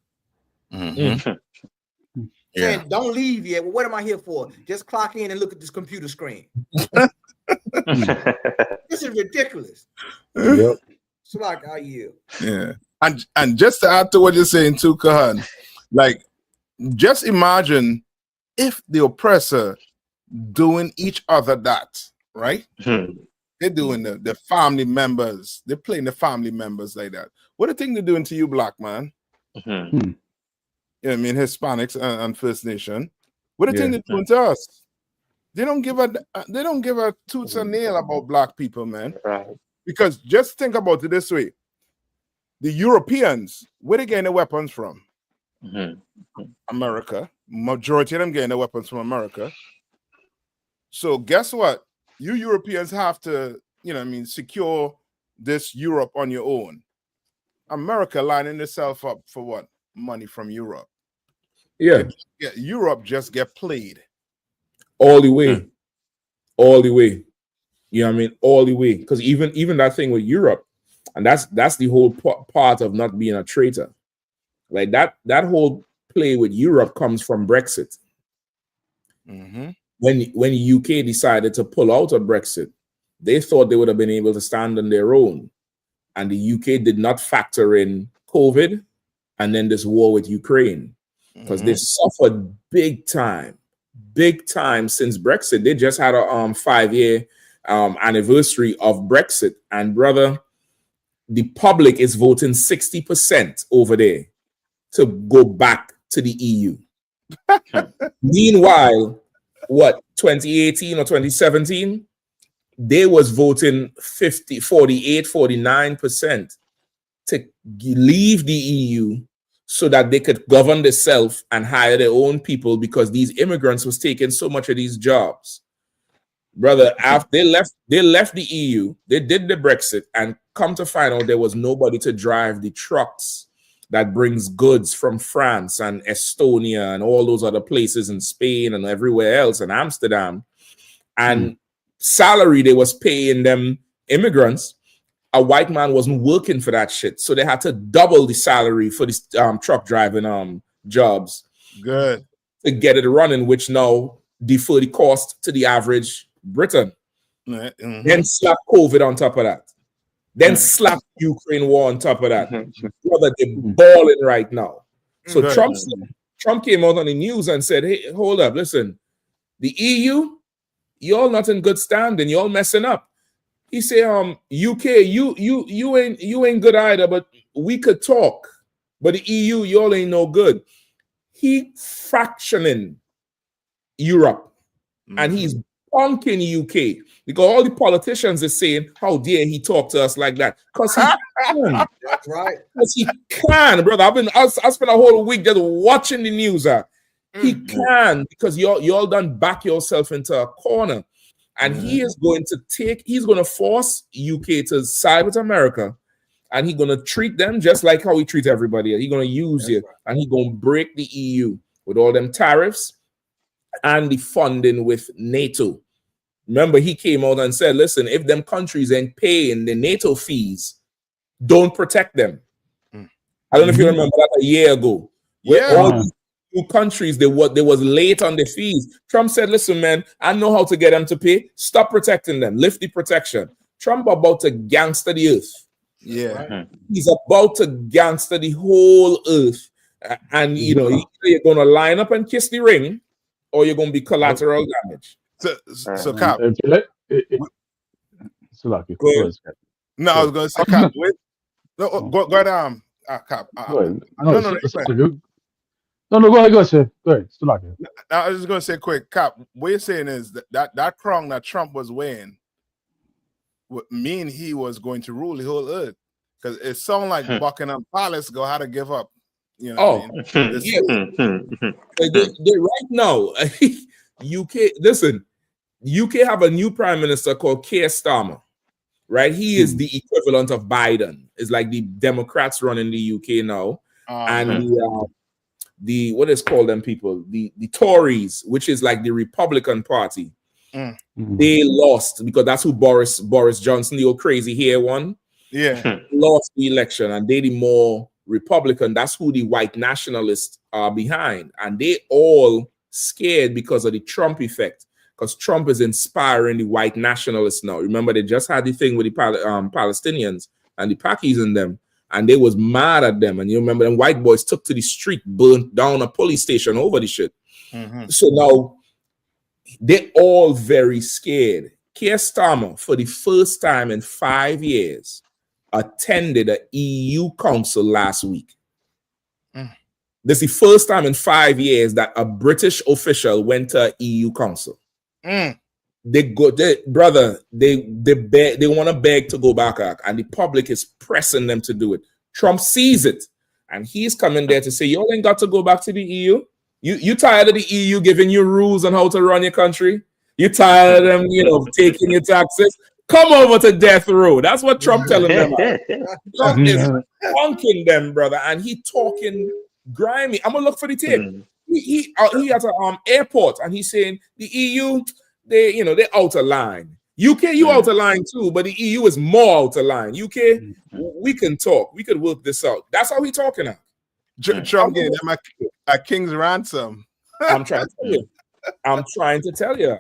Saying, don't leave yet. Well, what am I here for? Just clock in and look at this computer screen. This is ridiculous. Yep. So like, I yield. Yeah. And just to add to what you're saying too, Kahan, like, just imagine if the oppressor doing each other that, right? They're doing the family members. They're playing the family members like that. What do you think they're doing to you, black man? You know what I mean? Hispanics and First Nation. What do you think they're doing to us? They don't give a tooth and nail about black people, man. Right. Because just think about it this way. The Europeans, where they getting the weapons from? America. Majority of them getting the weapons from America. So guess what? You Europeans have to, secure this Europe on your own. America lining itself up for what? Money from Europe. Yeah. Europe just get played. All the way. All the way. You know what I mean? All the way. Because even that thing with Europe, and that's the whole part of not being a traitor. Like that whole play with Europe comes from Brexit. When UK decided to pull out of Brexit, they thought they would have been able to stand on their own. And the UK did not factor in COVID and then this war with Ukraine. Because they suffered big time since Brexit. They just had a 5-year anniversary of Brexit. And brother, the public is voting 60% over there to go back to the EU. Meanwhile, 2018 or 2017, they was voting 48, 49% to leave the EU so that they could govern themselves and hire their own people because these immigrants was taking so much of these jobs. Brother, after they left the EU, they did the Brexit, and come to find out there was nobody to drive the trucks that brings goods from France and Estonia and all those other places in Spain and everywhere else in Amsterdam. And salary they was paying them immigrants, a white man wasn't working for that shit. So they had to double the salary for these truck driving jobs. Good. To get it running, which now defer the cost to the average Briton. Then slap COVID on top of that. Then slap Ukraine war on top of that. Brother, they're balling right now. So Trump came out on the news and said, hey, hold up, listen, the EU, y'all not in good standing, y'all messing up. He said, UK, you ain't good either, but we could talk. But the EU, y'all ain't no good. He fractioning Europe, and he's punking UK because all the politicians are saying, how dare he talk to us like that? Because he can. That's right. Because he can, brother. I spent a whole week just watching the news. He can, because y'all done back yourself into a corner. And he's going to force UK to side with America, and he's going to treat them just like how he treats everybody else. He's going to use it, and he's going to break the EU with all them tariffs and the funding with NATO. Remember, he came out and said, listen, if them countries ain't paying the NATO fees, don't protect them. I don't know if you remember that a year ago. Where all these new countries, they was late on the fees. Trump said, listen, man, I know how to get them to pay. Stop protecting them. Lift the protection. Trump about to gangster the earth. Yeah. He's about to gangster the whole earth And you know, you're gonna line up and kiss the ring, or you're gonna be collateral damage. So Cap. No, I was gonna say Cap. Wait. No, go down. Cap. Go ahead. No. No, go ahead, Go ahead. Still like it. I was just gonna say quick, Cap. What you're saying is that crown that Trump was wearing would mean he was going to rule the whole earth. Because it sounds like Buckingham Palace go how to give up. You know right now, UK. Listen, UK have a new prime minister called Keir Starmer. Right, he is the equivalent of Biden. It's like the Democrats running the UK now, and the what is called them people, the Tories, which is like the Republican Party. They lost because that's who Boris Johnson, the old crazy hair one. Yeah, lost the election, and they the more Republican. That's who the white nationalists are behind, and they all scared because of the Trump effect. Because Trump is inspiring the white nationalists now. Remember, they just had the thing with the Palestinians and the Pakis in them, and they was mad at them. And you remember, them white boys took to the street, burnt down a police station over the shit. So now they're all very scared. Keir Starmer, for the first time in 5 years, attended an EU council last week. This is the first time in 5 years that a British official went to an EU council. They want to beg to go back, and the public is pressing them to do it. Trump sees it, and he's coming there to say, "You ain't got to go back to the EU. You tired of the EU giving you rules on how to run your country? You tired of them, taking your taxes? Come over to death row." That's what Trump telling them. Trump is punking them, brother, and he talking grimy. I'm gonna look for the tape. He at an airport, and he's saying the EU, they're out of line. UK, you out of line too, but the EU is more out of line. UK, we can talk. We could work this out. That's how he talking now. Trump gave them a king's ransom. I'm trying to tell you.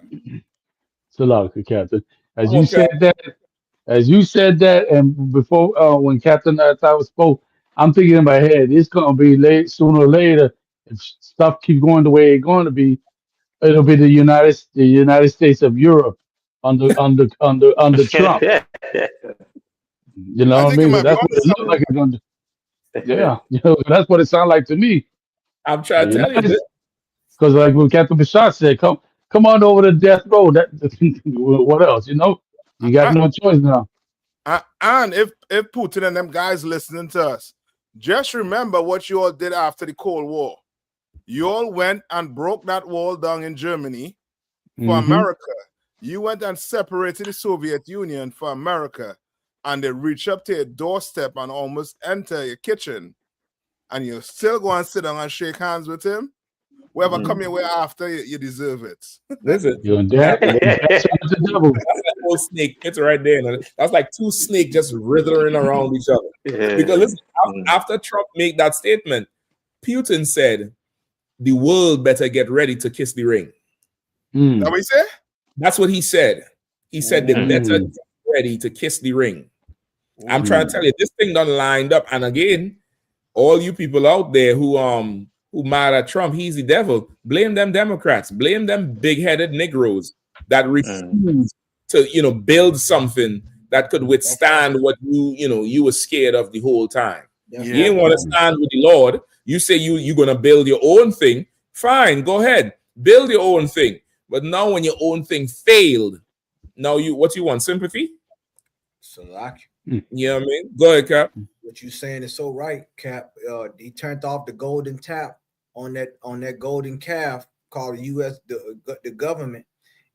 So look, Captain, as you said that, and before when Captain Tyler spoke, I'm thinking in my head, it's gonna be late sooner or later. If stuff keeps going the way it's going to be, it'll be the United States of Europe under Trump. You know what I mean? That's what it looks like it's going to. Yeah, that's what it sounds like to me. I'm trying to tell you this. Because like when Captain Bashar said, come on over to death row. What else? You got no choice now. And if Putin and them guys listening to us, just remember what you all did after the Cold War. You all went and broke that wall down in Germany for America. You went and separated the Soviet Union for America, and they reach up to your doorstep and almost enter your kitchen, and you still go and sit down and shake hands with him. Whoever come your way after, you deserve it. Listen, that's the devil. That's that whole snake pit right there. That's like two snakes just writhing around each other. Because listen, after Trump made that statement, Putin said, the world better get ready to kiss the ring. That what he said? That's what he said. He said they better get ready to kiss the ring. I'm trying to tell you, this thing done lined up. And again, all you people out there who mad at Trump, he's the devil. Blame them Democrats. Blame them big-headed Negroes that refuse to, build something that could withstand what you were scared of the whole time. You didn't want to stand with the Lord. You say you're going to build your own thing. Fine, go ahead. Build your own thing. But now when your own thing failed, now what you want? Sympathy? You know what I mean? Go ahead, Cap. What you saying is so right, Cap. He turned off the golden tap on that golden calf called the U.S. the government.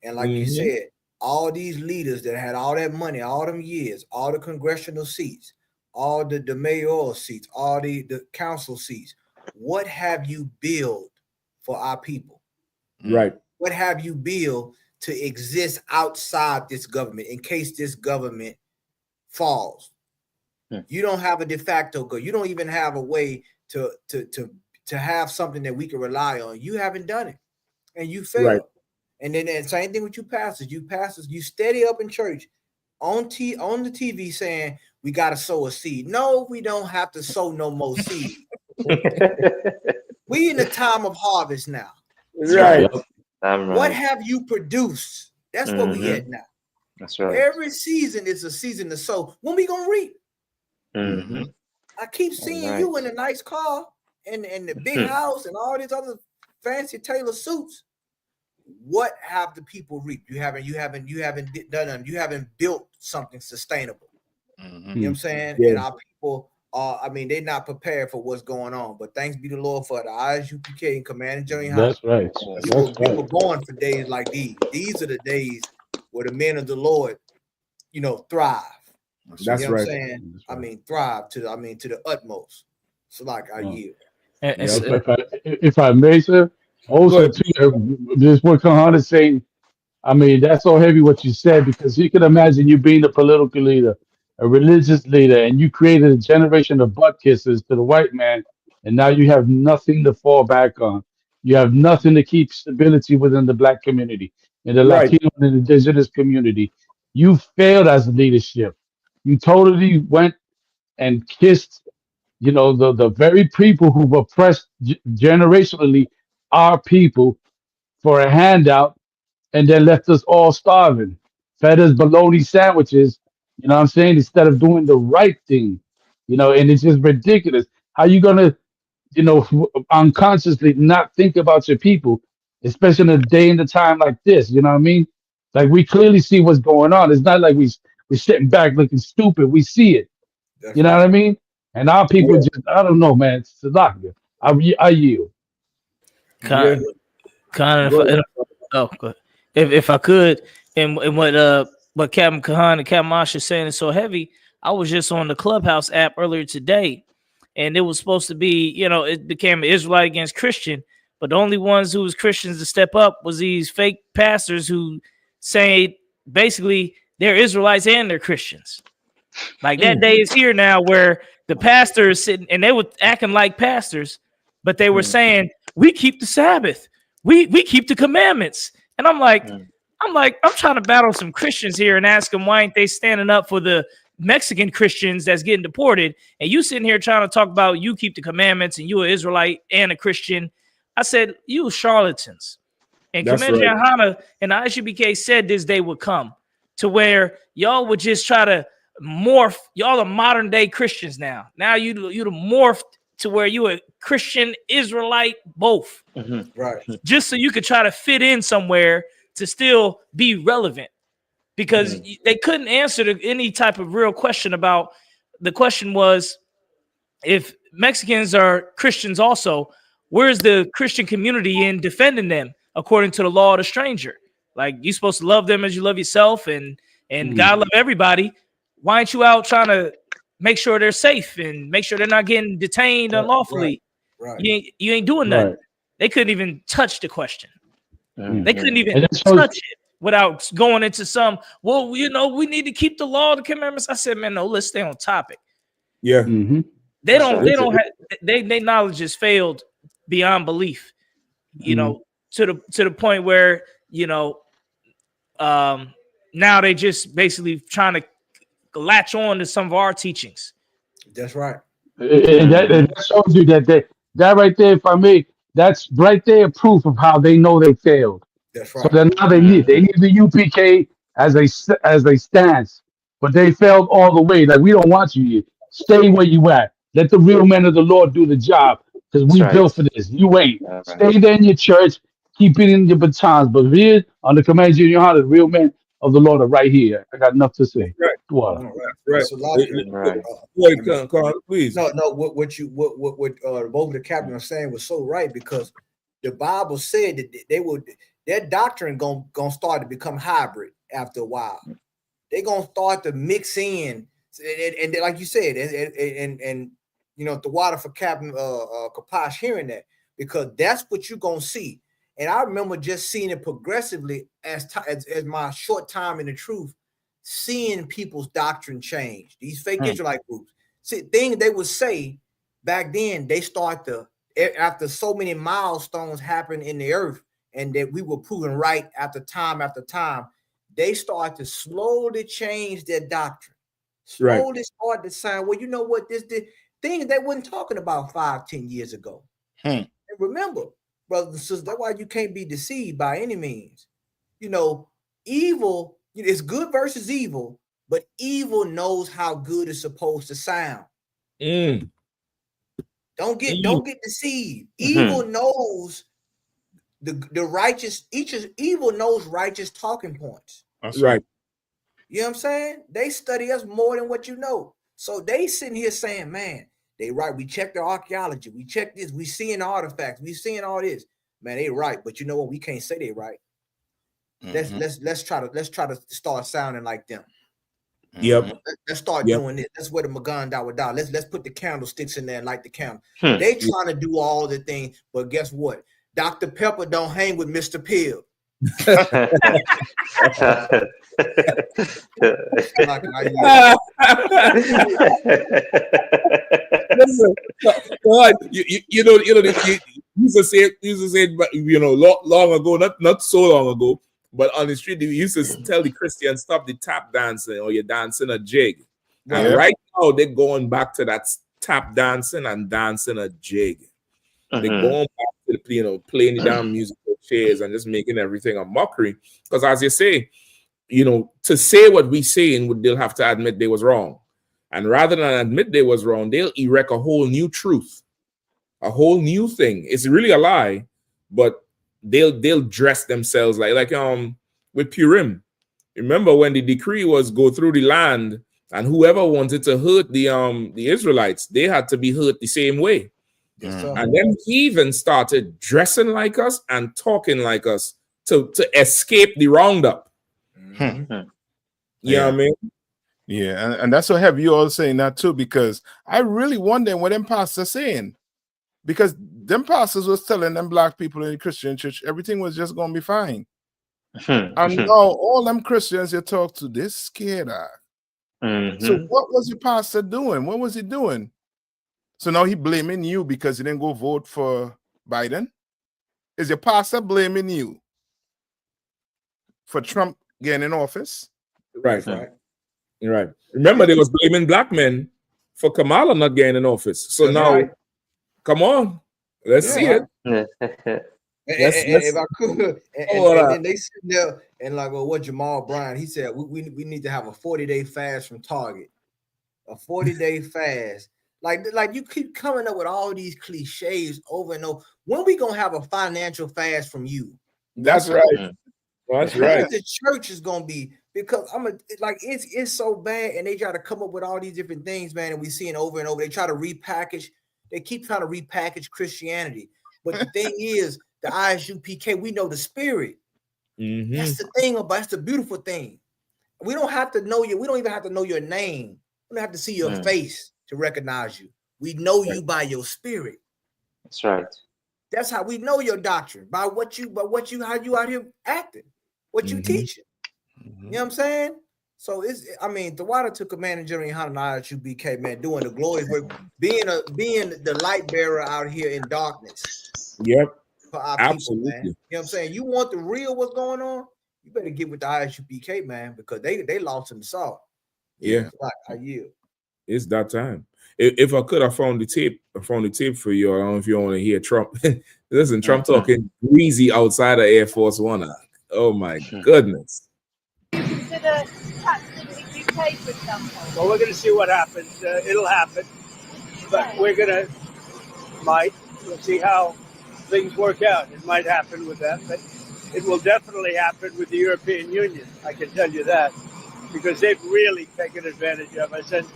And like you said, all these leaders that had all that money, all them years, all the congressional seats, all the mayoral seats, all the council seats. What have you built for our people? Right. What have you built to exist outside this government in case this government falls? You don't have a de facto go. You don't even have a way to have something that we can rely on. You haven't done it, and you failed. Right. And then same thing with you pastors. You steady up in church on the TV saying we got to sow a seed. No, we don't have to sow no more seed. We in the time of harvest now. Right. What have you produced? That's what we at now. That's right. Every season is a season to sow. When we gonna reap? I keep seeing you in a nice car and the big house and all these other fancy tailor suits. What have the people reaped? You haven't done. You haven't built something sustainable. You know what I'm saying? Yeah. And our people are. I mean, they're not prepared for what's going on. But thanks be the Lord for the ISUPK and Command General Yahanna. That's right. We were born for days like these. These are the days where the men of the Lord, thrive. That's you know right. what I'm saying? I mean, thrive to the utmost. So like I yield. If I may, sir, also too, just what Kahan is saying. I mean, that's so heavy what you said, because you can imagine you being a political leader, a religious leader, and you created a generation of butt kissers to the white man, and now you have nothing to fall back on. You have nothing to keep stability within the black community, in the Right. Latino and indigenous community. You failed as leadership. You totally went and kissed, the very people who've oppressed generationally our people for a handout, and then left us all starving, fed us bologna sandwiches, you know what I'm saying, instead of doing the right thing, and it's just ridiculous. How you gonna, unconsciously not think about your people, especially in a day and a time like this, you know what I mean? Like, we clearly see what's going on. It's not like we're sitting back looking stupid. We see it. You know what I mean? And our people just, I don't know, man. It's a lot. I yield. Con, if I could, and what Captain Kahan and Captain Mosh is saying is so heavy. I was just on the Clubhouse app earlier today, and it was supposed to be, it became Israelite against Christian, but the only ones who was Christians to step up was these fake pastors who say basically they're Israelites and they're Christians. Like, that day is here now where the pastor is sitting, and they were acting like pastors, but they were saying, we keep the Sabbath. We keep the commandments. And I'm like, I'm trying to battle some Christians here and ask them, why ain't they standing up for the Mexican Christians that's getting deported? And you sitting here trying to talk about you keep the commandments and you an Israelite and a Christian. I said, you charlatans. And Commander Yahanna and the ISUBK said this day would come to where y'all would just try to morph. Y'all are modern day Christians now. Now you'd morphed to where you a Christian, Israelite, both. Right. Just so you could try to fit in somewhere to still be relevant, because they couldn't answer any type of real question about. The question was, if Mexicans are Christians also, where's the Christian community in defending them according to the law of the stranger? Like, you're supposed to love them as you love yourself, and God love everybody. Why aren't you out trying to make sure they're safe and make sure they're not getting detained unlawfully? Right. You ain't doing nothing. Right. They couldn't even touch the question. They couldn't even And touch it without going into some, well, we need to keep the law, the commandments. I said, man, no, let's stay on topic. Yeah. They don't have, they knowledge has failed beyond belief, to the point where, now they just basically trying to latch on to some of our teachings. That's right. And that shows you that right there, if I may, that's right there proof of how they know they failed. That's right. So then now they need the UPK as a stance, but they failed all the way. Like, we don't want you here. Stay where you at. Let the real men of the Lord do the job, because we built for this. You ain't. Stay there in your church. Keep it in your batons. But here on the Command Junior Hall, the real men of the Lord are right here. I got enough to say. Wow. Right. So Please. No. What both the captain was saying was so right, because the Bible said that their doctrine gonna start to become hybrid after a while. They're gonna start to mix in, and like you said, and the water for Captain Kapash hearing that, because that's what you're gonna see. And I remember just seeing it progressively as my short time in the truth, seeing people's doctrine change. These fake Israelite groups, see, things they would say back then, they start to, after so many milestones happen in the earth, and that we were proven right after time, they start to slowly change their doctrine. Slowly start to say, well, you know what, things they wasn't talking about 5-10 years ago. And remember, brothers and sisters, that's why you can't be deceived by any means. You know, evil, it's good versus evil, but evil knows how good it's supposed to sound. Don't get deceived. Evil knows the righteous, evil knows righteous talking points. That's right. You know what I'm saying? They study us more than what you know. So they sitting here saying, man, they right. We checked the archaeology. We checked this. We seeing artifacts. We seeing all this. Man, they right. But you know what? We can't say they right. Let's try to start sounding like them. Yep. Let's start doing this. That's where the Magan Dawadah. Let's put the candlesticks in there and light the candle. They trying to do all the things, but guess what? Dr. Pepper don't hang with Mr. Pill. You used to say, but long ago, not so long ago, but on the street, you used to tell the Christians, stop the tap dancing or you're dancing a jig. And right now, they're going back to that tap dancing and dancing a jig. They're going back to the, playing the damn musical chairs and just making everything a mockery. Because as you say, to say what we saying, they'll have to admit they was wrong. And rather than admit they was wrong, they'll erect a whole new truth, a whole new thing. It's really a lie, but they'll dress themselves like with Purim. Remember when the decree was go through the land, and whoever wanted to hurt the Israelites, they had to be hurt the same way. And then he even started dressing like us and talking like us to escape the roundup. You know what I mean? Yeah, and that's what have you all saying that too, because I really wonder what them pastors saying. Because them pastors was telling them black people in the Christian church everything was just gonna be fine. And now all them Christians you talk to, they're scared of. So what was your pastor doing? What was he doing? So now he blaming you because you didn't go vote for Biden? Is your pastor blaming you for Trump getting in office? Right. Remember, they was blaming black men for Kamala not getting in office. So now, come on, let's see it. If I could, and then they sitting there and like, well, what Jamal Bryant? He said we need to have a 40-day fast from Target, a 40-day fast. Like you keep coming up with all these cliches over and over. When we gonna have a financial fast from you? That's right. That's right. The church is gonna be, because it's so bad, and they try to come up with all these different things, man. And we see it over and over. They try to repackage. They keep trying to repackage Christianity. But the thing is, the ISUPK, we know the spirit. That's the thing that's the beautiful thing. We don't have to know you. We don't even have to know your name. We don't have to see your face to recognize you. We know you by your spirit. That's right. That's how we know your doctrine, by how you out here acting, what you teaching. You know what I'm saying? So the water took command in General Yahanna and ISUPK, man, doing the glories work, being the light bearer out here in darkness. Yep. For our Absolutely. people, man. You know what I'm saying? You want the real what's going on? You better get with the ISUPK, man, because they lost in the salt. Yeah. I yield. It's that time. If I could, I found the tape for you. I don't know if you want to hear Trump. Listen, Trump talking greasy outside of Air Force One. Oh my goodness. Consider taxing the UK, for example? Well, we're going to see what happens. It'll happen, but we'll see how things work out. It might happen with them, but it will definitely happen with the European Union. I can tell you that, because they've really taken advantage of us. And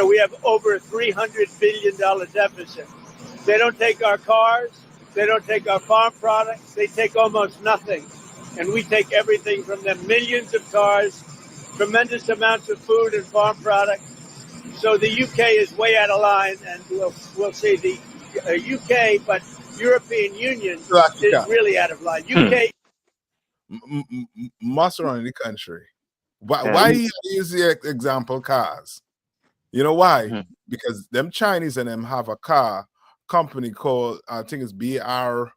we have over a $300 billion deficit. They don't take our cars. They don't take our farm products. They take almost nothing. And we take everything from them. Millions of cars, tremendous amounts of food and farm products. So the UK is way out of line, and we'll see the UK, but European Union is really out of line. UK must run in the country. Why do you use the example cars? You know why? Because them Chinese and them have a car company called, I think it's BRD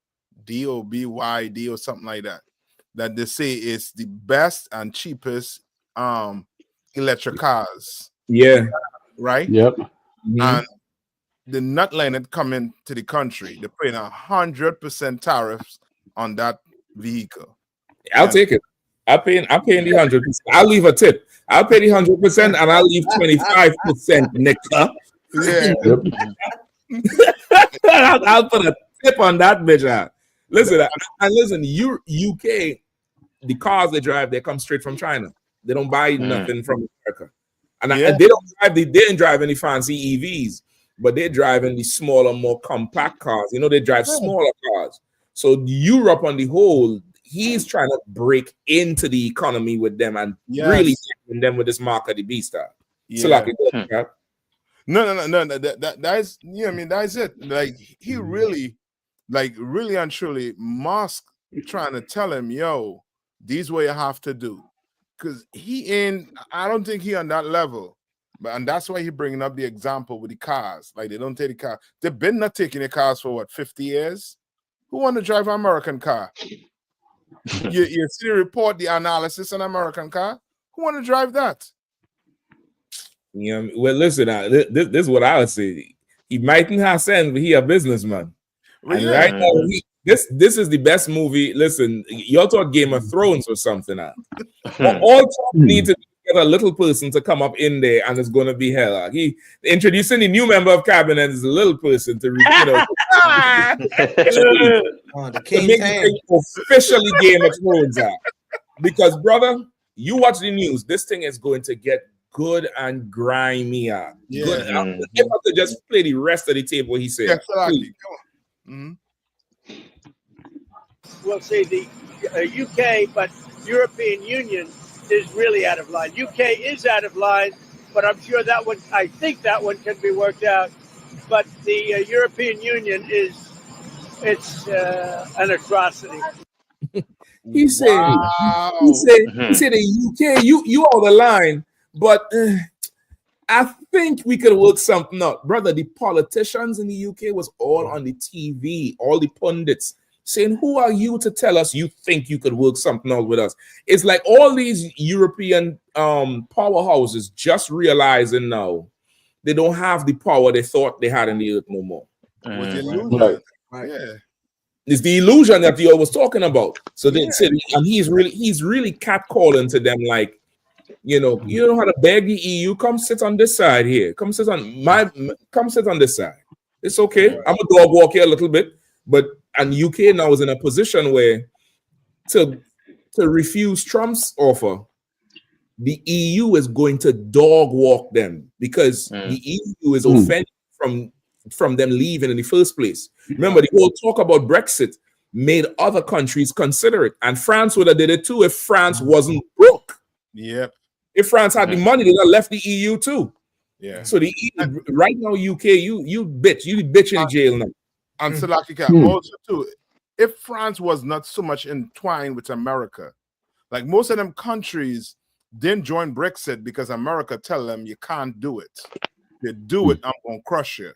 or BYD or something like that, that they say is the best and cheapest electric cars. Yeah. Right? Yep. And the nut line that come into the country, they're paying 100% tariffs on that vehicle. I'll take it. I'm paying the 100%. I'll leave a tip. I'll pay the 100% and I'll leave 25%, nigga. Yeah. I'll put a tip on that bitch out. Listen, and listen, UK, the cars they drive, they come straight from China. They don't buy nothing from America. And they didn't drive any fancy EVs, but they're driving the smaller, more compact cars. You know, they drive smaller cars. So Europe on the whole, he's trying to break into the economy with them and really tackling them with this mark of the beast. So like No. That's that's it. Like he really, really and truly, Musk trying to tell him, yo, these what you have to do. Because I don't think he on that level. And that's why he bringing up the example with the cars. Like they don't take the car. They've been not taking the cars for what, 50 years? Who want to drive an American car? you see the report, the analysis on American car? Who want to drive that? You know, well, listen, this is what I would say. He mightn't have sense, but he a businessman. Well, and right now, this is the best movie. Listen, y'all thought Game of Thrones or something. All Trump need to get a little person to come up in there, and it's going to be hell. He introducing the new member of cabinet is a little person to to make the officially Game of Thrones out. Because brother, you watch the news, this thing is going to get good and grimy. Good. If I could just play the rest of the tape, what he said. Yeah, exactly. Come on. We'll say the UK, but European Union is really out of line. UK is out of line, but I'm sure I think that one can be worked out. But the European Union it's an atrocity. He said the UK, you out of line, but I think we could work something out. Brother, the politicians in the UK was all on the TV, all the pundits saying, who are you to tell us you think you could work something out with us? It's like all these European powerhouses just realizing now they don't have the power they thought they had in the earth no more. Right. Yeah. It's the illusion that you was talking about. So they said, and he's really catcalling to them like, you know how to beg the EU, come sit on this side here. Come sit on this side. It's okay. I'm a dog walk here a little bit, and UK now is in a position where to refuse Trump's offer, the EU is going to dog walk them because the EU is offended from them leaving in the first place. Remember, the whole talk about Brexit made other countries consider it, and France would have did it too if France wasn't broke. Yep. If France had the money, they would have left the EU too. Yeah. So the EU, right now, UK, you bitch in jail now. And so also too, if France was not so much entwined with America, like most of them countries didn't join Brexit because America tell them you can't do it. They do it, I'm gonna crush you.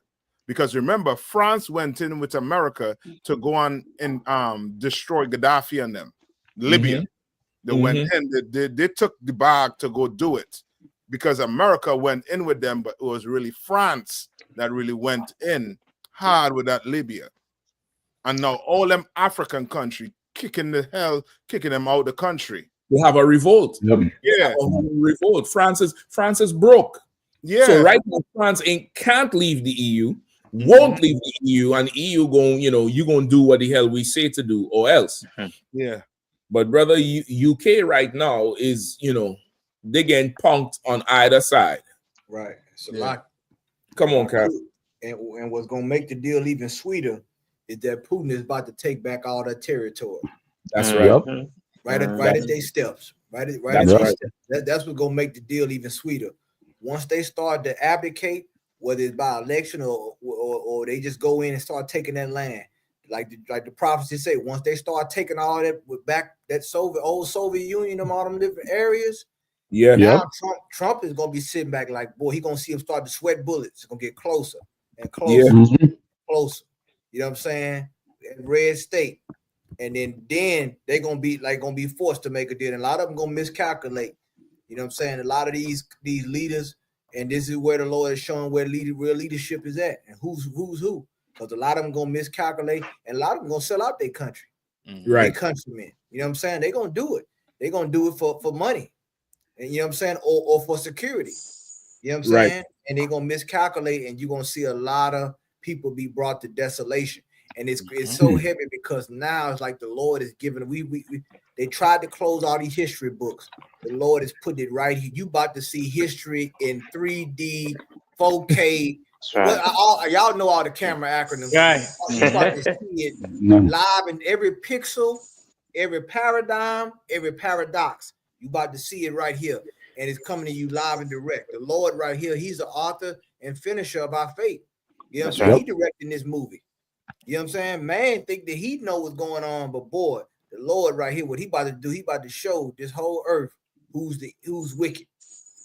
Because remember, France went in with America to go on and destroy Gaddafi and them. Libya. They went in, they took the bag to go do it because America went in with them, but it was really France that really went in hard with that Libya. And now all them African countries kicking them out of the country. They have a revolt. Yeah. Revolt. France is broke. Yeah. So right now, France can't leave the EU, won't leave the EU, and EU going, you gonna do what the hell we say to do, or else. Yeah. But brother, UK right now is, they getting punked on either side. Right. It's a lot. Come on, Cap. And what's gonna make the deal even sweeter is that Putin is about to take back all that territory. That's right. Right at their steps. That's what's gonna make the deal even sweeter. Once they start to abdicate, whether it's by election or they just go in and start taking that land, like the prophecy say, once they start taking all that back, that old Soviet Union, all them different areas. Yeah. Now Trump is gonna be sitting back like, boy, he gonna see him start to sweat bullets. It's gonna get closer and closer, closer. You know what I'm saying? Red state, and then they're gonna be forced to make a deal. And a lot of them gonna miscalculate. You know what I'm saying? A lot of these leaders And this is where the Lord is showing where real leadership is at and who's who. Because a lot of them gonna miscalculate and a lot of them gonna sell out their country. Their countrymen. You know what I'm saying? They're gonna do it. They're gonna do it for money. And you know what I'm saying? Or for security. You know what I'm saying? And they're gonna miscalculate, and you're gonna see a lot of people be brought to desolation. And it's so heavy because now it's like the Lord is giving. They tried to close all these history books. The Lord has put it right here. You about to see history in 3D, 4K. Y'all know all the camera acronyms. Right. You about to see it live in every pixel, every paradigm, every paradox. You about to see it right here. And it's coming to you live and direct. The Lord right here, he's the author and finisher of our faith. You know what I'm saying? He directing this movie. You know what I'm saying? Man think that he know what's going on, but boy, the Lord right here, what he about to do, he about to show this whole earth who's wicked.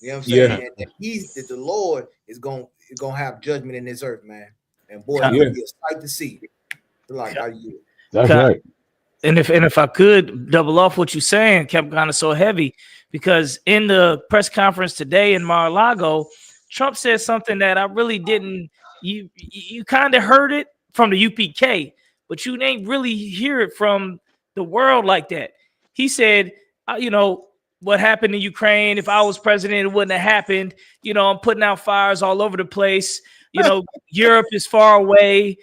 You know what I'm saying? And the Lord is gonna have judgment in this earth, man. And boy, it's gonna be a sight to see. Like how you. That's right. And if I could double off what you're saying, kept kind of so heavy, because in the press conference today in Mar-a-Lago, Trump said something that I really didn't. You kind of heard it from the UPK, but you didn't really hear it from the world like that. He said, what happened in Ukraine, if I was president, it wouldn't have happened. I'm putting out fires all over the place. Europe is far away.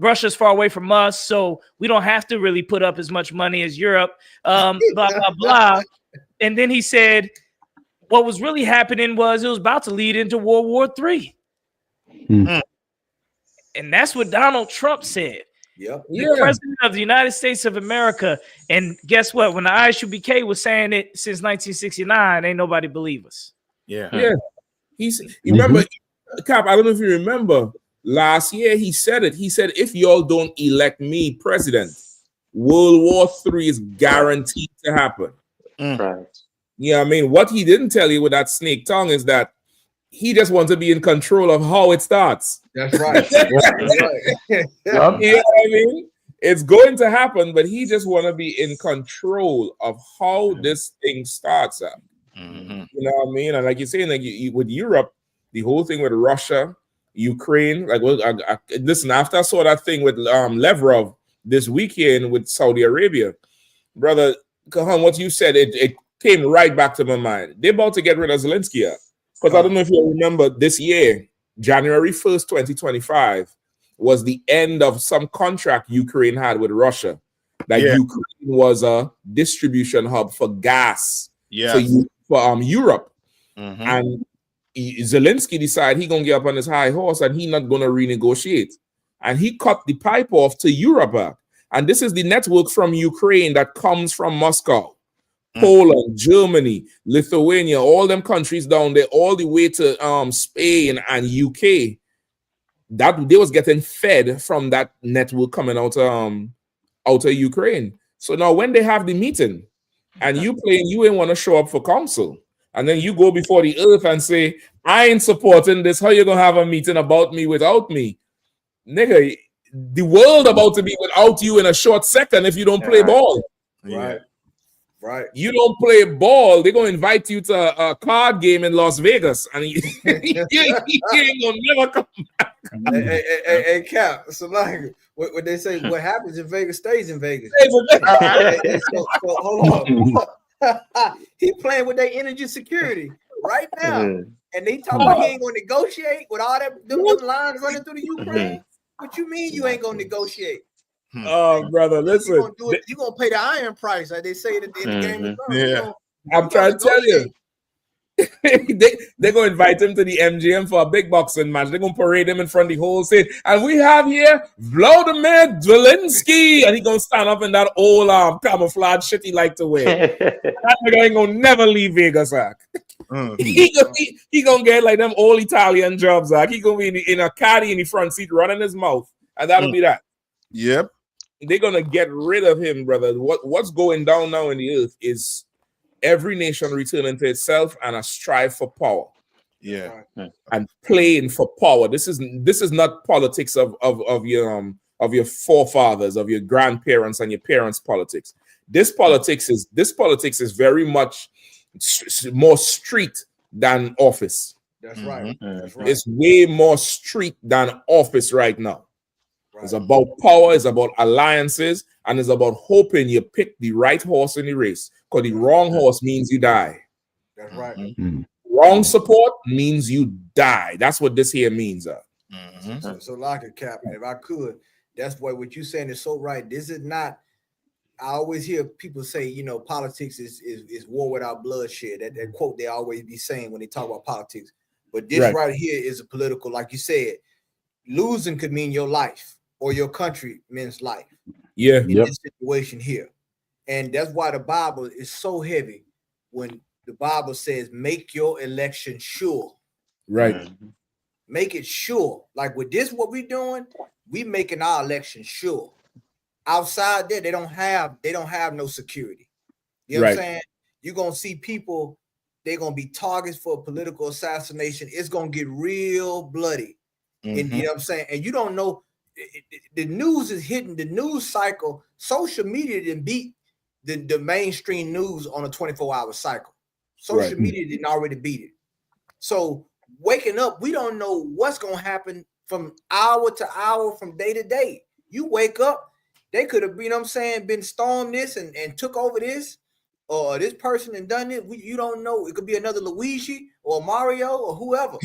Russia's far away from us, so we don't have to really put up as much money as Europe, blah, blah, blah. And then he said, what was really happening was it was about to lead into World War III. And that's what Donald Trump said. The president of the United States of America. And guess what? When the ISUBK was saying it since 1969, ain't nobody believe us. You remember, Cap, I don't know if you remember, last year he said it. He said, if y'all don't elect me president, World War III is guaranteed to happen. Right. Yeah, I mean, what he didn't tell you with that snake tongue is that he just wants to be in control of how it starts. That's right. You know what I mean? It's going to happen, but he just want to be in control of how this thing starts up. You know what I mean? And like you're saying, like with Europe, the whole thing with Russia, Ukraine, listen, after I saw that thing with Lavrov this weekend with Saudi Arabia, brother, Kahan, what you said, it came right back to my mind. They're about to get rid of Zelensky. Because I don't know if you remember this year, January 1st, 2025, was the end of some contract Ukraine had with Russia. Ukraine was a distribution hub for gas for Europe. And Zelensky decided he's going to get up on his high horse and he's not going to renegotiate. And he cut the pipe off to Europe. And this is the network from Ukraine that comes from Moscow. Poland, Germany, Lithuania, all them countries down there, all the way to Spain and UK, that they was getting fed from that network coming out of Ukraine. So now when they have the meeting and you ain't want to show up for council, and then you go before the earth and say, I ain't supporting this, how you gonna have a meeting about me without me? Nigga, the world about to be without you in a short second if you don't play ball. Right. You don't play ball, they're going to invite you to a card game in Las Vegas, and you ain't going to never come back. Hey, Cap, so like, what they say, what happens in Vegas stays in Vegas. So hold on. He playing with their energy security right now. And they talking about he ain't going to negotiate with all that them lines running through the Ukraine. What you mean you ain't going to negotiate? Oh, brother, listen. You're going to pay the iron price, like they say in the Game of Thrones. I'm trying to tell you. They're going to invite him to the MGM for a big boxing match. They're going to parade him in front of the whole state. And we have here Vladimir Zelensky. And he's going to stand up in that old camouflage shit he like to wear. That nigga ain't going to never leave Vegas. He going to get like them old Italian jobs. He going to be in a caddy in the front seat running his mouth. And that'll be that. Yep. They're gonna get rid of him, brother. What's going down now in the earth is every nation returning to itself and a strive for power. And playing for power. This is not politics of your forefathers, of your grandparents and your parents' politics. This politics is very much more street than office. That's right. That's right. It's way more street than office right now. Right. It's about power, it's about alliances, and it's about hoping you pick the right horse in the race. Because the wrong horse means you die. That's right. Wrong support means you die. That's what this here means. So like a captain, if I could, that's what you're saying is so right. This is not. I always hear people say, you know, politics is war without bloodshed. That quote they always be saying when they talk about politics. But this right here is a political, like you said, losing could mean your life or your countryman's life. Yeah. In this situation here. And that's why the Bible is so heavy when the Bible says, make your election sure. Right. Make it sure. Like with this, what we're doing, we making our election sure. Outside there, they don't have no security. You know what I'm saying? You're gonna see people, they're gonna be targets for political assassination. It's gonna get real bloody. And you know what I'm saying? And you don't know, the news is hitting the news cycle. Social media didn't beat the mainstream news on a 24-hour cycle. Social media didn't already beat it. So waking up, we don't know what's gonna happen from hour to hour, from day to day. You wake up, they could have, you know what I'm saying, been stormed this and took over this, or this person and done it. You don't know. It could be another Luigi or Mario or whoever.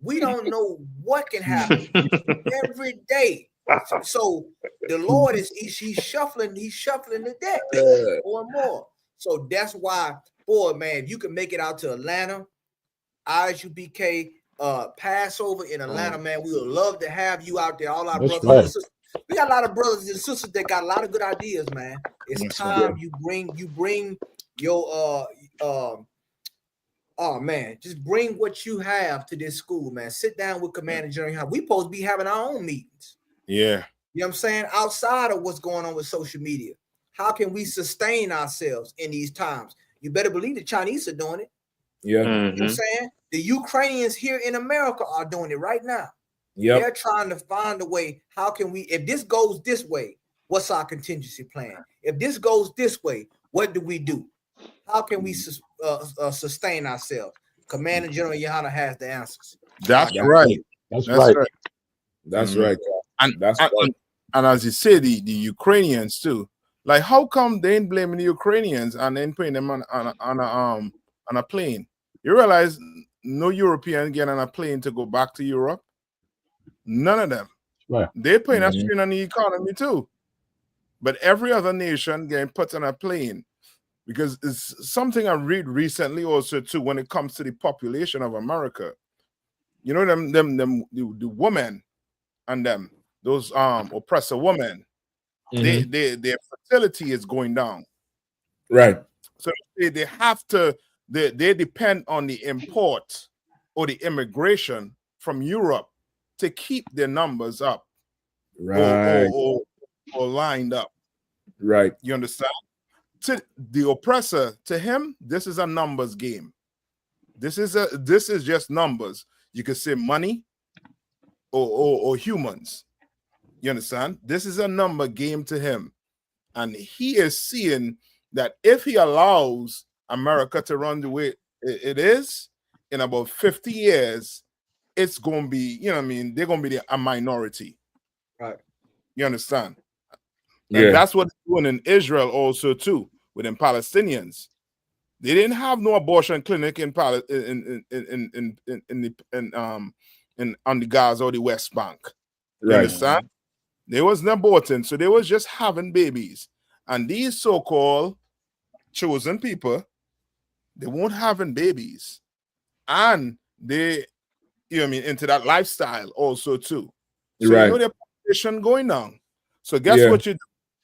We don't know what can happen every day. So the Lord he's shuffling the deck more and more. So that's why, boy, man, if you can make it out to Atlanta, ISUBK Passover in Atlanta, man, we would love to have you out there. All our brothers and sisters. We got a lot of brothers and sisters that got a lot of good ideas, man. It's time you bring your oh man, just bring what you have to this school, man. Sit down with Commander General Yahanna. We supposed to be having our own meetings. Yeah. You know what I'm saying? Outside of what's going on with social media. How can we sustain ourselves in these times? You better believe the Chinese are doing it. Yeah. You know what I'm saying? The Ukrainians here in America are doing it right now. Yep. They're trying to find a way. How can we, if this goes this way, what's our contingency plan? If this goes this way, what do we do? How can we sustain ourselves? Commander General Yahanna has the answers. That's right. That's right. That's right. And as you say, the Ukrainians too. Like, how come they ain't blaming the Ukrainians and then putting them on a plane? You realize no European get on a plane to go back to Europe. None of them. Right. They're putting a strain on the economy too. But every other nation getting put on a plane, because it's something I read recently also too when it comes to the population of America. You know, the women and them, those oppressor women, their fertility is going down. Right. So they have to, they depend on the import or the immigration from Europe to keep their numbers up, right, or lined up. Right. You understand? To the oppressor, to him, this is a numbers game. This is just numbers. You could say money or humans. You understand? This is a number game to him. And he is seeing that if he allows America to run the way it is, in about 50 years, it's going to be, you know what I mean, they're going to be a minority. Right. You understand? And that's what they're doing in Israel also too, with them Palestinians. They didn't have no abortion clinic on the Gaza or the West Bank. You understand? They wasn't aborting, so they was just having babies. And these so-called chosen people, they won't having babies. And they, you know what I mean, into that lifestyle also too. So you know their population going down. So guess what you do?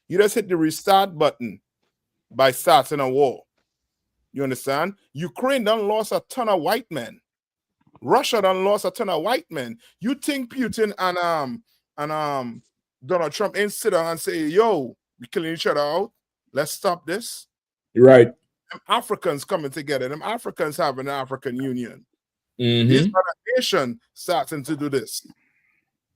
You just hit the restart button by starting a war. You understand? Ukraine done lost a ton of white men. Russia done lost a ton of white men. You think Putin and Donald Trump ain't sit down and say, yo, we killing each other out. Let's stop this. Right. Them Africans coming together. Them Africans having an African Union. These other nations starting to do this.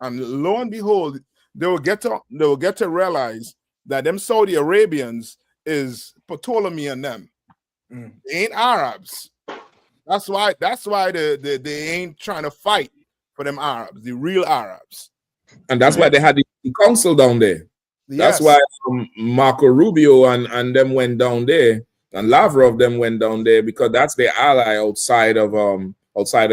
And lo and behold, they will get to realize that them Saudi Arabians is Ptolemy and them. They ain't Arabs. That's why they ain't trying to fight for them Arabs, the real Arabs. And that's why they had the council down there. That's why Marco Rubio and them went down there, and Lavrov them went down there, because that's their ally outside of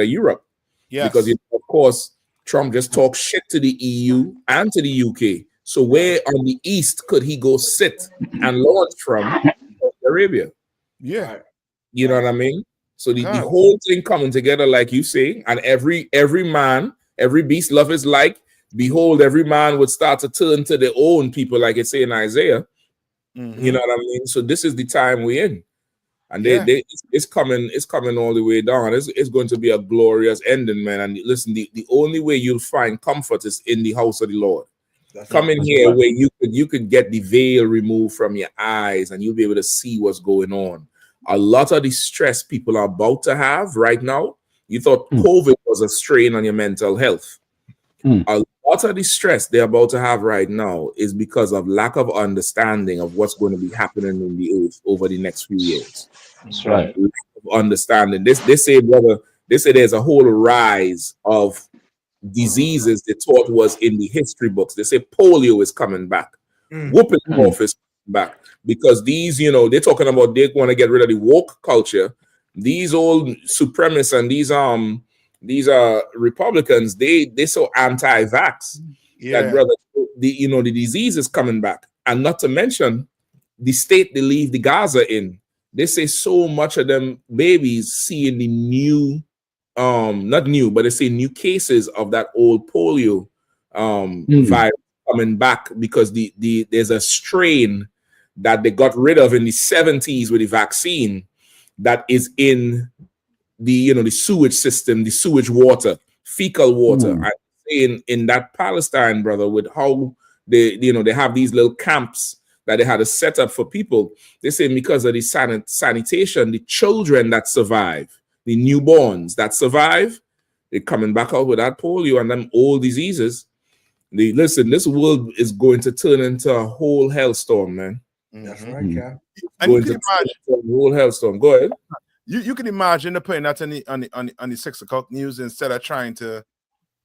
Europe. Yes. Because of course Trump just talks shit to the EU and to the UK. So where on the east could he go sit and launch from? Saudi Arabia. Yeah. You know what I mean? So the whole thing coming together, like you say, and every man, every beast love is like. Behold, every man would start to turn to their own people, like it say in Isaiah. You know what I mean? So this is the time we're in, and it's coming all the way down. It's going to be a glorious ending, man. And listen, the only way you'll find comfort is in the house of the Lord. Come in here where you could get the veil removed from your eyes, and you'll be able to see what's going on. A lot of the stress people are about to have right now. You thought COVID was a strain on your mental health. A lot of the stress they're about to have right now is because of lack of understanding of what's going to be happening in the earth over the next few years. That's right. Lack of understanding. They say, brother, there's a whole rise of diseases they thought was in the history books. They say polio is coming back. Whooping cough is coming back. Because these, they're talking about they want to get rid of the woke culture. These old supremacists and these Republicans, they so anti-vax that, brother, the disease is coming back. And not to mention the state they leave the Gaza in. They say so much of them babies seeing the new, not new, but they say new cases of that old polio virus coming back, because there's a strain that they got rid of in the 70s with the vaccine that is in the sewage system, the sewage water, fecal water. I say in that Palestine, brother, with how they have these little camps that they had to set up for people. They say because of the sanitation, the children that survive, the newborns that survive, they're coming back out with that polio and them old diseases. Listen, this world is going to turn into a whole hellstorm, man. That's right, Cap. And you can imagine a whole hellstorm. Go ahead. You can imagine they're putting that on the 6 o'clock news instead of trying to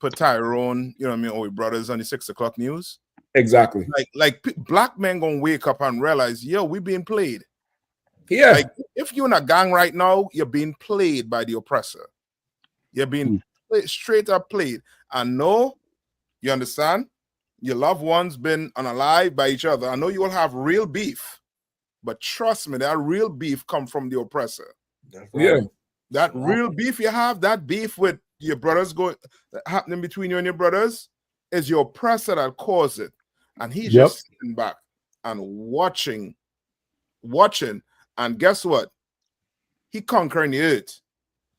put Tyrone, or brothers on the 6 o'clock news. Exactly. Like black men gonna wake up and realize, we're being played. Yeah. Like if you're in a gang right now, you're being played by the oppressor. You're being straight up played. And no, you understand? Your loved ones been unalive by each other. I know you will have real beef, but trust me, that real beef come from the oppressor. Yeah. That real beef you have, that beef with your brothers happening between you and your brothers, is your oppressor that caused it. And he's just sitting back and watching. And guess what? He conquering the earth,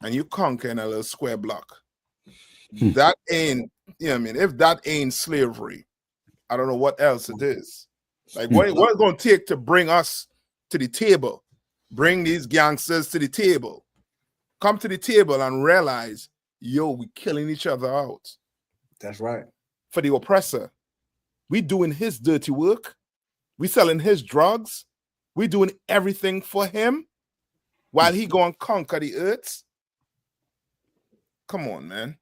and you conquering a little square block. That ain't, if that ain't slavery, I don't know what else it is. Like, what it's going to take to bring us to the table? Bring these gangsters to the table. Come to the table and realize, we killing each other out. That's right. For the oppressor. We doing his dirty work. We selling his drugs. We doing everything for him while he go and conquer the earth. Come on, man.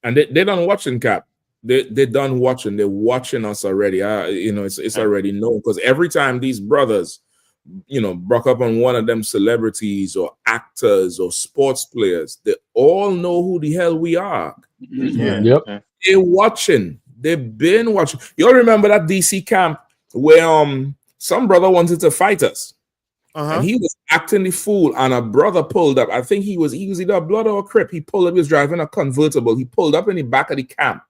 And they done watching, Cap. They done watching. They're watching us already. It's already known, because every time these brothers, broke up on one of them celebrities or actors or sports players, they all know who the hell we are. Yep. They're watching. They've been watching. You all remember that DC camp where some brother wanted to fight us, and he was acting the fool, and a brother pulled up. I think he was either a blood or a crip. He pulled up. He was driving a convertible. He pulled up in the back of the camp,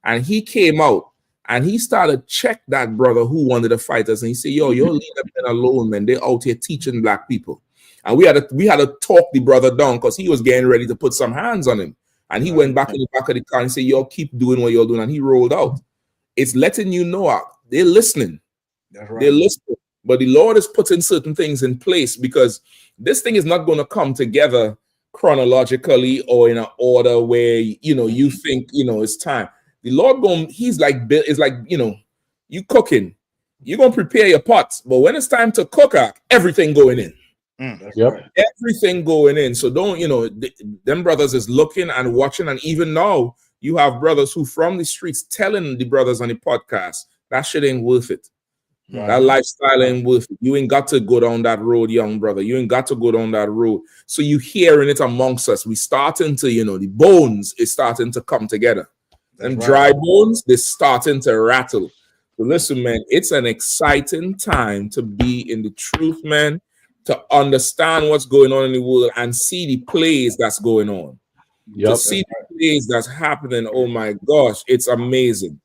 and he came out. And he started check that brother who wanted to fight us. And he said, yo, leave them men alone, man. They're out here teaching black people. And we had to talk the brother down, because he was getting ready to put some hands on him. And he went back in the back of the car and said, yo, keep doing what you're doing. And he rolled out. It's letting you know they're listening. That's right. They're listening. But the Lord is putting certain things in place, because this thing is not going to come together chronologically or in an order where, you think, it's time. The Lord he's like, it's like, you cooking. You're going to prepare your pots. But when it's time to cook, everything going in. Yep. Everything going in. So don't, them brothers is looking and watching. And even now, you have brothers who from the streets telling the brothers on the podcast, that shit ain't worth it. That lifestyle ain't worth it. You ain't got to go down that road, young brother. You ain't got to go down that road. So you hearing it amongst us. We starting to, the bones is starting to come together. Them dry bones, they're starting to rattle. So listen, man, it's an exciting time to be in the truth, man, to understand what's going on in the world and see the plays that's going on. To see the plays that's happening, oh my gosh, it's amazing.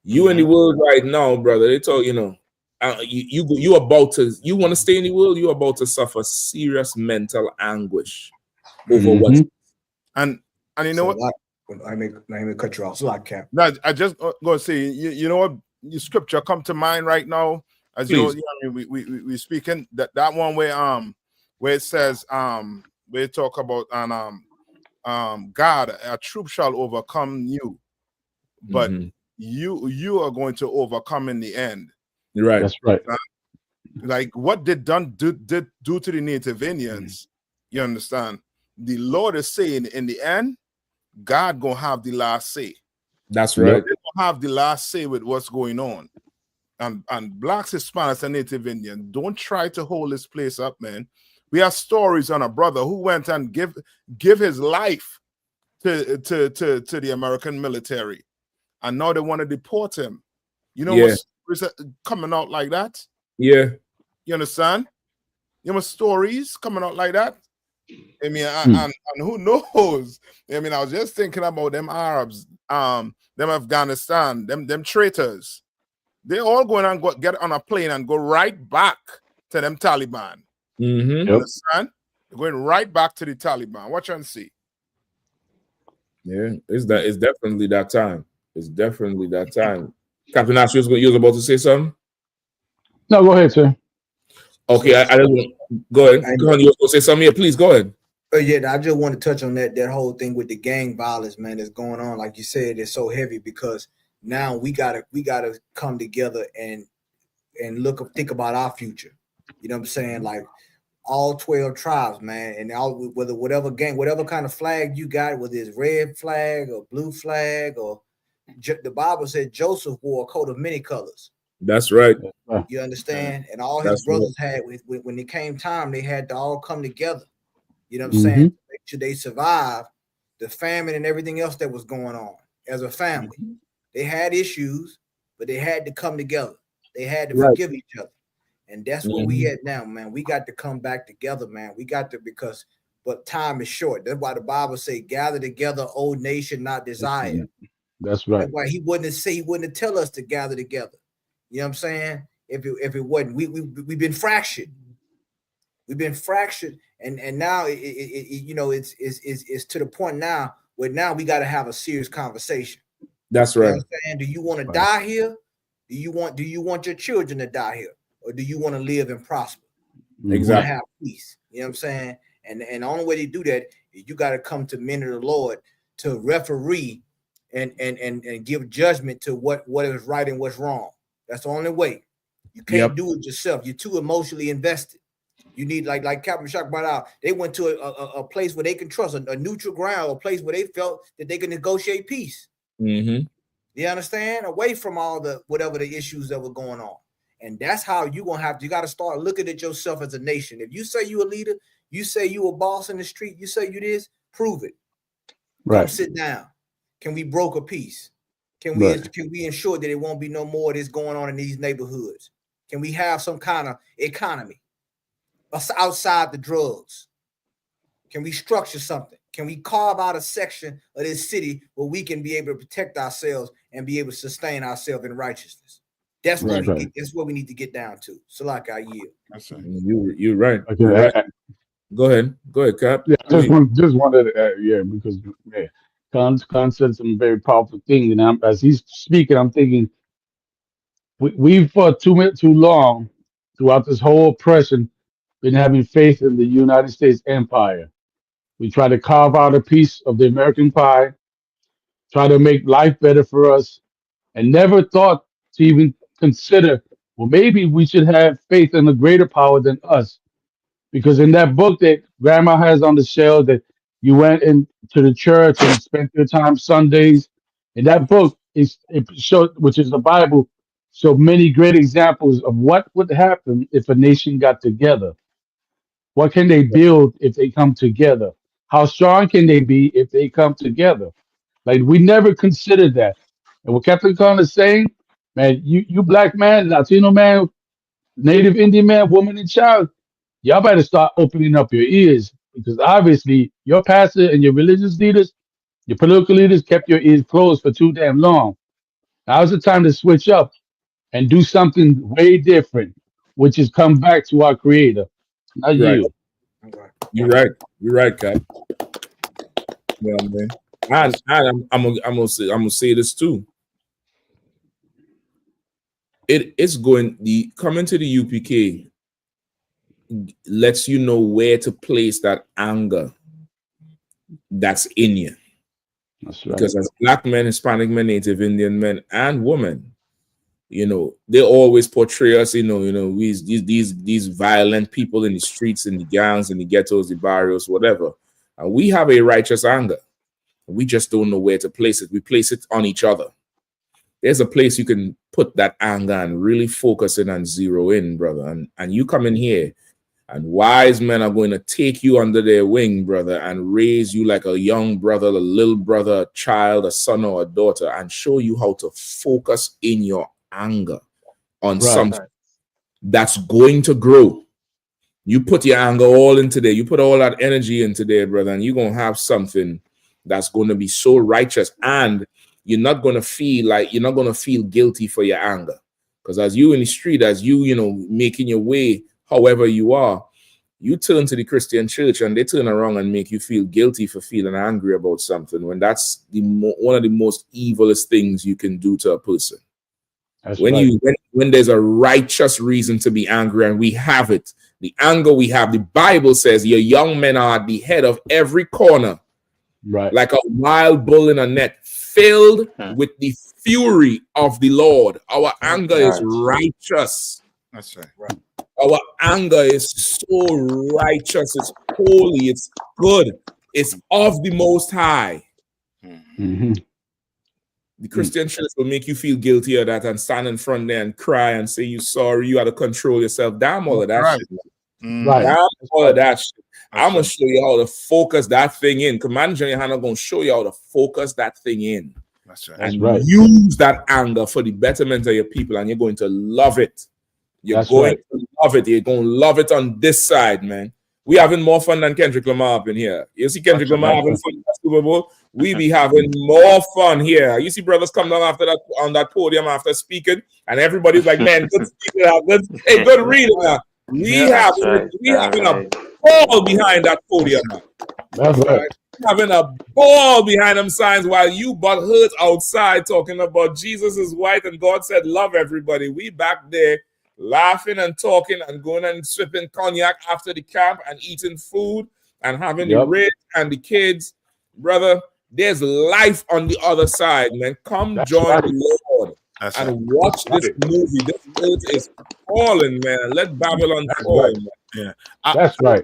You in the world right now, brother, they talk, you about to, you want to stay in the world, you're about to suffer serious mental anguish over what. And you know what? I may cut you off. So Cap. No, I just gonna say, you know what? The scripture come to mind right now, as Please. we speaking that one where it says where it talk about God, a troop shall overcome you, but you are going to overcome in the end. Right. That's right. Like what did do to the Native Indians? You understand? The Lord is saying in the end, God gonna have the last say. That's right. They gonna have the last say with what's going on. And blacks, Hispanics, and Native Indians, don't try to hold this place up, man. We have stories on a brother who went and give his life to the American military, and now they want to deport him. You know what's coming out like that? Yeah. You understand? You know stories coming out like that? I mean, and who knows? I mean, I was just thinking about them Arabs, them Afghanistan, them traitors. They all going and get on a plane and go right back to them Taliban. You understand? They're going right back to the Taliban. Watch and see. Yeah, it's definitely that time. It's definitely that time. Captain Ash, you was about to say something? No, go ahead, sir. Okay, I don't go ahead. Go on, you was going to say something? Yeah, please go ahead. Yeah, I just want to touch on that whole thing with the gang violence, man, that's going on. Like you said, it's so heavy because now we gotta come together and think about our future. You know what I'm saying? Like all 12 tribes, man, and all whatever gang, whatever kind of flag you got, whether it's red flag or blue flag, or the Bible said Joseph wore a coat of many colors. That's right. You understand? And all his brothers had, when it came time, they had to all come together. You know what I'm saying? To make sure they survive the famine and everything else that was going on as a family. They had issues, but they had to come together. They had to forgive each other. And that's where we at now, man. We got to come back together, man. We got to, but time is short. That's why the Bible say, gather together, O nation, not desire. That's right. That's why he wouldn't tell us to gather together. You know what I'm saying? If it wasn't, we've been fractured. We've been fractured, and now it's to the point now where now we got to have a serious conversation. That's right. You know what I'm saying? Do you want to die here? Do you want your children to die here, or do you want to live and prosper? Exactly. Have peace. You know what I'm saying? And the only way to do that is you got to come to men of the Lord to referee and give judgment to what is right and what's wrong. That's the only way. You can't do it yourself. You're too emotionally invested. You need, like Captain Shock brought out, they went to a place where they can trust, a neutral ground, a place where they felt that they can negotiate peace. You understand? Away from all the whatever the issues that were going on. And that's how you got to start looking at yourself as a nation. If you say you a leader, you say you a boss in the street, you say you this, prove it. Come sit down. Can we broker peace? Can we ensure that it won't be no more of this going on in these neighborhoods? Can we have some kind of economy outside the drugs? Can we structure something? Can we carve out a section of this city where we can be able to protect ourselves and be able to sustain ourselves in righteousness? That's what that's what we need to get down to. So like I yield. You're right. Okay, You're right. Go ahead, Cap. Yeah, just wanted because Khan said some very powerful things, and as he's speaking, I'm thinking we've for too long throughout this whole oppression been having faith in the United States empire. We try to carve out a piece of the American pie, try to make life better for us, and never thought to even consider, well, maybe we should have faith in a greater power than us because in that book that Grandma has on the shelf that you went into the church and spent your time Sundays, in that book it showed, which is the Bible, so many great examples of what would happen if a nation got together. What can they build if they come together? How strong can they be if they come together? Like we never considered that. And what Captain Khan is saying, man, you black man, Latino man, Native Indian man, woman, and child, y'all better start opening up your ears because obviously your pastor and your religious leaders, your political leaders kept your ears closed for too damn long. Now's the time to switch up and do something way different, which is come back to our creator. Not Right. you. You're right. You're right, Cap. Yeah, man. And I'm gonna say this too. It's going the coming to the UPK lets you know where to place that anger that's in you. That's right. Because as black men, Hispanic men, Native Indian men, and women, you know, they always portray us, we these violent people in the streets, in the gangs, in the ghettos, the barrios, whatever. And we have a righteous anger. We just don't know where to place it. We place it on each other. There's a place you can put that anger and really focus in and zero in, brother. And you come in here, and wise men are going to take you under their wing, brother, and raise you like a young brother, a little brother, a child, a son or a daughter, and show you how to focus in your anger on something that's going to grow. You put your anger all into there. You put all that energy into there, brother, and you're going to have something that's going to be so righteous. And you're not going to feel guilty for your anger. Because as you in the street, as you making your way, however you are, you turn to the Christian church and they turn around and make you feel guilty for feeling angry about something when that's one of the most evilest things you can do to a person. When there's a righteous reason to be angry, and we have it, the anger we have, the Bible says your young men are at the head of every corner, right, like a wild bull in a net, filled with the fury of the Lord. Our anger is righteous. That's right. Our anger is so righteous. It's holy. It's good. It's of the Most High. Mm-hmm. The Christian church will make you feel guilty of that and stand in front there and cry and say you're sorry. You got to control yourself. Damn all of that shit. Right. Damn all of that shit. I'm going to show you how to focus that thing in. Commander Yahanna going to show you how to focus that thing in. That's right. And use that anger for the betterment of your people, and you're going to love it. You're going to love it. You're going to love it on this side, man. We having more fun than Kendrick Lamar up in here. You see Kendrick Lamar having fun at Super Bowl? We be having more fun here. You see brothers come down after that on that podium after speaking, and everydy's like, man, good speaking, good reading. We having a ball behind that podium. That's right. Having a ball behind them signs while you butt hurt outside talking about Jesus is white and God said love everybody. We back there laughing and talking and going and sipping cognac after the camp and eating food and having the rich and the kids. Brother, there's life on the other side, man. Come join the Lord and watch this movie. This earth is falling, man. Let Babylon fall, man. Yeah. That's right.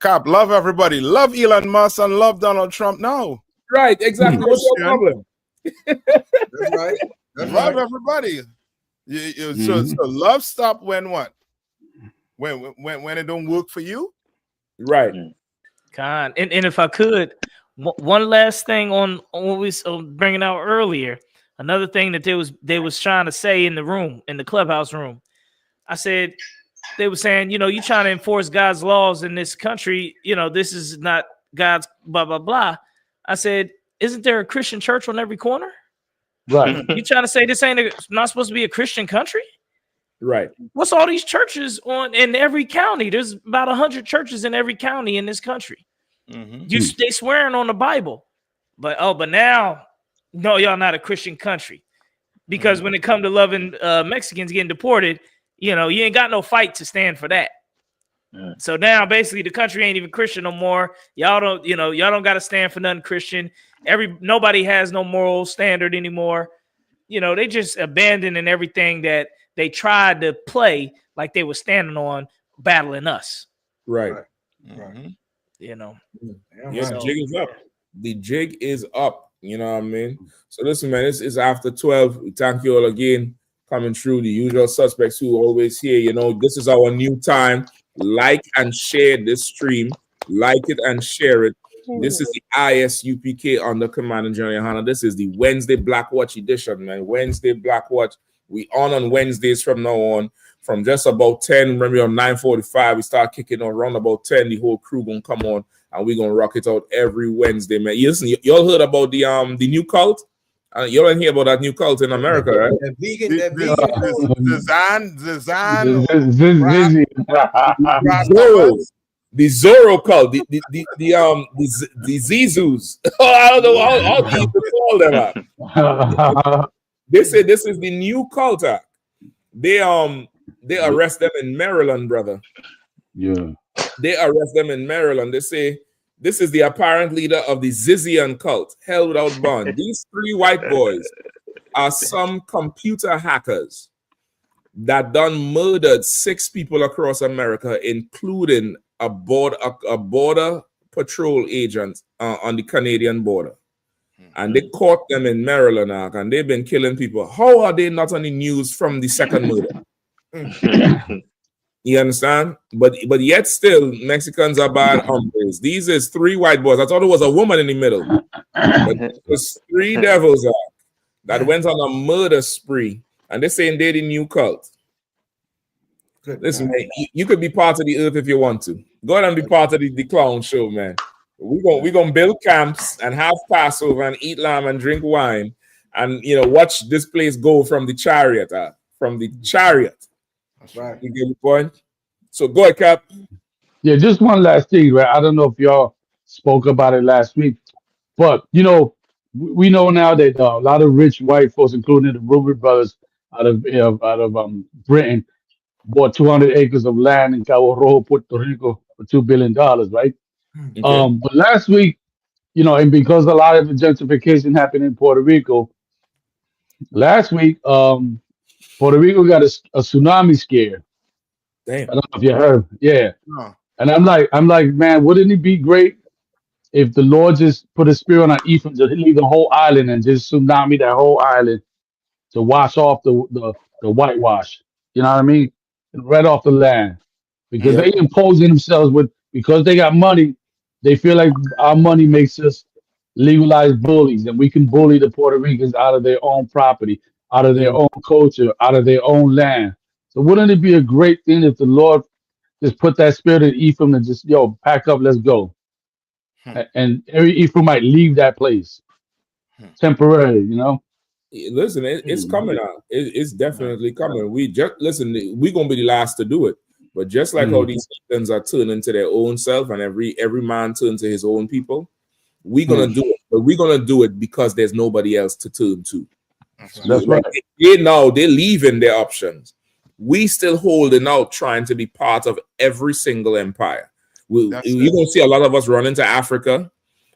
Cap, love everybody. Love Elon Musk and love Donald Trump now. Right, exactly. What's your problem? That's right. Love everybody. So love stop when what? When it don't work for you? Right. Con. And if I could, one last thing on what we were bringing out earlier. Another thing that they was trying to say in the clubhouse room. I said, they were saying, you trying to enforce God's laws in this country. This is not God's blah, blah, blah. I said, isn't there a Christian church on every corner? Right. You trying to say this ain't not supposed to be a Christian country? Right. What's all these churches in every county? There's about 100 churches in every county in this country. They swearing on the Bible. But now, no, y'all not a Christian country. Because when it come to loving Mexicans getting deported, you ain't got no fight to stand for that. So now basically the country ain't even Christian no more. Y'all don't got to stand for nothing Christian. Nobody has no moral standard anymore. They just abandoning everything that they tried to play like they were standing on, battling us. Right. You know. Yeah, So, the jig is up. The jig is up. You know what I mean? So listen, man, it's after 12. We thank you all again coming through. The usual suspects who are always here. You know, this is our new time. Like and share this stream. Like it and share it. This is the ISUPK under Command and General Yahanna. This is the Wednesday Black Watch edition, man. Wednesday Black Watch. We on Wednesdays from now on. From just about 10, remember on 9:45, we start kicking on around about 10. The whole crew gonna come on and we're gonna rock it out every Wednesday, man. Listen, y'all heard about the new cult? Y'all didn't hear about that new cult in America, right? The vegan. The Zorro cult, the Zizus. I don't know how to even call them out. They say this is the new cult act. They arrest them in Maryland, brother. Yeah. They arrest them in Maryland. They say this is the apparent leader of the Zizian cult, held without bond. These 3 white boys are some computer hackers that done murdered 6 people across America, including a border patrol agent on the Canadian border. And they caught them in Maryland, and they've been killing people. How are they not on the news from the second murder? You understand? But yet still, Mexicans are bad hombres. These is 3 white boys. I thought it was a woman in the middle. But it was 3 devils that went on a murder spree. And they're saying they're the new cult. Listen, man, you could be part of the earth if you want to. Go ahead and be part of the clown show, man. We're gonna build camps and have Passover and eat lamb and drink wine and watch this place go from the chariot. That's right. You get the point? So go ahead, Cap. Yeah, just one last thing, right? I don't know if y'all spoke about it last week, but we know now that a lot of rich white folks, including the Rupert brothers out of Britain, bought 200 acres of land in Cabo Rojo, Puerto Rico for $2 billion, right? Okay. But last week, and because a lot of the gentrification happened in Puerto Rico, last week, Puerto Rico got a tsunami scare. Damn. I don't know if you heard. Yeah. No. And I'm like, man, wouldn't it be great if the Lord just put a spirit on Ephraim to leave the whole island and just tsunami that whole island to wash off the whitewash? You know what I mean? Right off the land. Because they imposing themselves because they got money, they feel like our money makes us legalized bullies, and we can bully the Puerto Ricans out of their own property, out of their own culture, out of their own land. So wouldn't it be a great thing if the Lord just put that spirit in Ephraim and just, pack up, let's go. And every Ephraim might leave that place temporarily, Listen, it's coming out. It's definitely coming. We just listen. We're gonna be the last to do it. But just like how these heathens are turning to their own self, and every man turns to his own people, we're gonna do it. But we're gonna do it because there's nobody else to turn to. That's right. They're leaving their options. We still holding out, trying to be part of every single empire. You're gonna see a lot of us running to Africa,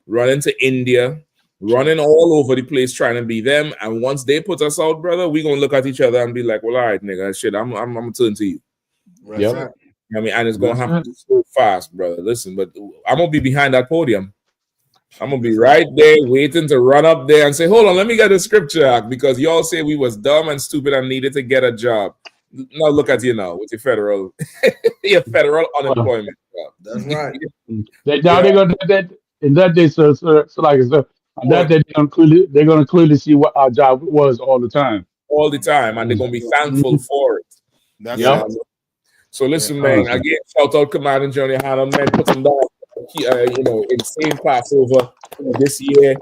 running to India, running all over the place trying to be them. And once they put us out, brother, we're gonna look at each other and be like, well, all right, nigga, shit, I'm gonna turn to you. Right. Yep. I mean, and it's gonna happen so fast, brother. Listen, but I'm gonna be behind that podium. I'm gonna be right there waiting to run up there and say, hold on, let me get the scripture, because y'all say we was dumb and stupid and needed to get a job. Now look at you now with your federal unemployment. That's right. Now they're gonna do that in that day, so like on that day they're gonna clearly see what our job was all the time. All the time, and they're gonna be thankful for it. That's right. So listen, man, again, shout out Command and General Yahanna, man, put them down, insane Passover this year.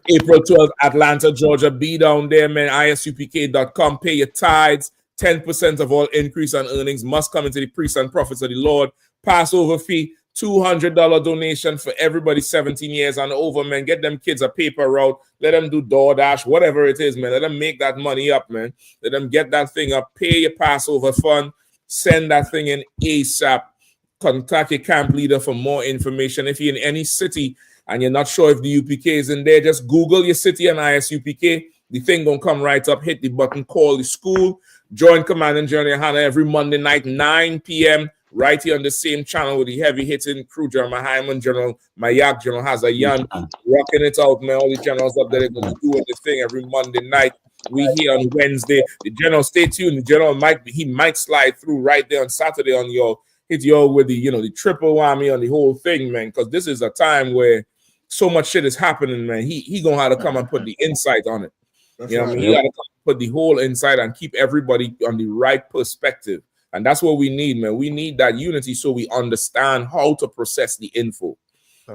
April 12th, Atlanta, Georgia. Be down there, man. ISUPK.com. Pay your tithes. 10% of all increase on earnings must come into the priests and prophets of the Lord. Passover fee, $200 donation for everybody 17 years and over, man. Get them kids a paper route. Let them do DoorDash, whatever it is, man. Let them make that money up, man. Let them get that thing up. Pay your Passover fund. Send that thing in ASAP. Contact your camp leader for more information. If you're in any city and you're not sure if the UPK is in there, just Google your city and ISUPK. The thing gonna come right up. Hit the button, call the school. Join Command and General Yahanna every Monday night, 9 p.m. right here on the same channel with the heavy hitting crew, General Hyman, General Mayak, General Hazayan, rocking it out, man. All the generals up there, they're going to be doing this thing every Monday night. We here on Wednesday. The general, stay tuned. The general might slide through right there on Saturday on your hit you with the the triple whammy on the whole thing, man. Because this is a time where so much shit is happening, man. He gonna have to come and put the insight on it. That's you know right. what I mean? He got to put the whole insight and keep everybody on the right perspective. And that's what we need, man. We need that unity so we understand how to process the info.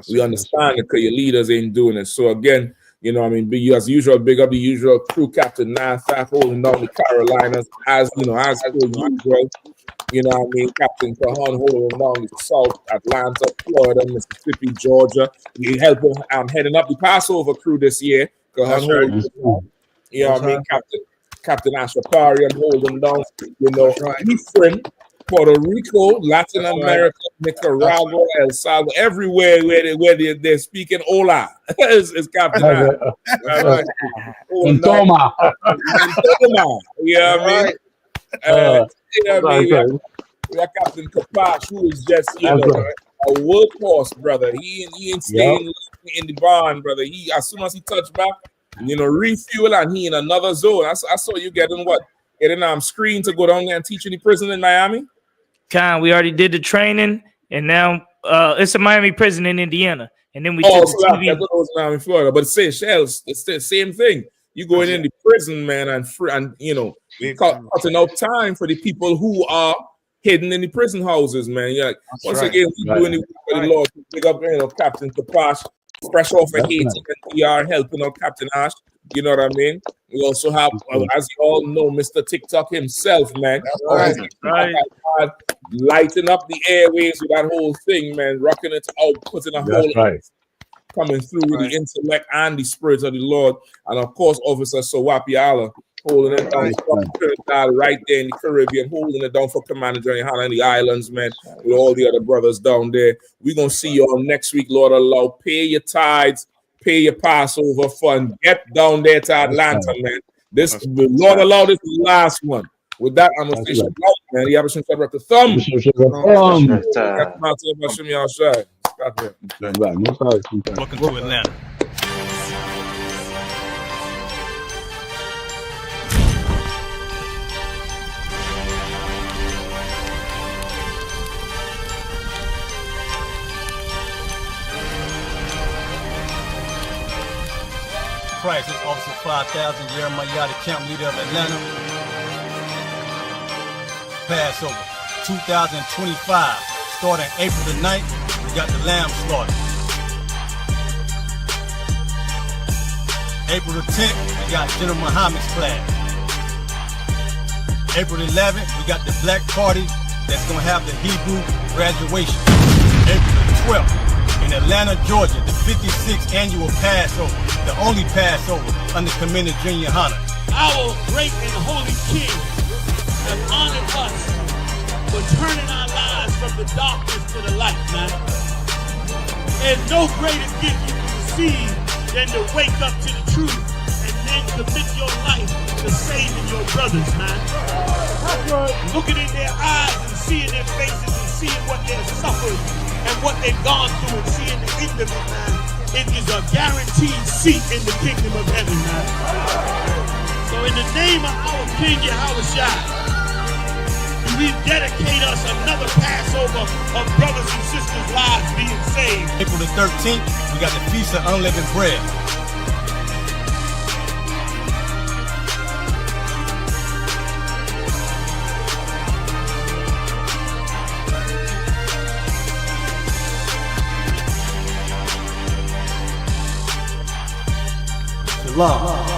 We understand that your leaders ain't doing it. So again, you know what I mean? As usual, big up the usual crew, Captain Nathak, holding down the Carolinas, as usual. You know what I mean? Captain Kahan holding down the South, Atlanta, Florida, Mississippi, Georgia. We helping heading up the Passover crew this year. Kahan holding down. You know what I mean? Captain Ashapari, I'm holding down. You know, Ephraim, Puerto Rico, Latin America, Nicaragua, El Salvador, everywhere where they're speaking hola is Captain Ash. And Toma. You know what I mean? We have Captain Kapash, who is just, a workhorse, brother. He ain't staying in the barn, brother. He, as soon as he touched back, refuel, and he in another zone. I saw you getting screen to go down there and teach in the prison in Miami. We already did the training, and now it's a Miami prison in Indiana, and then we that's what it was now in Florida. But Seychelles, it's the same thing. You going in the prison, man, and cutting out time for the people who are hidden in the prison houses, man. You're like, again, we doing it for the Lord. Big up, Captain Kapash, fresh off of Haiti, and we are helping out Captain Ash. You know what I mean? We also have, as you all know, Mr. TikTok himself, man. Lighting up the airways with that whole thing, man. Rocking it out, putting a whole coming through with the intellect and the spirit of the Lord. And of course, Officer Sawapi Allah holding it down right there in the Caribbean, holding it down for Commander Yahanna and the islands, man, with all the other brothers down there. We're going to see you all next week, Lord allow. Pay your tithes, pay your Passover fund. Get down there to Atlanta, man. Lord allow, this is the last one. With that, I'm going to say shalom, man. You have a thumb. Welcome to Atlanta. Christ, this Officer 5000, Jeremiah, the camp leader of Atlanta. Passover 2025, starting April the 9th, we got the lamb slaughter. April the 10th, we got General Muhammad's flag. April the 11th, we got the black party that's gonna have the Hebrew graduation. April the 12th, in Atlanta, Georgia, the 56th annual Passover, the only Passover under Commander General Yahanna. Our great and holy King have honored us for turning our lives from the darkness to the light, man. There's no greater gift you can receive than to wake up to the truth and then commit your life to saving your brothers, man. Looking in their eyes and seeing their faces and seeing what they've suffered and what they've gone through and seeing the end of it, man. It is a guaranteed seat in the kingdom of heaven, man. So in the name of our King Yahushua, we dedicate us another Passover of brothers and sisters' lives being saved. April the 13th, we got the Feast of Unleavened Bread. Shalom.